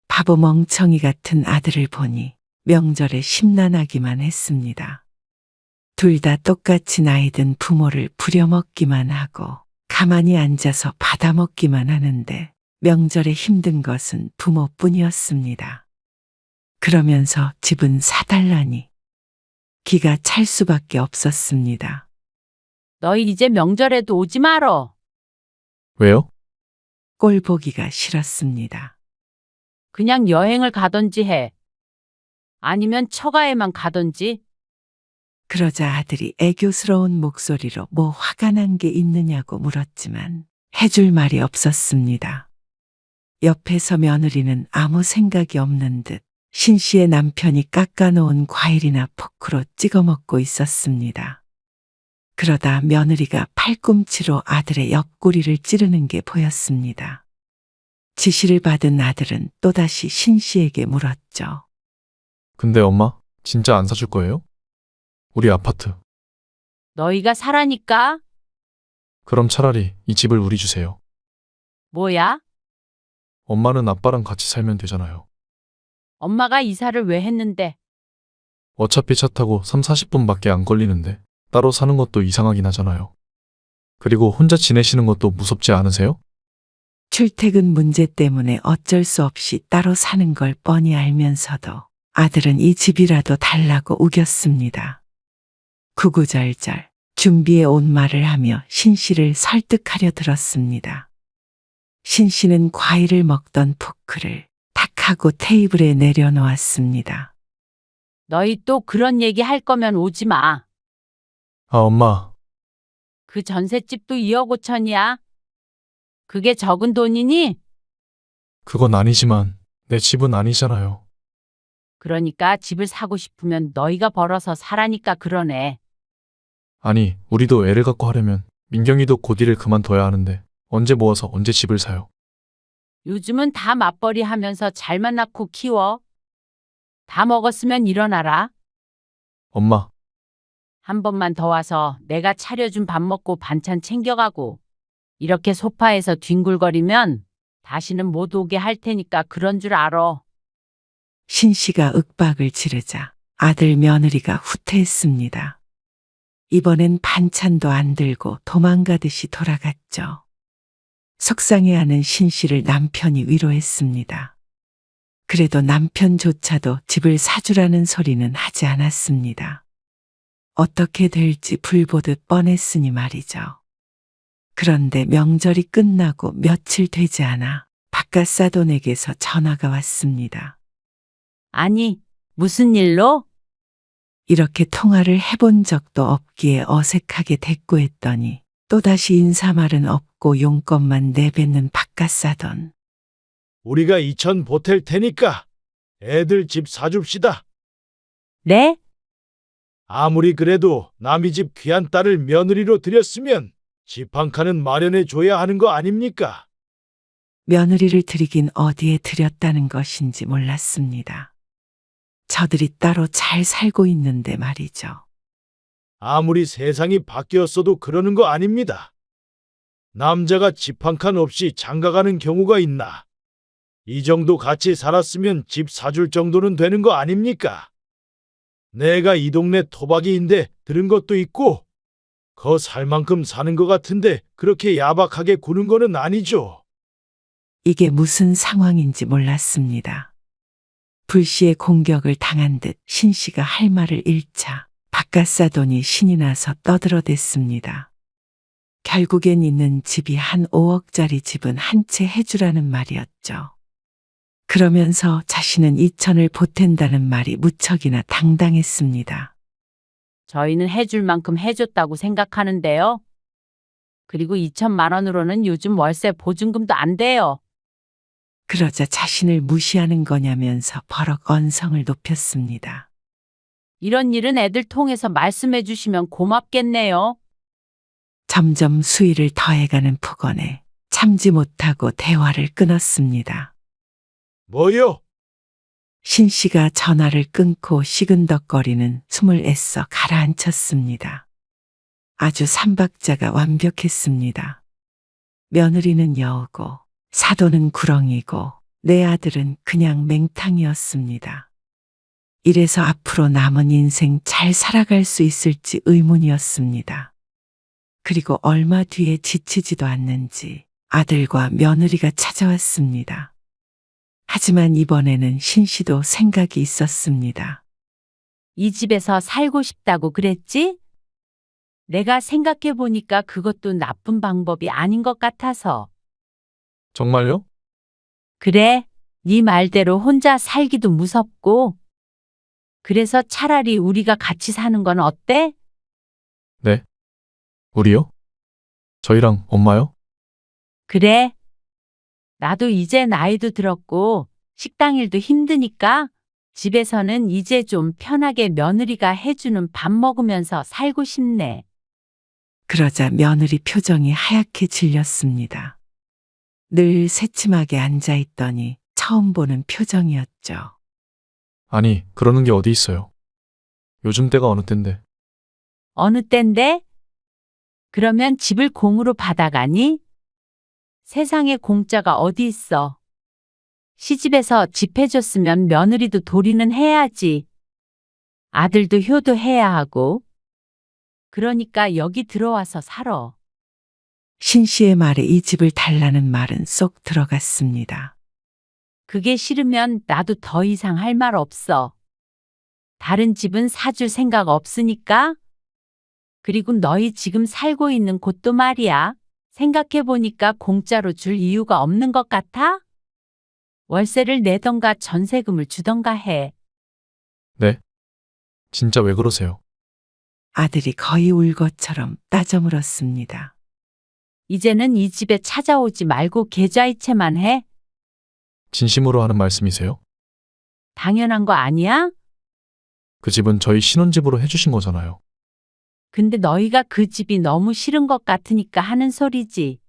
바보 멍청이 같은 아들을 보니 명절에 심란하기만 했습니다. 둘 다 똑같이 나이든 부모를 부려먹기만 하고 가만히 앉아서 받아먹기만 하는데 명절에 힘든 것은 부모뿐이었습니다. 그러면서 집은 사달라니 기가 찰 수밖에 없었습니다. 너희 이제 명절에도 오지 말어. 왜요? 꼴 보기가 싫었습니다. 그냥 여행을 가던지 해. 아니면 처가에만 가던지. 그러자 아들이 애교스러운 목소리로 뭐 화가 난 게 있느냐고 물었지만 해줄 말이 없었습니다. 옆에서 며느리는 아무 생각이 없는 듯 신씨의 남편이 깎아놓은 과일이나 포크로 찍어 먹고 있었습니다. 그러다 며느리가 팔꿈치로 아들의 옆구리를 찌르는 게 보였습니다. 지시를 받은 아들은 또다시 신씨에게 물었죠. 근데 엄마, 진짜 안 사줄 거예요? 우리 아파트. 너희가 사라니까? 그럼 차라리 이 집을 우리 주세요. 뭐야? 엄마는 아빠랑 같이 살면 되잖아요. 엄마가 이사를 왜 했는데? 어차피 차 타고 3, 40분밖에 안 걸리는데 따로 사는 것도 이상하긴 하잖아요. 그리고 혼자 지내시는 것도 무섭지 않으세요? 출퇴근 문제 때문에 어쩔 수 없이 따로 사는 걸 뻔히 알면서도 아들은 이 집이라도 달라고 우겼습니다. 구구절절 준비해 온 말을 하며 신씨를 설득하려 들었습니다. 신씨는 과일을 먹던 포크를 탁 하고 테이블에 내려놓았습니다. 너희 또 그런 얘기 할 거면 오지 마. 아, 엄마. 그 전셋집도 2억 5천이야. 그게 적은 돈이니? 그건 아니지만 내 집은 아니잖아요. 그러니까 집을 사고 싶으면 너희가 벌어서 사라니까 그러네. 아니, 우리도 애를 갖고 하려면 민경이도 곧 일을 그만둬야 하는데 언제 모아서 언제 집을 사요? 요즘은 다 맞벌이 하면서 잘만 낳고 키워. 다 먹었으면 일어나라. 엄마, 한 번만 더 와서 내가 차려준 밥 먹고 반찬 챙겨가고 이렇게 소파에서 뒹굴거리면 다시는 못 오게 할 테니까 그런 줄 알아. 신씨가 윽박을 지르자 아들 며느리가 후퇴했습니다. 이번엔 반찬도 안 들고 도망가듯이 돌아갔죠. 속상해하는 신씨를 남편이 위로했습니다. 그래도 남편조차도 집을 사주라는 소리는 하지 않았습니다. 어떻게 될지 불보듯 뻔했으니 말이죠. 그런데 명절이 끝나고 며칠 되지 않아 바깥사돈에게서 전화가 왔습니다. 아니, 무슨 일로? 이렇게 통화를 해본 적도 없기에 어색하게 대꾸했더니 또다시 인사말은 없고 용건만 내뱉는 바깥사돈. 우리가 2천 보탤 테니까 애들 집 사줍시다. 네? 아무리 그래도 남의 집 귀한 딸을 며느리로 들였으면 집 한 칸은 마련해 줘야 하는 거 아닙니까? 며느리를 들이긴 어디에 들였다는 것인지 몰랐습니다. 저들이 따로 잘 살고 있는데 말이죠. 아무리 세상이 바뀌었어도 그러는 거 아닙니다. 남자가 집 한 칸 없이 장가가는 경우가 있나? 이 정도 같이 살았으면 집 사줄 정도는 되는 거 아닙니까? 내가 이 동네 토박이인데 들은 것도 있고 거 살 만큼 사는 것 같은데 그렇게 야박하게 구는 거는 아니죠. 이게 무슨 상황인지 몰랐습니다. 불시에 공격을 당한 듯 신씨가 할 말을 잃자 바깥사돈이 신이 나서 떠들어댔습니다. 결국엔 있는 집이 한 5억짜리 집은 한 채 해주라는 말이었죠. 그러면서 자신은 2천을 보탠다는 말이 무척이나 당당했습니다. 저희는 해줄 만큼 해줬다고 생각하는데요. 그리고 2천만 원으로는 요즘 월세 보증금도 안 돼요. 그러자 자신을 무시하는 거냐면서 버럭 언성을 높였습니다. 이런 일은 애들 통해서 말씀해 주시면 고맙겠네요. 점점 수위를 더해가는 폭언에 참지 못하고 대화를 끊었습니다. 뭐요? 신 씨가 전화를 끊고 시근덕거리는 숨을 애써 가라앉혔습니다. 아주 삼박자가 완벽했습니다. 며느리는 여우고 사돈은 구렁이고 내 아들은 그냥 맹탕이었습니다. 이래서 앞으로 남은 인생 잘 살아갈 수 있을지 의문이었습니다. 그리고 얼마 뒤에 지치지도 않는지 아들과 며느리가 찾아왔습니다. 하지만 이번에는 신 씨도 생각이 있었습니다. 이 집에서 살고 싶다고 그랬지? 내가 생각해 보니까 그것도 나쁜 방법이 아닌 것 같아서. 정말요? 그래, 네 말대로 혼자 살기도 무섭고. 그래서 차라리 우리가 같이 사는 건 어때? 네. 우리요? 저희랑 엄마요? 그래. 나도 이제 나이도 들었고 식당 일도 힘드니까 집에서는 이제 좀 편하게 며느리가 해주는 밥 먹으면서 살고 싶네. 그러자 며느리 표정이 하얗게 질렸습니다. 늘 새침하게 앉아있더니 처음 보는 표정이었죠. 아니, 그러는 게 어디 있어요. 요즘 때가 어느 때인데. 어느 땐데? 그러면 집을 공으로 받아가니? 세상에 공짜가 어디 있어. 시집에서 집 해줬으면 며느리도 도리는 해야지. 아들도 효도해야 하고. 그러니까 여기 들어와서 살아. 신 씨의 말에 이 집을 달라는 말은 쏙 들어갔습니다. 그게 싫으면 나도 더 이상 할 말 없어. 다른 집은 사줄 생각 없으니까. 그리고 너희 지금 살고 있는 곳도 말이야. 생각해보니까 공짜로 줄 이유가 없는 것 같아? 월세를 내던가 전세금을 주던가 해. 네? 진짜 왜 그러세요? 아들이 거의 울 것처럼 따져 물었습니다. 이제는 이 집에 찾아오지 말고 계좌이체만 해. 진심으로 하는 말씀이세요? 당연한 거 아니야? 그 집은 저희 신혼집으로 해주신 거잖아요. 근데 너희가 그 집이 너무 싫은 것 같으니까 하는 소리지.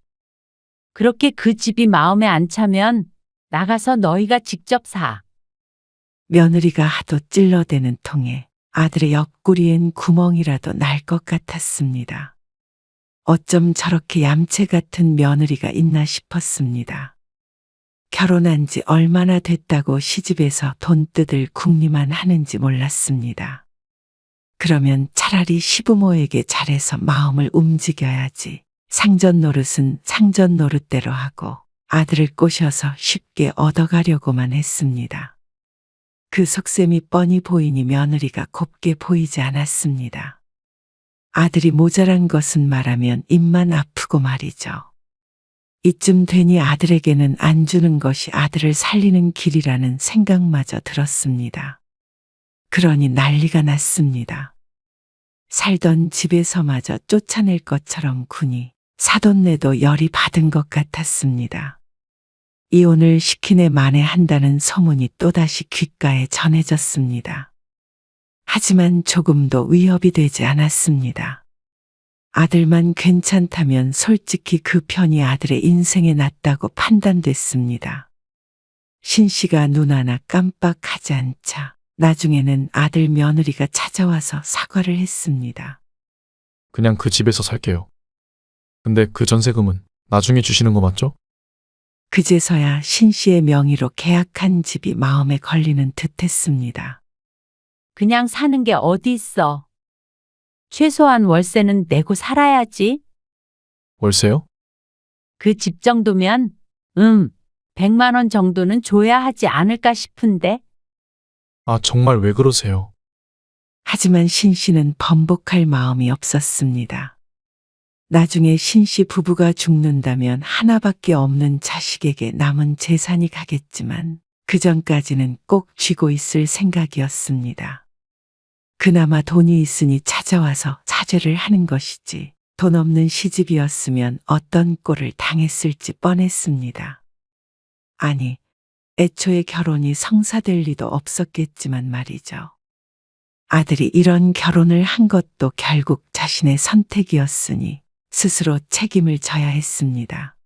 그렇게 그 집이 마음에 안 차면 나가서 너희가 직접 사. 며느리가 하도 찔러대는 통에 아들의 옆구리엔 구멍이라도 날 것 같았습니다. 어쩜 저렇게 얌체 같은 며느리가 있나 싶었습니다. 결혼한 지 얼마나 됐다고 시집에서 돈 뜯을 궁리만 하는지 몰랐습니다. 그러면 차라리 시부모에게 잘해서 마음을 움직여야지. 상전 노릇은 상전 노릇대로 하고 아들을 꼬셔서 쉽게 얻어가려고만 했습니다. 그 속셈이 뻔히 보이니 며느리가 곱게 보이지 않았습니다. 아들이 모자란 것은 말하면 입만 아프고 말이죠. 이쯤 되니 아들에게는 안 주는 것이 아들을 살리는 길이라는 생각마저 들었습니다. 그러니 난리가 났습니다. 살던 집에서마저 쫓아낼 것처럼 군이 사돈네도 열이 받은 것 같았습니다. 이혼을 시키네 만회한다는 소문이 또다시 귓가에 전해졌습니다. 하지만 조금도 위협이 되지 않았습니다. 아들만 괜찮다면 솔직히 그 편이 아들의 인생에 낫다고 판단됐습니다. 신 씨가 눈 하나 깜빡하지 않자 나중에는 아들 며느리가 찾아와서 사과를 했습니다. 그냥 그 집에서 살게요. 근데 그 전세금은 나중에 주시는 거 맞죠? 그제서야 신 씨의 명의로 계약한 집이 마음에 걸리는 듯했습니다. 그냥 사는 게 어디 있어. 최소한 월세는 내고 살아야지. 월세요? 그 집 정도면 100만 원 정도는 줘야 하지 않을까 싶은데. 아, 정말 왜 그러세요? 하지만 신 씨는 번복할 마음이 없었습니다. 나중에 신 씨 부부가 죽는다면 하나밖에 없는 자식에게 남은 재산이 가겠지만 그 전까지는 꼭 쥐고 있을 생각이었습니다. 그나마 돈이 있으니 찾아와서 사죄를 하는 것이지 돈 없는 시집이었으면 어떤 꼴을 당했을지 뻔했습니다. 아니, 애초에 결혼이 성사될 리도 없었겠지만 말이죠. 아들이 이런 결혼을 한 것도 결국 자신의 선택이었으니 스스로 책임을 져야 했습니다.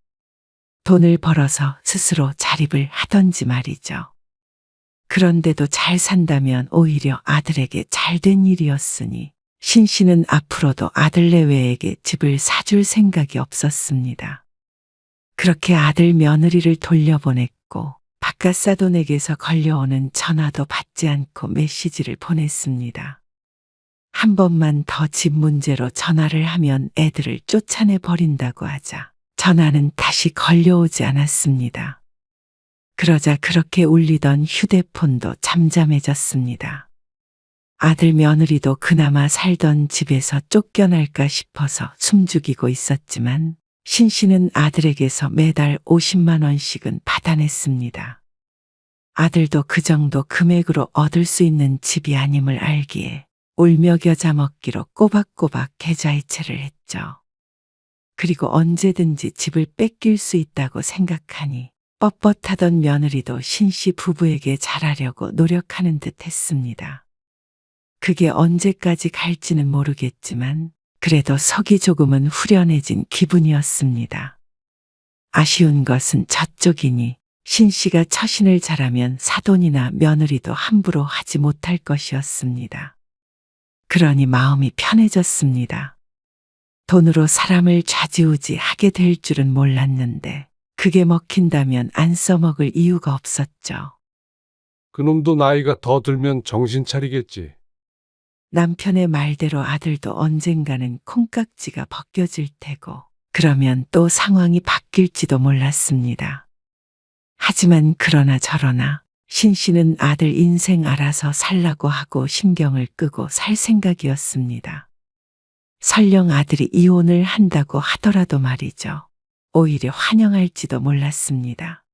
돈을 벌어서 스스로 자립을 하던지 말이죠. 그런데도 잘 산다면 오히려 아들에게 잘된 일이었으니 신 씨는 앞으로도 아들 내외에게 집을 사줄 생각이 없었습니다. 그렇게 아들 며느리를 돌려보냈고 바깥 사돈에게서 걸려오는 전화도 받지 않고 메시지를 보냈습니다. 한 번만 더 집 문제로 전화를 하면 애들을 쫓아내 버린다고 하자 전화는 다시 걸려오지 않았습니다. 그러자 그렇게 울리던 휴대폰도 잠잠해졌습니다. 아들 며느리도 그나마 살던 집에서 쫓겨날까 싶어서 숨죽이고 있었지만 신 씨는 아들에게서 매달 50만 원씩은 받아냈습니다. 아들도 그 정도 금액으로 얻을 수 있는 집이 아님을 알기에 울며 겨자 먹기로 꼬박꼬박 계좌이체를 했죠. 그리고 언제든지 집을 뺏길 수 있다고 생각하니 뻣뻣하던 며느리도 신 씨 부부에게 잘하려고 노력하는 듯 했습니다. 그게 언제까지 갈지는 모르겠지만 그래도 속이 조금은 후련해진 기분이었습니다. 아쉬운 것은 저쪽이니 신 씨가 처신을 잘하면 사돈이나 며느리도 함부로 하지 못할 것이었습니다. 그러니 마음이 편해졌습니다. 돈으로 사람을 좌지우지하게 될 줄은 몰랐는데 그게 먹힌다면 안 써먹을 이유가 없었죠. 그놈도 나이가 더 들면 정신 차리겠지. 남편의 말대로 아들도 언젠가는 콩깍지가 벗겨질 테고 그러면 또 상황이 바뀔지도 몰랐습니다. 하지만 그러나 저러나 신 씨는 아들 인생 알아서 살라고 하고 신경을 끄고 살 생각이었습니다. 설령 아들이 이혼을 한다고 하더라도 말이죠. 오히려 환영할지도 몰랐습니다.